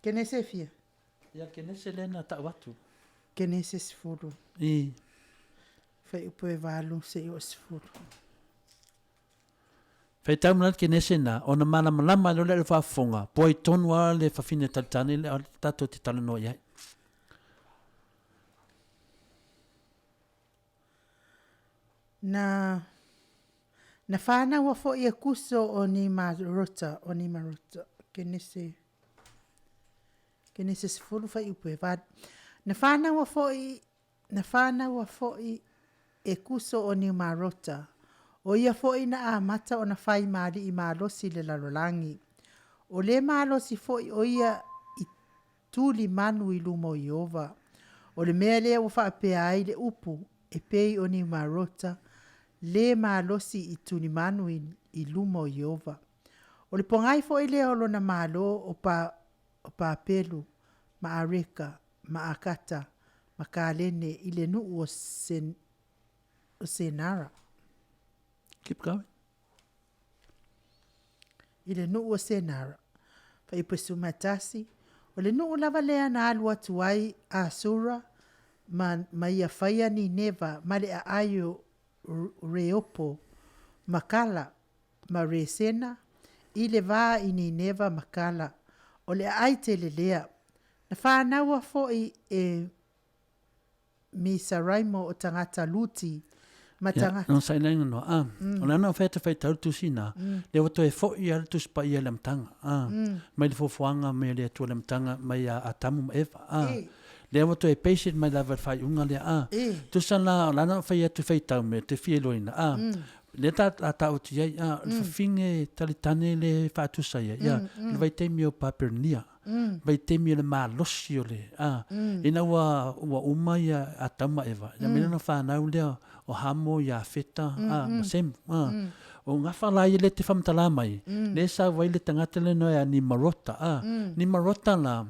Kenese fia? Ia kenese lena ta watu. Kenese sifuru. Fai upo e walu se o sifuru. Fai tau male kenese na. Ona malama lo le whafonga. Poi tonua le whawhine talitani le tato te talano iai. Na whana wa fo ia kuso o ni marota, kenese sifuru fai upe vad. Na whana wa fo e kuso o ni marota, o ia fo i na amata o na whai maari i maalosi le lalolangi. O le maalosi fo i o ia i tuli manu i lumo i ova. O le mea lea wa wha pe ai le upu e pei o ni marota, le maalosi i tuni manu i lumo i ova. O le pongai fo i le olo na malo o pa pelu, ma areka, ma akata, ma kālene i le nuu o senara. Keep going. I le nuu o senara. Fa i pesu matasi. O le nuu lava lea na alua tuai a sura, ma ia whaia ni neva, ma le a ayo reopo, makala, ma resena, i le vā i ni neva makala, o le aite le lea. Na whānaua foi e Misa Raimo o tangata luti, ma tangata. No sai nenga no. O le ana o whaita whaitau tusina, le wato e foi ala tuspa i ala mtanga. Mai le fofuanga, mai le atua le mtanga, mai a tamu ma eva. Le wato e patient mai lava whai unga lea. Tusana, lana o whai atu whaitau me te whieloina. Le ta o ti iai, le whinge talitane le whaatusa ia. Le vai teimi o papernia. Vai teimi o le maa losi o le. Ina ua uma ia a tauma eva. Ia mena na whanau lea o hamo ia feta. Ma sem. o nga fala i le te whamtala mai. Le sa wai le tangata le noa ni marota. Ni marota la,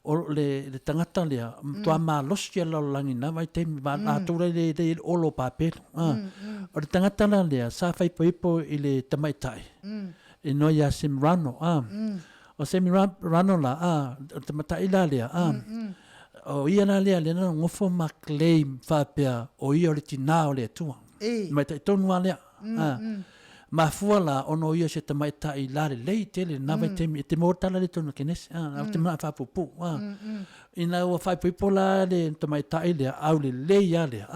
o le tangata lea, tua maa losi ala o langi na, vai te atura le olo papelo. O le tangata la lea, sa whai poipo i le tamaitai. E noa ia Semrano. O Semrano la, o tamaitai la lea. O ia la lea, le na ngofo ma claim whapea o ia o le tina o le atua. Mai tai tonu a lea. Ma fua la ono ia se tamaitai la le lei tele, na vai te mortala le tonu kenesi. Te maa whapupu. Ina ua whaipoipo la le tamaitai lea, au le lei a lea.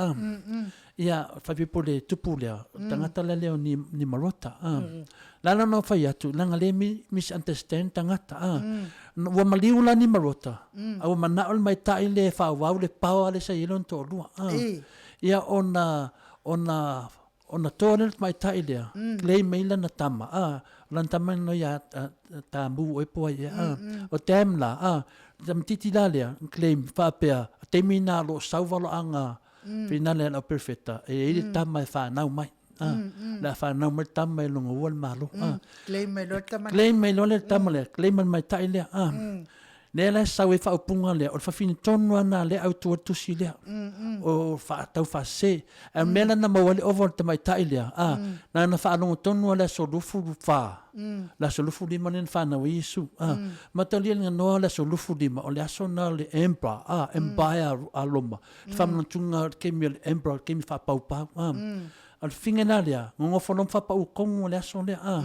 Ia whaipoipo le tupu lea, tangata la leo ni marota. Lana no whai atu, langa le misunderstand tangata. Ua maliu la ni marota. Au manao le maitai le whawau le paua le sa ilon to lua. Ia ona tōne mai tai lea, klei meila na tama, lan tama no ia tāmbu o epoa ia, o tem la, tamtiti la lea, klei whapea, teimi nā lo sauwalo anga, pina lea na perfecta, e ili tama e whanau mai, la whanau mai tama e longa ua le malo, Klei mai lo le tama lea, klei mai tai lea, Nela sau e whaupunga lea, o le whawhini tonu ana lea au tua tusi lea, o whaatau whase, e mela na mawale ovo te mai tai lea, na na whaanongo tonu lea so lufu wha, la so lufu lima nena whanau Iesu, matalia nga noa lea so lufu lima, o le aso na le embra, embaya aloma, whamana tunga kemi le embra, kemi whapaupau, al fingena lea, ngofonom whapau kongo le aso lea,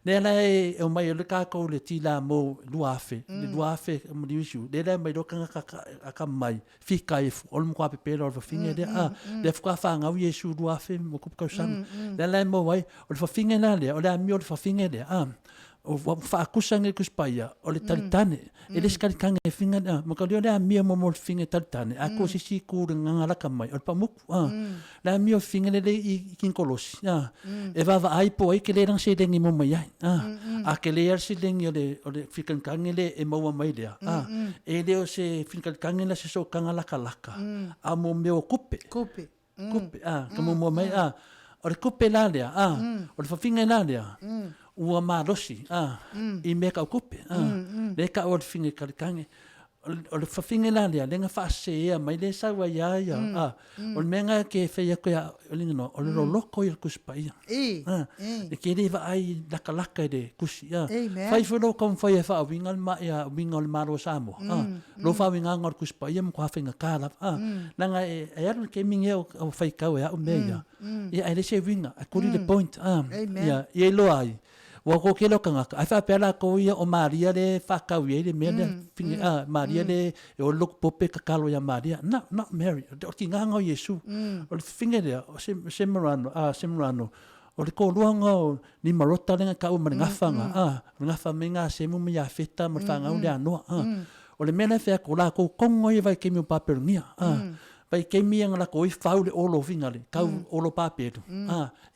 nela e o mai le kako le tila mo luafe, le luafe mo divisu, nela mai roka ka mai, fika e fu, ol mo kwa pepera o finge lea, le fuka whanga u Yesu luafe mo kupkau sang, nela mo wai, o le fingena lea, o le ami o le finge lea, o whaakusange kuspaia, o le talitane, e le skarikange e finga, mo ka leo le ami mo mo finge talitane, a ko sisi kūre ngangaraka mai, o le pamuku, le ami o finge le I kinkolosi, e vava aipo ai ke le rang se lengi mo mai ai, a ke le ar se lengi o le fikankange le e maua mai lea, e le o se fikankange la se so kangalaka laka, a mo meo kupe, ka mo mai, o le kupe la lea, o le fafinga la lea, ua marosi, I mea kau kupe, le ka o le finge karikange, o le whawhinge la lea, lenga whaase ea, mai le sawa ia, o le menga ke whaia koea, o le loko I le kuspa ia. Le ke rewa ai laka le kusi, whai whiro kom whai e wha winga le ma ia, winga o le maro Samoa, lo wha winga ngor kuspa ia, mkwa whinga kāla, langa e aru ke minge o whai kau ea, o mea ia, ai le se winga, a kuri le point, ia, ia lo ai. Wa ko kelo kanga ai fa pela ko ia o Maria le fa ka wi le mele finge Maria le o look pope ka kalo ya Maria not Mary o ki nganga o Yesu o finge le o semrano o le ko luanga o ni marota le ka o ngafanga ngafa menga se mu ya feta mo fanga o le ano o le mele fa ko la ko kongo i vai ke mi papelingia pai ke mi nga la ko I fau le olo finga le ka olo papelo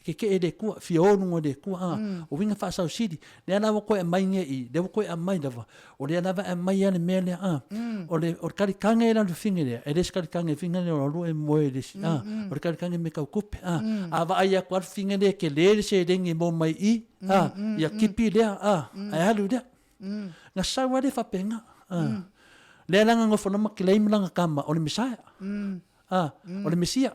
ke ele ku fionu ngode ku o winga fa sa sidi le ana ko e mai nge I le ko e mai dava o le ana va mai ane mele o le o kali kange la finga le e le kali kange finga le o e moe le o kali kange me ka kupe ava ai ko finga le ke le se dengi mo mai I ya kipi le ai halu le nga sawa le fa penga le langa ngofo no claim langa kama o le misaya o le mesia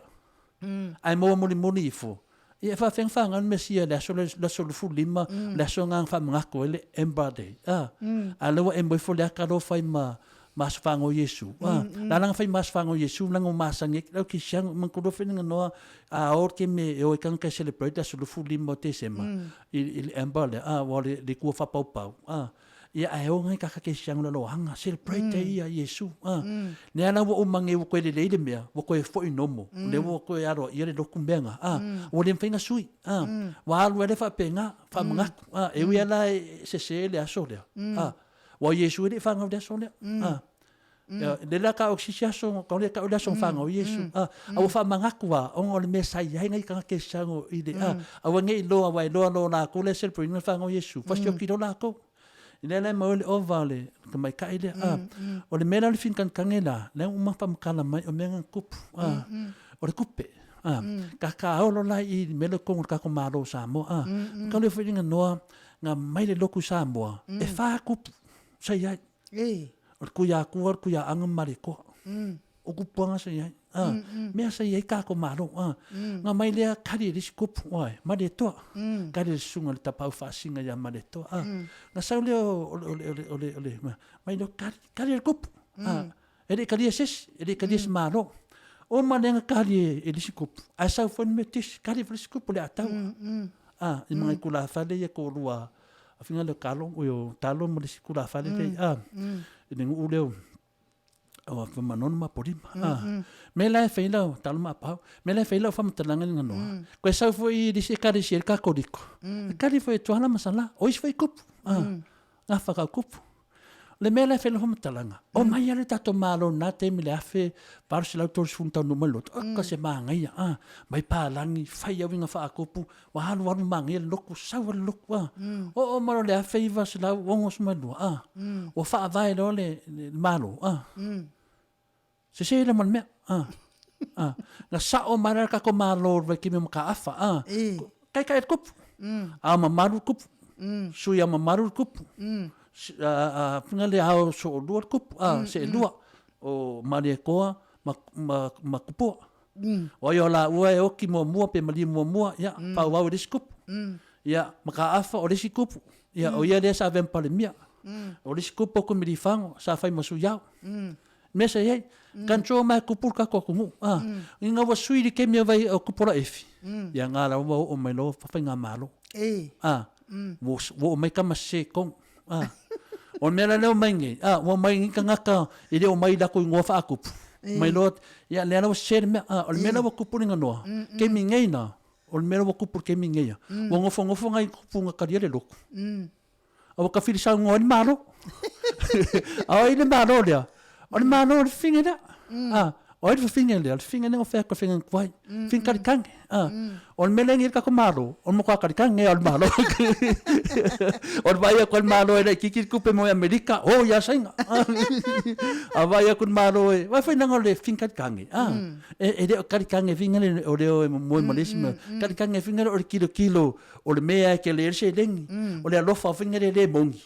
ai mo moni ifo ia fa fanga on mesia la so fu lima la so ngang fa ngako le embade alo e mo fo le ka do fa mas fango Yesu la lang fa mas fango Yesu lang o masangi lo ki siang man ko do fe no a or ke me o kan ka celebrate la so fu lima te sema il embade wale le ku fa pau ia ai o ngai ka ke siang lo hanga celebrate ia Yesu ne ana wo mangi wo ko le le mea wo ko fo inomo le wo ko aro ia le dokumbenga o le finga sui wa lo le fa penga fa manga e wi ala se le asolia wa Yesu le fa ngau asolia le la ka oxisiaso ko le ka o son fa ngau Yesu a fa manga kwa o le mesa ia ngai ka ke siang I de a wa ngai lo wa lo na ko le celebrate fa ngau Yesu fa sio ki do la ko Nela mo le ovale ka mai ka ile o le mena le fin kan kangela le uma pam kala mai o menga kup o le kupe Ka aolo lai I mele kongo kako malo Samoa. Ka le whainga noa ngā maile loku Samoa. E whākupu. Sai ai. O kuia kua, kuia anga mare koa. O kupuanga sai ai. Mea sai ai kako malo. Ngā mailea kari e risi kupu. Oai, mare toa. Kari e sunga le tapau whaasinga ia mare toa. Ngā sau leo ole. Maileo kari e kupu. Ere kari e sesi, ere kari e malo. O manenga kari e risi kupu. A sau whani me tisi, kari e risi kupu le atau. I mga kula whale ia ko rua. A whinga leo kalong, o yo talo mo risi kula whale le. I nengu uleo. O whamanono ma porima. Me lai whailau, talo ma pau. Me lai whailau whamatalanga ni nganoa. Koe sau fwoi risi e kari si e kakoriko. Kari fwoi tuala masala. Ois fwoi kupu. Ngā whakau kupu. Le mele fe lo matalanga o mai ale tato malo na te mi le afe par se lautor funta no malot ka se manga ia mai pa langi fai winga fa akopu wa halu wa manga loku sawa loku o malo le afe va se lau wongos malu o fa vai lo le malo se le mal me na sa o mara ka ko malo ve ki me ka afa kai kup ma maru kup suya ma maru kup pinga le hao so lua kupu se lua o mare koa ma kupu o yo la ua e oki mua pe mali mua ya pa wau desi kupu ya maka afa o desi kupu ya o ia le sa vem pale mia o desi kupu ko miri fango sa fai masu yau mesa ye kancho ma kupu ka ko kumu inga wa sui ke mia vai o kupu la efi ya ngala o mai lo fa nga malo wo mai kama se kong o mera leo maingi o maingi ka ngaka I leo mai lako I ngofa akupu mai lot ya lea o sere mea o mera wa kupu ringa noa ke mingei na o mera wa kupu ke mingei o ngofo ngai kupu nga kariere loko o ka whirisa ngoa ni maro o I le maro lea o le maro le finge lea o I le finge lea le finge lea o whea ka finge kwai finge karikange o le melengi ka ko maro o mo ka karikange o le maro o vai ko malo e kiki kupe mo Amerika o ya sainga a vai ko malo e vai foi nango le finka kangi e de karikange finga o de mo malísima karikange finga o kilo o le mea ke le se ding o le lofa finga de mongi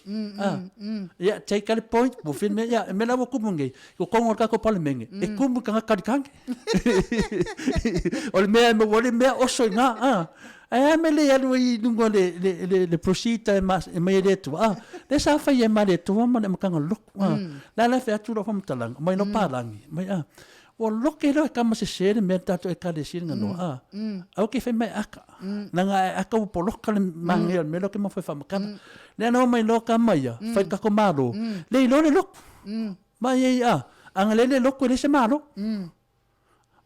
ya take a point mo finga ya me la ko mongi ko kongo ka ko palmenge e kumu ka karikange o le mea mo o le mea o soinga me le alu I lungo le prosita e mai le tu le sa fa ye mare tu ma le makanga lok la fa tu ro fam talang mai no palangi mai o loke lo ka ma se sere me tato e ka le singa no au ke fe mai aka nanga aka o poloka le mangel me lo ke ma foi fam kana le no mai lo ka mai fa ka ko malo le lo le lok mai anga le lok le se malo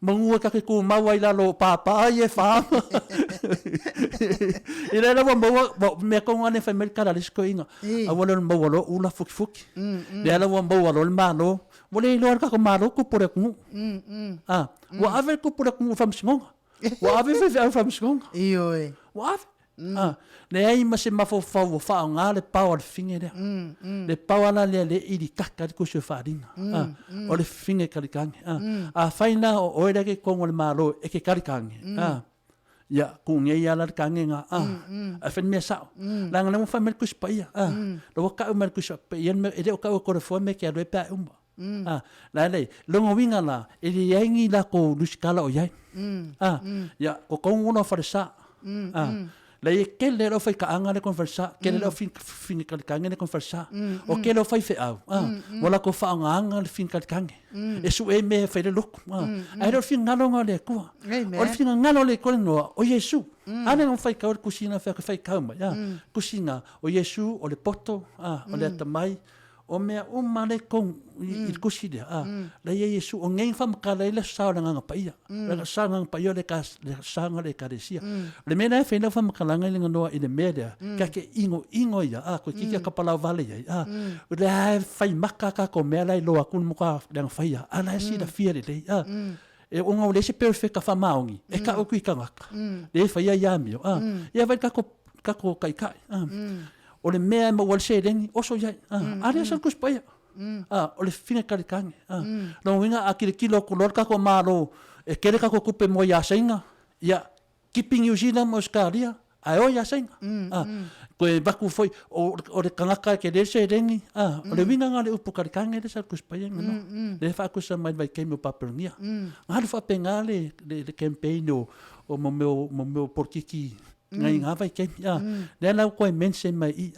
mangua ka ke ku mawai la lo papa ye fa ira la mo me ko ngane fa me kala lisko inga a wala mo wala ula fuki le ala mo wala le malo mo le lo ka ko malo ku pore ku wa ave ku pore ku fam singonga wa ave fa fam singonga iyo wa le ai ma se mafo fa nga le power finge le power la le I kaka ko se faringa o le finge kalikange a faina o era ke kongo le malo e ke kalikange ya ku nge ya la kange nga a fen me sa la nga mo fa mer ku spaia lo ka mer ku spaia me e ka ko fo me ke do pa la le lo winga la e yangi la ko luskala o yai ya ko kongo no fa sa la ke le lo fai ka anga le conversa ke le lo fin ka kange le conversa o ke lo fai fe au wala ko fa anga le fin ka kange e su e me fai le lok ai lo fin ngalo ngale ku o fin ngalo le ko no o Yesu ana non fai ka o kusina fa ka fai ka ma kusina o Yesu o le poto o le tamai o mea o male kong I kusida la Yesu o ngeng fam kala ile sa nga pa ia la sa nga pa ia le sa nga le karesia le mena fe na fam kala nga no I le media ka ke ingo ia ko kiki ka pala vale ia le fai maka ka ko mela I lo akun mo ka le fai ia ala si da fia le e o nga le se perfect fa maungi e ka o ku ka ngaka le fai ia mio ia vai ka ko kai o le mea mo wal se lengi o so ia ale sa kus pa ia O le finga karikange. No winga akile kilo kulor ka ko malo e kere ka ko kupe mo ya senga. Ya keeping New Zealand mo Australia. Ai o ya senga. Ko e baku foi o le kangaka ke de se rengi. O le winga nga le upu karikange le sa kuspayenga no. Le fa kusa mai vai ke mo papelingia. Nga fa penga le campaign o mo meu porkiki ngai nga vai ke. Le la ko mense mai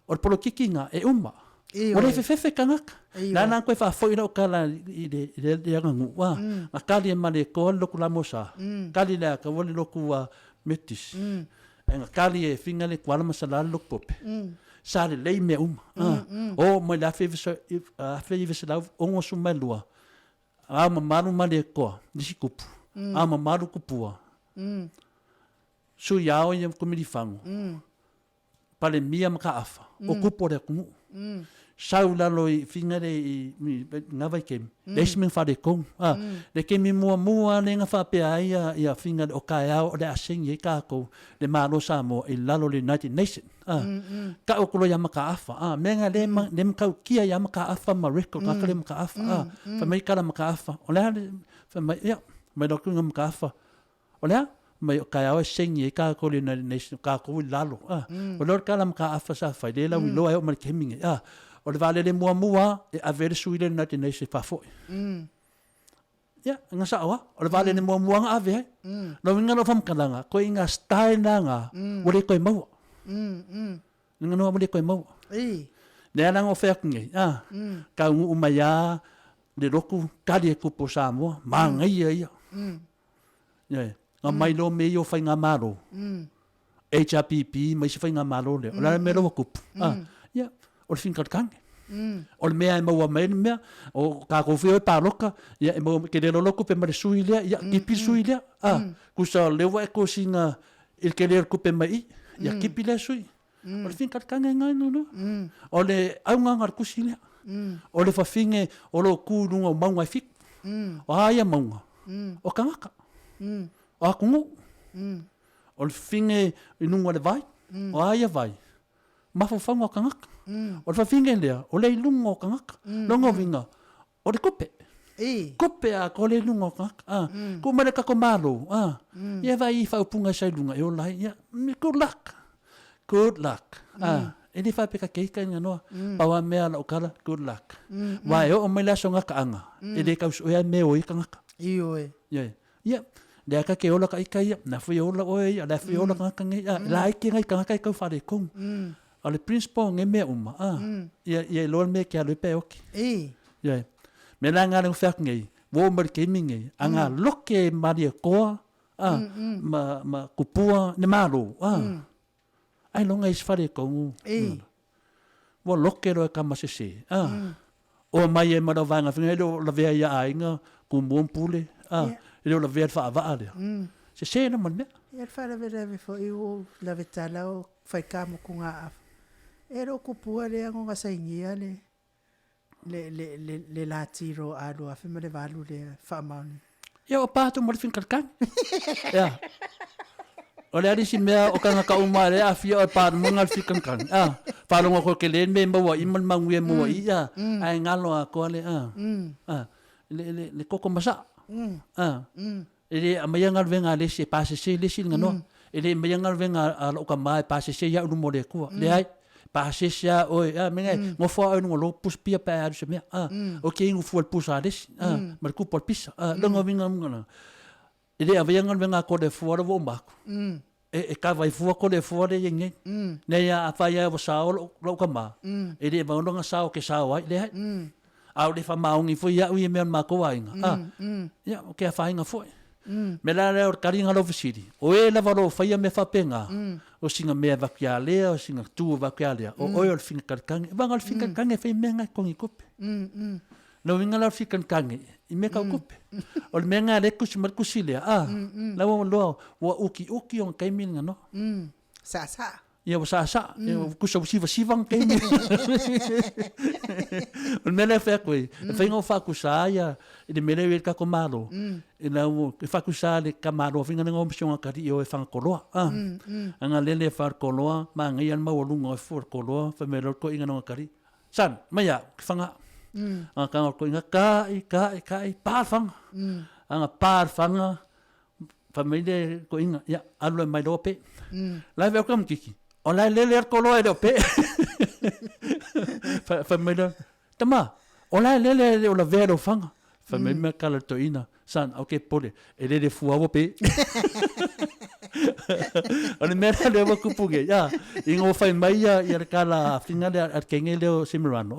o polokiki nga e uma. O le fefe kangaka. Nana koe fa foi no kala i le ngu wa. Akali male ko loku la mosa. Kali la ka wole loku wa metis. Nga kali e finga le kwala masala loku pope. Sa le lei me O mo la fe la ongo sumalua. Ma maru male ko disi kupu. Ma maru kupua. Su yao yam komili fangu. Pale mia maka afa. O kupo le kumu. Sau lalo i fingare i ngawai kem. Leisi ming whare kong. Le ke mi mua le nga whape ai i a fingare o kai au o le asengi e kako le malo Samoa i lalo le United Nations. Ka o kolo ya maka afa. Menga le mkau kia ya maka afa ma reko kaka le maka afa. Whamai kara maka afa. O lea le whamai ia. Mai loku nga maka afa. O lea mai kai au asengi e kako le United Nations kako i lalo. O lor kara maka afa sa whai le lau i loa e o mali keminge. O le vale le mua e avere sui le United Nations whafoi. Ia, nga saoa. O le vale le mua nga ave hai. No inga no whamkalanga, ko inga stai na nga, wale koe maua. Inga no wale koe maua. Nea nanga o whakunge. Ka ungu umaya, le roku, kari e kupo Samoa, maa ngai ia. Nga mai lo me i o whai ngā maro. HRPP, mai si whai ngā maro le. O la me lo kupu. Ia. O le finkarkange. O le mea e maua mai mea, o ka kowhio e pāroka, ia e maua ke lero loko pe mare sui lea, ia kipi sui lea. Kusa lewa e ko singa il ke lero kupe mai, ia kipi lea sui. O le finkarkange ngai no. O le aunga ngar kusi lea. O le whawhinge o lo kūrunga o maunga e fik. O aia maunga. O kangaka. O akungu. O le whinge inunga le vai. O aia vai. Mawhawhanga o kangaka. O le whawhinge lea, o le ilunga o kangaka. Longa winga, o le kope. Kope a ko le ilunga o kangaka. Ko mare kako malo. Ia vai i whaupunga sa ilunga. E o lai, ia, good luck. Good luck. E ni whapeka keika inga noa. Pawa mea la o kala, good luck. Wai o mai laso ngaka anga. E le kaus oia me o i kangaka. Ia. Lea ka ke ola ka ika ia. Na fui ola oe ia. Na fui ola kangaka ngai. La ike ngai kangaka i kau whare kong. O le principal nge mea uma. Ia loa me ke aloe pe oki. Me la ngā rengu whiak ngai. Wō mari ke imi ngai. A ngā loke maria koa. Ma kupua ne maro. Ai longa isi whare kongu. Wō loke roe ka masese. O mai e mara vanga whinga. Ero la vea ia ainga. Ku muampule. Ero la vea whaavaa lea. Se na man mea. Ia whara verewe fo i o la vetala o whaikamo ku ngā afu. Ero kupua le ango ngasaingia le la tiro alo afe ma le valu le whaamauni. Ia o pātu mori whinkarkang. Ia. O le arisi mea o kanga ka uma le afia o pātu munga le whinkarkang. Whalonga ko ke len me maua iman mangu e maua ia. Ai ngalo a koa le. Le koko masa. Ele a maianga venga le se pase se le sil ngano. Ele maianga venga a lo ka mai pase se ya umo le ko. Le ai pase se oi menga mo fo ai no lo pus pia pa se me. Okay ngu fu pus a des. Mar ku por pisa. Longo vinga ngana. Ele a maianga venga ko de fo ro ba. E ka vai fu ko de fo de yeng. Ne ya fa ya bo sa lo ka ma. Ele ba no nga sa ke sa ai le ai. Au le fa maungi fo ya ui me ma ko ai nga. Ya ke fa inga fo. Me la le or karinga lo visiri. O e la valo fa ia me fa penga. O singa me vakia le o singa tu vakia le. O oil finga karkang. Bangal finga kange fe menga kongi kope. No winga la finga kange. I me ka kope. O le menga le kusi mar kusile. La wo lo wa uki on kaimil nga no. Sa. Ia sa. Kusa sivang kaimil. O mele fe koe. Fe ngo fa kusa ia. I mele we ka komalo. E na o fa kusa le kamalo finga ngo msionga kari o e fa koloa. Anga lele fa koloa ma ngai an ma wolunga e for koloa fa mele ko inga no kari. san maya fanga ka ko inga ka pa fanga anga pa fanga famile ko inga ya alu mai do pe la welcome kiki ola le ko lo do pe famile tama ola le ola vero fanga famile kala to ina san okay pole ele de fuavo pe Oni mera le wa kupuge ya ingo fai mai ya kala finga le at kengele o simirano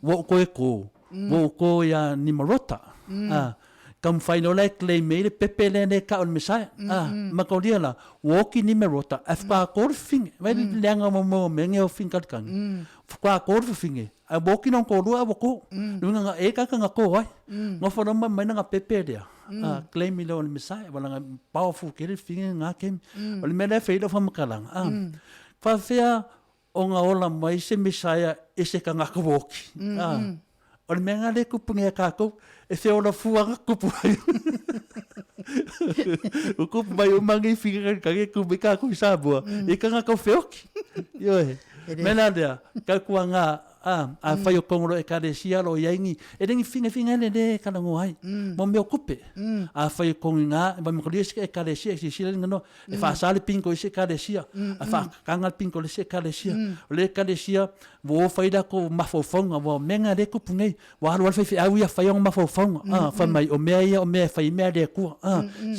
wo ko ya ni marota kam fai no like le me pepe le ka on misai ma ko dia la wo ki ni marota afka ko fing vai lenga mo menge o finga kan fka ko finge a bo ki non ko lu a bo ko nga e ka ko ai mo fo no mai nga pepe dia claim me on misai wala powerful kere finge nga kem ole me le feilo fa makalang fa fea o nga ola mai se misai e se ka nga ko woki ole me nga le kupunge ka ko e fe ola fuanga kupu o kupu mai o mangi finge ka ke kupu ka ko sabua e ka nga ko feoki yo mena dia ka kuanga a fai o kongoro e karesia lo yaingi e rengi finga ne kana ngoai mo me okupe a fai konga ba me kolis e karesia e sila ngano e fa sale pinko e karesia a fa kangal pinko le karesia wo fai da ko mafofonga wo menga de ko pungai wa lo fai au fai on mafofonga fa mai o me fai me de ku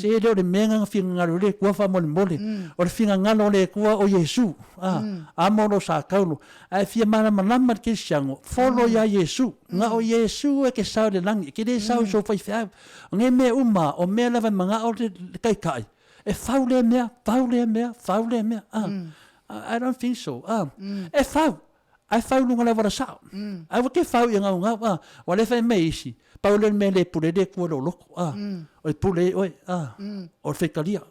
se de menga finga le ku fa mo o finga ngalo le ku o Yesu a mo lo sa kaulo a fia mana ke siango follow ya Yesu nga o Yesu e ke sao de langi ke de sao so fai fai nge me uma o me lava manga o kai e faule me I don't think so e fau ai fau lunga lava ra sao ai wa ke fau nga wa le fai me isi paulen me le pule de ku lo loko o pule o fekalia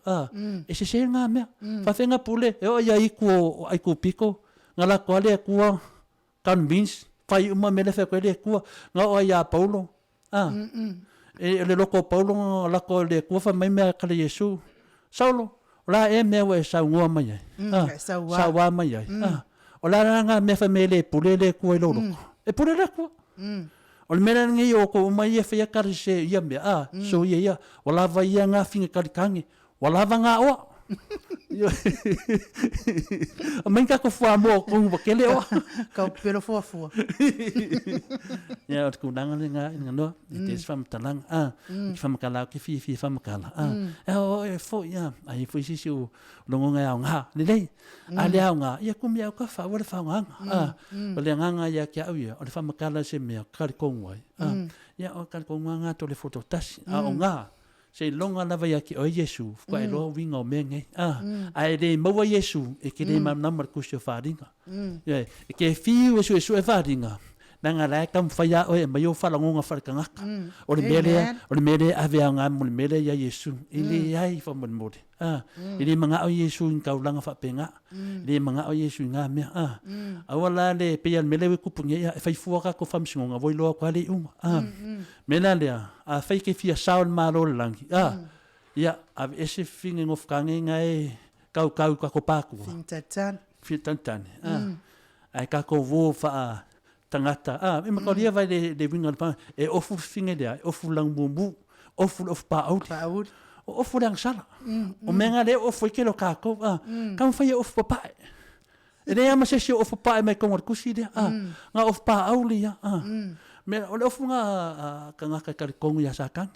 e se nga me fa fenga pule e o ya iku piko nga la kwale ku convince fai uma me le fe ko de ku nga o ya paulo e le loko paulo la ko de ku fa mai me ka Yesu saulo la e me we sa ngua mai sa wa mai o la nga me fa me le pule le ku lo e pule le ku o le mena ngi o ko mai e fa ka se ia me so ia wala va ia nga finga ka kangi wala va nga o Mãe cá com famo com aquele ó. Kau pelo fofo. Ya aku dangan nga no. Itu fam talang fam kala ke fi fam kala fo ya ai fo si o longo nga lei ali nga ya kum ya ka fa wa fa nga ole nga ya ka ya ole fam kala se me ka kongwai ya o ka kongwa to le foto tas nga se longa lava ya ki o Yesu kwa elo winga o menge ai de mo Yesu e ke de mam namar ku se faringa e ke fi o su e faringa nanga la kam faya o e mayo fala ngonga farkanga o le mele ave nga mo le mele ya Yesu ile ai fa mon mode ile manga o Yesu in kaulanga fa penga ile manga o Yesu nga me awala le pe ya mele ku punye ya fa fuaka ko fam singa voi lo kwa le mena le a fai ke fia saul malo langi ya ave ese finge of kange ngai kau ka ko paku fintan ai ka ko vo fa tangata e makaria vai de winga pa e ofu finge dia ofu lang bumbu ofu of pa out ofu lang sala o menga le ofu ke lo ka ko kan fai of pa e de ama se of pa me ko kusi dia nga of pa aulia me o ofu nga kanga ka kong ya sakang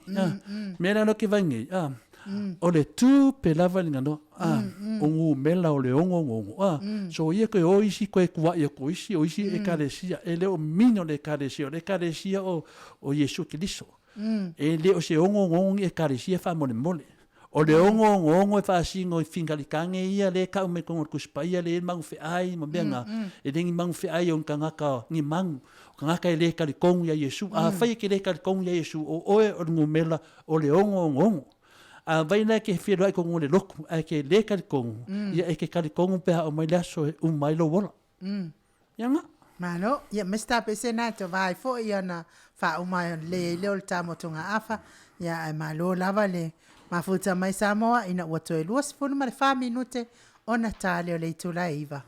me na no ke vangi o le tu pe lava linga no ongu mela o le ongo so ye ko o isi ko e kuwa ye ko isi o isi e karesia ele o mino le karesia o Yesu Kristo ele o se ongo e karesia fa mole o le ongo e fa singo e fingali kange ia le ka me ko kuspa ia le mang fe ai mo benga e dingi mang fe ai on kanga ka ni mang kanga ka le ka kong ya Yesu fa ke le ka kong ya Yesu o ngu mela o le ongo vai na ke firo ai ko ngole lok ai ke le ka kong ia e ke ka kong pe o mai laso mai lo wala yanga mano ia mesta pe senato vai fo ia na fa o mai le ol tamo tunga afa ia ai malo lava le mafuta mai Samoa ina wato e luas fo ma le fa minute o Natale o le tula iva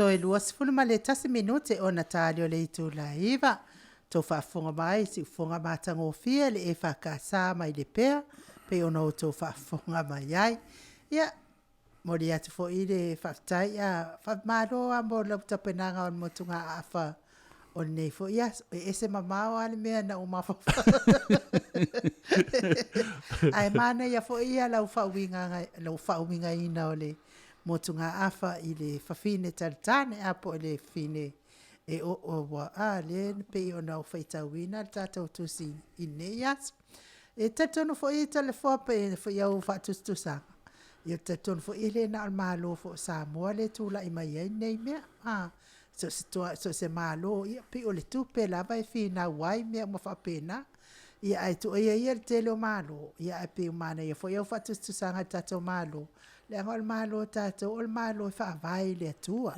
Toe luas fulu ma le tasi minute o Natalio le itu la iwa. Tau whaafonga mai, si fonga mātango fia le e whakasa mai le pea. Pe ono tau whaafonga mai ai. Ia, mori atu fo i le whaftai a whamaro a mo lau tapenanga o motunga afa o nei fo ia. E ese mamao ale mea na umafa. Ai mana ia fo ia lau whauminga ina o le motunga afa i le whawhine taritane apo le whine e o wa a le pe o nau whaitawina tātou tusi i neias. E tatonu fo i telefo pe fo iau whatustusanga. I tatonu fo i le na al malo fo Samoa le tula i mai nei mea. So se malo i pe o le tupe lava e whina wai mea ma whapena. Ia ai tu ia le tele o malo. Ia ai pe o mana ia fo iau whatustusanga tātou malo. Le angol malo tātou, ol malo e whaavai le atua.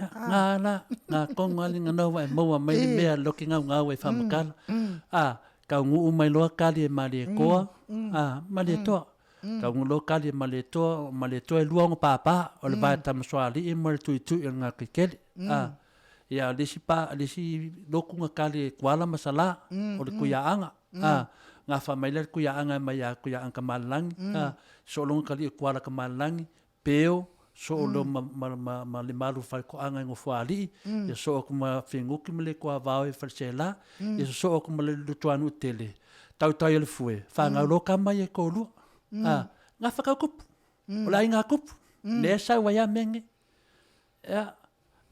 Ngā konga li ngā naua e maua mai le mea loki ngau e whamakala. Kau ngu mai loa kali e mali e koa. Mali e toa. Kau ngu loa kali e mali e toa e luongo pāpā. O le vai tamaswali e mali tui tui e ngā kikeli. Ia lisi loku ngā kali e kuala masala. O le kuiaanga. Ngā whamaila le kuiaanga mai a kuiaanga kamalangi. So longa kali e kuala kamalangi. Peo, so lo ma le malu fai ko anga ngo fuali, e so ko ma finguki me le ko avao e falsela, e so ko ma le lutuanu tele. Tau le fue, fa nga lo kama ye ko lu. Nga fa kup. Ola nga kup. Le sa wa ya menge.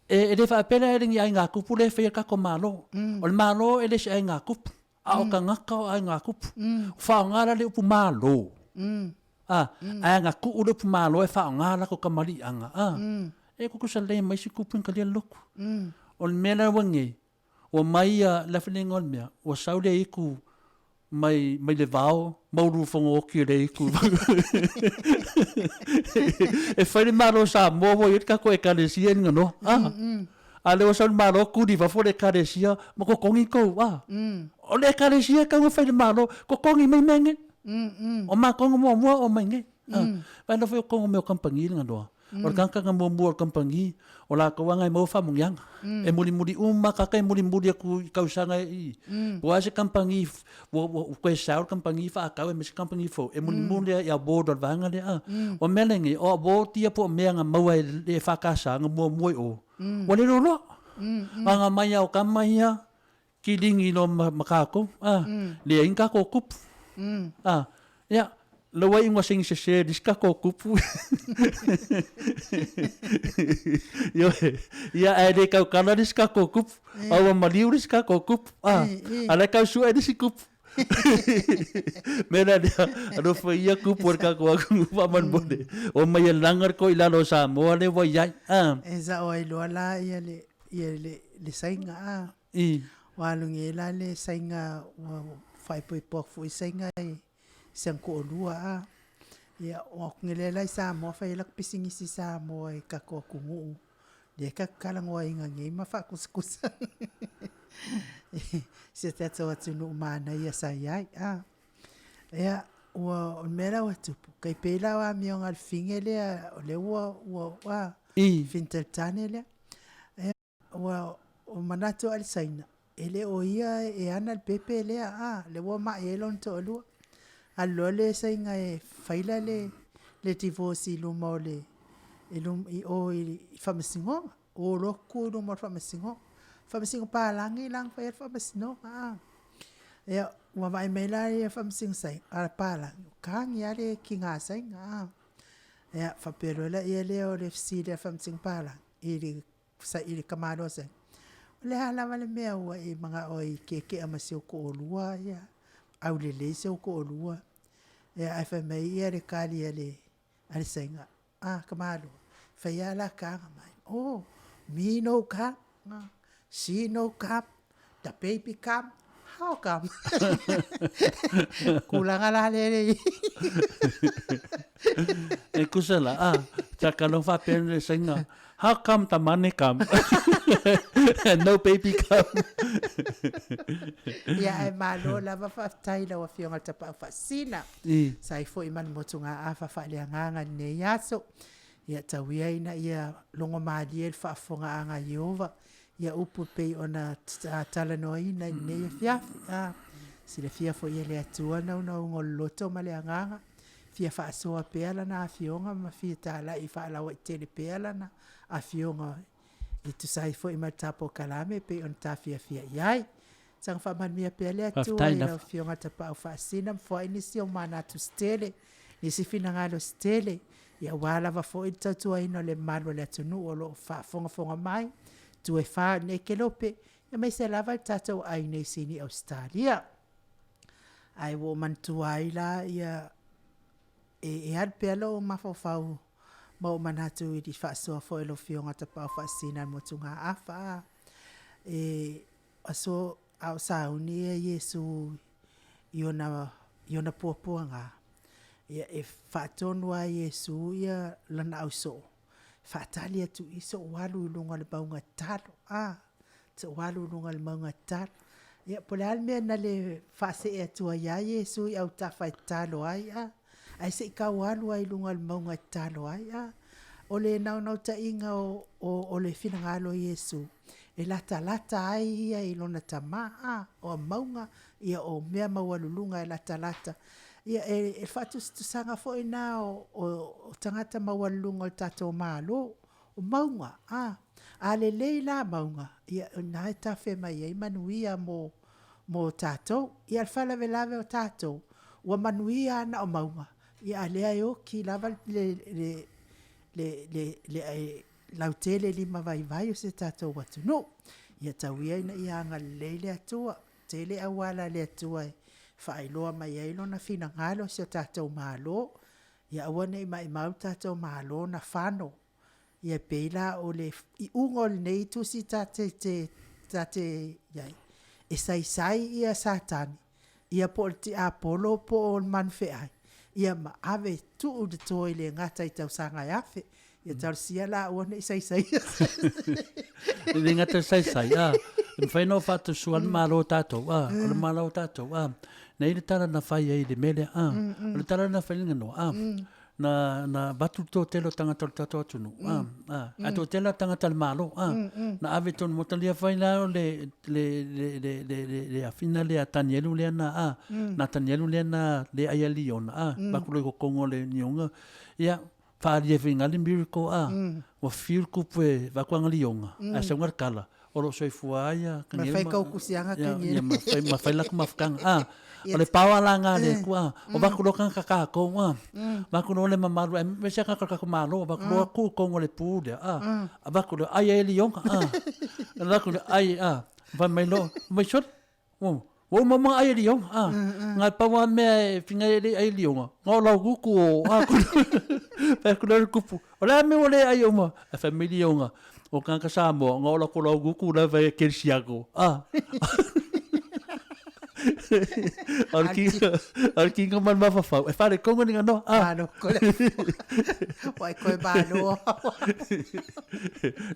E le fa pele ring ya nga kup le fe ka ko malo. Ol malo e le sa nga kup. A o ka ngaka nga kup. Fa nga le pu malo. Ai nga ku ulu pumalo e wha ngā lako kamari anga. E kuku sa le mai si kupin ka lia loku. O mena wangi, o mai a lawhenenga o mea, o saure iku mai le vao, mauru whango oki re iku. E whaere maro sa mōwo i kako e karesia nga no. A leo sa maro kuri wafore karesia, ma ko kongi kou. O le karesia ka ngā whaere maro, ko kongi mai mengen. O ma kongo mua o mai nge. Vai no foi kongo meu kampangi nga doa. O kanka nga mua kampangi o la ko wanga mo fa mungyang. E muri uma ka kai muri ku kausanga i. O ase kampangi o ko sa kampangi fa ka e mes kampangi fo. E muri ya bodo vanga le a. O melengi o bo tia po me nga mau e fa ka sa nga mua o. O le lo. Anga mai o kamaya kilingi no makako. Le inka ko kup. Ja, lawai inga sing se diska ko kupu. Yo, ya ade kau kana diska ko kup. Awa maliu diska ko kup. Ala kau su ade si kup. Mena dia, ado foi ia kup por ka ko paman bode. O mai langar ko ilalo Samoa le voi ai. Eza o ilo ala ia le sainga. Walungi la le sainga fai poi po fu senga sen ko lua ya o ngele sa mo fai lak pisingi si sa mo e ka ko kungu de ka kala ngo inga ngi ma fa kuskus se tato ATUNU'U mana ya sa ya ya o mera o tu kai pela wa mi on al fingele le wa finteltane le o manato al saina ele o ia e ana el pepe le le wo ma elon to lu allo le sainga e faila le divorce lu mo le elum i o i famasingo o roku lu mo famasingo pa langi lang fa famasingo e wa vai mela e famasingo sai a pala kang ya le kinga sai e fa pero la ele o le si le famasingo pala ili sa ili kamado sai le hala vale mea ua e mga oi keke ama se o ko olua ia au le se o ko olua e ai fa mai ia re kali ale senga kamalo fa ia la kanga mai me no cap she no cap the baby cap how come kulanga la le e kusela takalo fa pene senga. How come the money come? And no baby come. Ia e malo lava whaftai lawa whionga tapa whasina. Sai fo iman motunga a whawhaleanganga nei aso. ia tawia ina ia longo maali e whaafonga anga Iova ia upu pei ona tala noa ina nei fiafi sile fia fo ia le atua na una ngoloto ma le anganga fia whaasoa peala na afionga ma fia tala i whaalawa i tele peala na afionga i tu sai fo i matapo kalame pe on ta FIAFIA iai sang whaman mia peale atua i lau fionga tapa au whaasina mfua inisi o mana tu stele nisi fina ngalo stele ia wala va fo i tautua ino le malo le ATUNU'U o lo fonga mai tu e wha ne ke lope ia mai se lava tatou ai nei sini Australia ai wo mantu ai la ia e ad pelo o mafofau mo manatu i di whaasoa fo elo fionga tapa au whaasina motunga afa aso au sauni e Yesu iona puapuanga ia e whaatonu a Yesu ia lana au so whaatali atu iso walu lunga le maunga talo so walu lunga le maunga talo ia pole almea na le whaase e atua ia Yesu i au tawhai talo ai ai se ika walu ai lunga le maunga talo ai o le nau ta inga o le fina ngalo Yesu e lata ai ia i lona tama o maunga ia o mea mawalulunga e lata ia e whatusanga fo ina o tangata mawalulunga o tatou malo o maunga a le leila maunga ia na e tafe mai e manuia mo tatou ia alfala velave o tatou ua manuia na o maunga ia alea e oki lava le lautele lima vai o se tatou ATUNU'U ia tauia ina ia anga leile atua tele awala le atua whaailoa mai eilo na fina ngalo se tatou malo ia awane mai mau tatou malo na whano ia peila o le i ungol nei tusi tate iai e sai ia satani ia po ti apolo po o manfe ai ia ma ave tu de toile ngata i tau sanga yafe ia tau sia la o nei sai le ngata sai fai no fatu suan malo tatou o malo tatou nei le tala na fai ai le mele le tala na fai ngano na batu to telo tanga tatou ATUNU'U ato tela tanga tal malo na ave ton motalia fai na le afina le atanielu le na tanielu le na le ayaliona bakulo ko kongo le nionga ia fa le finga le miracle o feel kupe va kwanga lionga asa ngar kala o lo soi fuaia ma fai kau kusianga kanyele ma fai la kuma fkanga o le pawalanga le kua o bakulo kan kaka ko bakulo le mamalu me se kaka ko malo bakulo ku ko le pude bakulo ai ele yonga bakulo ai va mai lo mai shot o mama ai ele yonga ngai pawa me finga ele ai yonga ngola guku bakulo kupu o la me ole ai uma a family yonga o kanka Samoa ngola ko lo guku la vai kelsiago Alki ngaman mafafau e fare kongo ninga no kole wai koe balo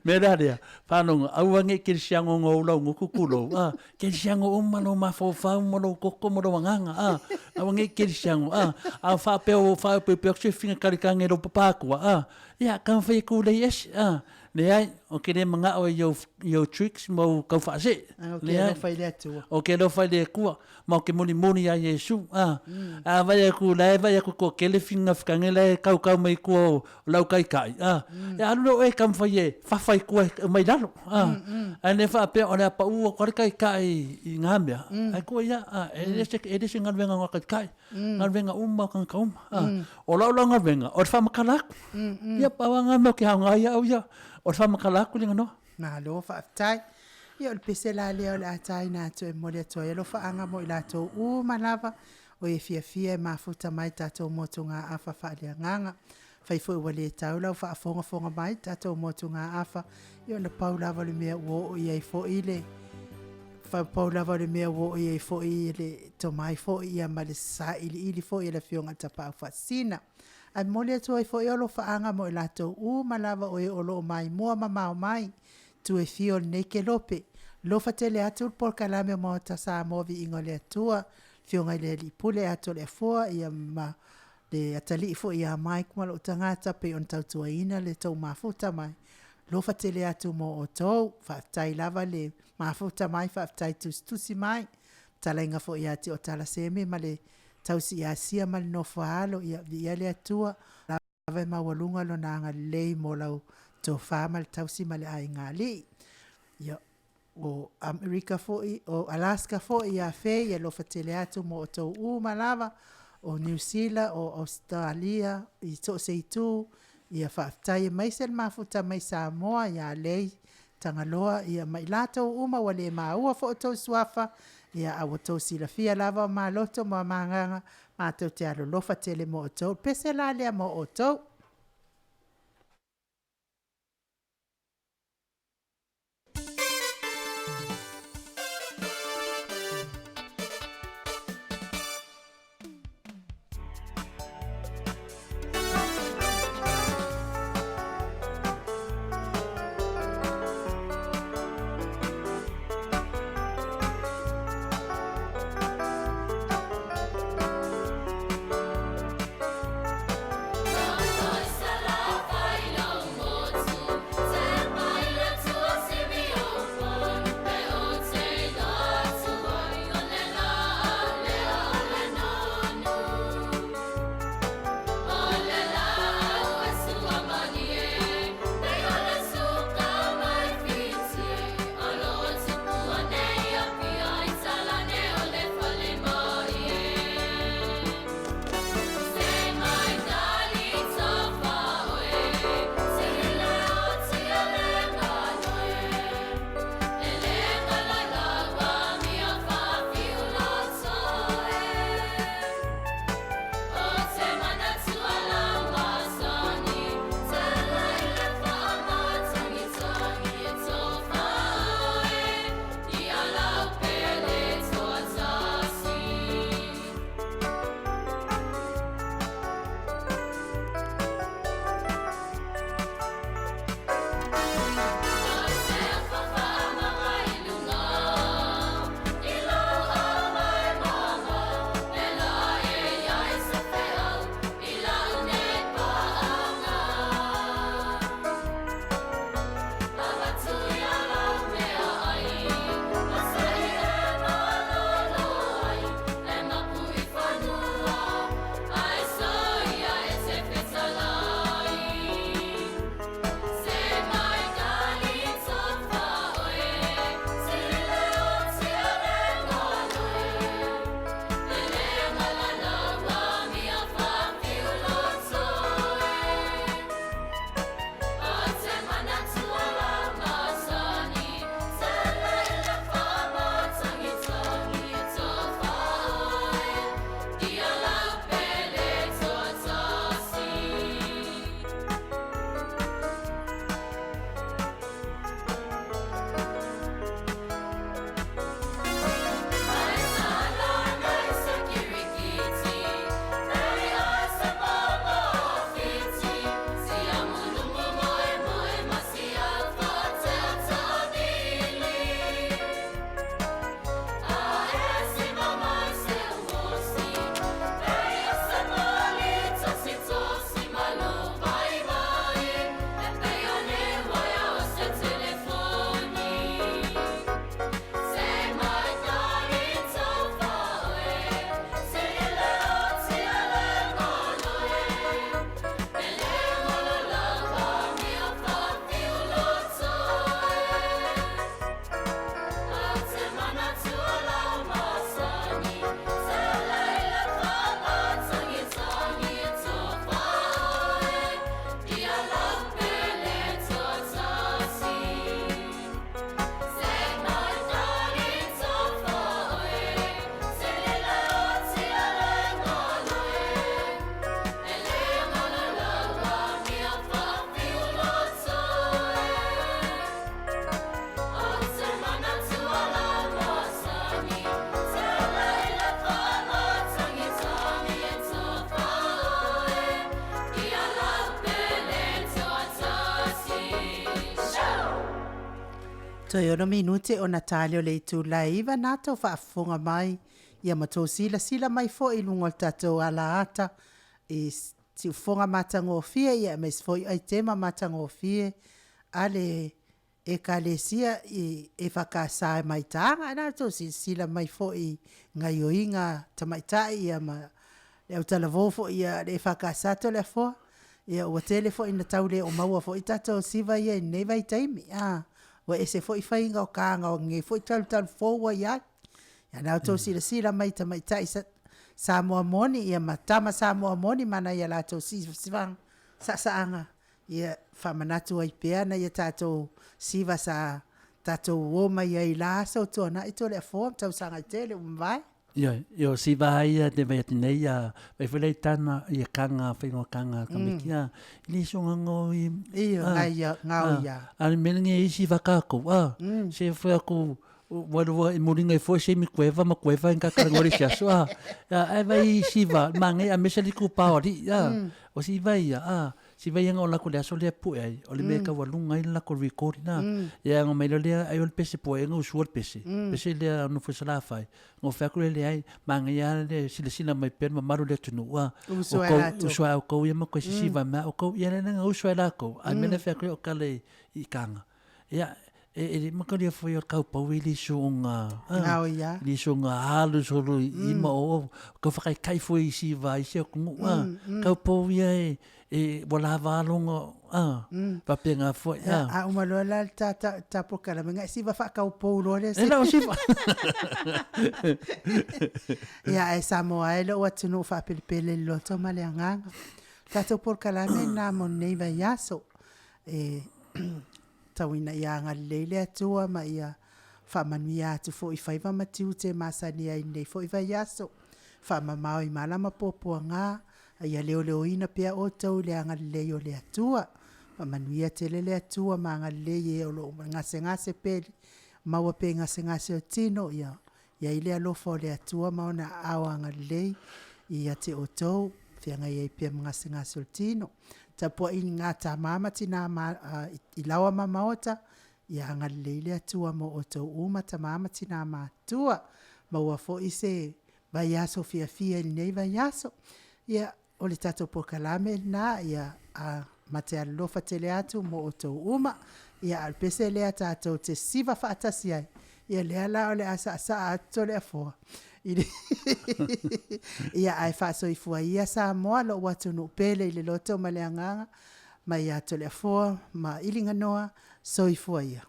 meraria fanong awange kelsiango ngola ngukukulo kelsiango umano mafafau mono koko mono wanganga awange kelsiango fa pe se finga karikange ro papakua ya kan fai ku le yes le ai o ke le manga o yo tricks mo ka fa se le ai fai le tu o ke lo fai le ku mo ke moni ya Yesu vai ku le vai ku ko ke le finga fkange le kau mai ku lau kai ya no e kam fai fa ku mai dalo ane fa pe ona pa u ko kai ngambia ai ku ya ele se ngal venga kai ngal venga kan kaum o la ngal venga o fa makalak ya pa wanga mo ke hanga ya o fa makalak linga no na lo fa tai ia o le pese la lea o le atai na to e mole atoa ia lo faaga mo i latou malava o e fiafia e mafuta mai tatou motuga afa faaleagaga fai foi ua lē tau lau faafogafoga mai tatou motuga afa ia ona pau lava o le mea ua oo iai foʻi le pau lava o le mea ua oo iai foʻi le tomai foʻi ia ma le sailiili foʻi e le fioga tapaau faasina ai mole atoa ai foʻi o lo faaga mo i latou malava o e o loo maimoa ma mao mai tu e fio nei ke lope lo fatele atu POLOKALAME mo ta Samoa Viiga le atua fio ngai le li pule atu le foa ia ma Le atali fo ia mai kuma lo tangata pe on tautuaina le tau mafuta mai. Lo fatele atu mo o tau, whaatai lava le mafuta mai, whaatai tusi mai. Talainga fo ia te o tala seme ma le tausi ia sia ma le no whaalo ia le atua. Lava e mawalunga lo na anga lei mo lau tō whaama le tausi ma le ai ngā li. Ia o Amerika fo o Alaska fo ia whei ia lo fatele atu mo o tau uma lava. O New Zealand, o Australia, i tō seitu, ia whaatai mai se mafuta mai Samoa, ia lei tangaloa, ia mai lato uma wale maua fo o tō suafa, ia awa tō silafia lava ma loto ma manganga, ma tō te alo lofa tele mo o tō, pese la lea mo o tō. Toi ono minute o Natalio le tu laiva nato whaafunga mai ia mato sila mai fo i lungo tatou ala ata I si ufonga matangofie ia me foi ai tema matangofie ale e kalesia e whakasa mai tanga na to si sila mai foi ngai oinga tamaitai ia ma le utalavo ia le whakasa to le fo ia o telefo ina taule o maua fo itato siva ia nei vai taimi wa ese fo fainga o kanga o nge fo tal fo wa ya na to sila mai tamaitai Samoa moni ia matama Samoa moni mana ia la to sivang saanga ia famanatu ai pea na ia tato siva sa tato o mai ai la so to na ito le fo tau sanga tele vai yo siva ia de vetnei ia vai foi tana ia kanga fino kanga kamikia ni songa ngoi ia ngau ia al menenge siva kako se foi ko Waru e moringa e foi se mi cueva ma cueva en kakangori siaso ai vai siva mange a mesa liku paori o si vai si vai nga ola ko le aso le pu ai o le meka walunga ila ko record na ia ngo mai le ai ol pese po nga usual pese le no foi sala fai ngo fa ko le ai mange ia le sila mai pen ma maru le tunu o ko ia ma ko siva ma o ko ia nga usuala ko ai mena fa ko kale I kanga ia e makaria foi o kau pau ili songa li songa halu solo ima o ko fakai kai foi si vai se ko kau pau ia e wala valonga pa penga foi o malola ta POLOKALAME ngai si va fa kau pau lo le e não si ia e Samoa ele o ATUNU'U fa PELE lo to maleanga tato POLOKALAME na mo nei vai yaso e tawina ia ngalele atua ma ia whamanuia atu fo I whaiva matiu te masani ai nei fo I vai aso whamamao I malama popua ngā ia leo ina pia o tau le ngalele o le atua whamanuia te lele atua ma ngalele e o lo ngase pele maua pe ngase o tino ia ile alofa o le atua maona awa ngalele ia te o tau whianga ia pia ngase o tino tapua I ngā tā mama tina I lawa ma Maota ia ngalele atua mo o tau uma tā mama tina mātua maua fo I se vai aso FIAFIA nei vai aso ia o le tato POLOKALAME na ia mate alofa tele atu mo o tau uma ia alpese lea tātou te siva whaatasi ai ia lea la o le asa ato le afoa ia ai faso I fua ia Samoa lo ATUNU'U pele I le loto ma le anganga ma ia to le afoa ma ilinga noa so I fua ia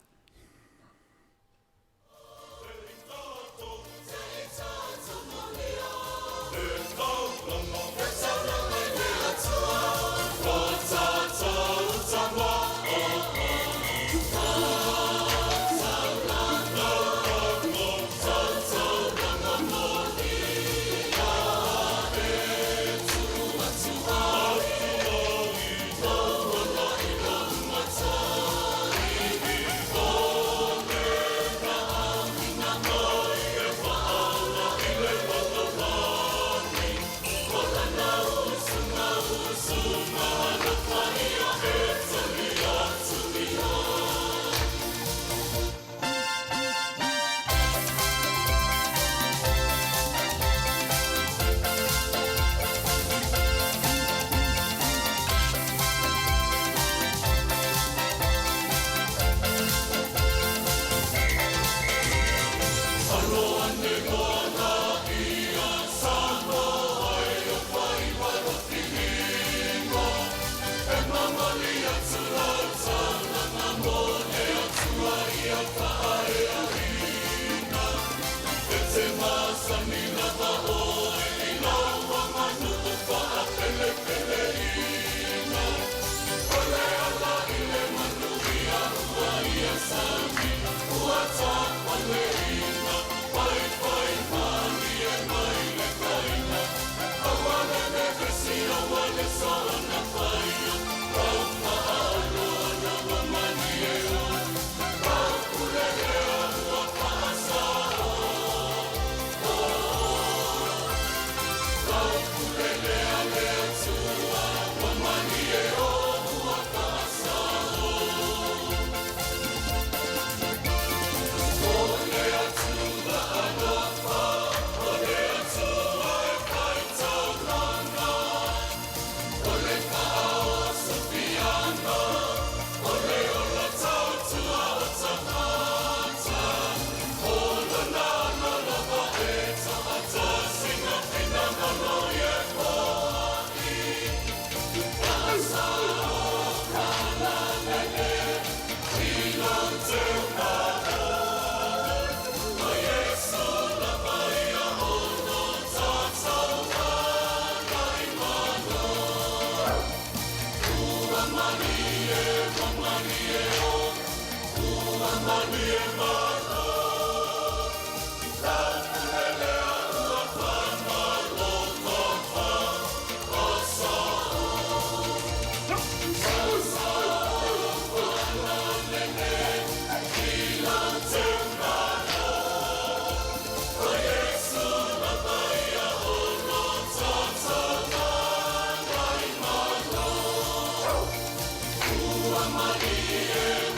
Maria,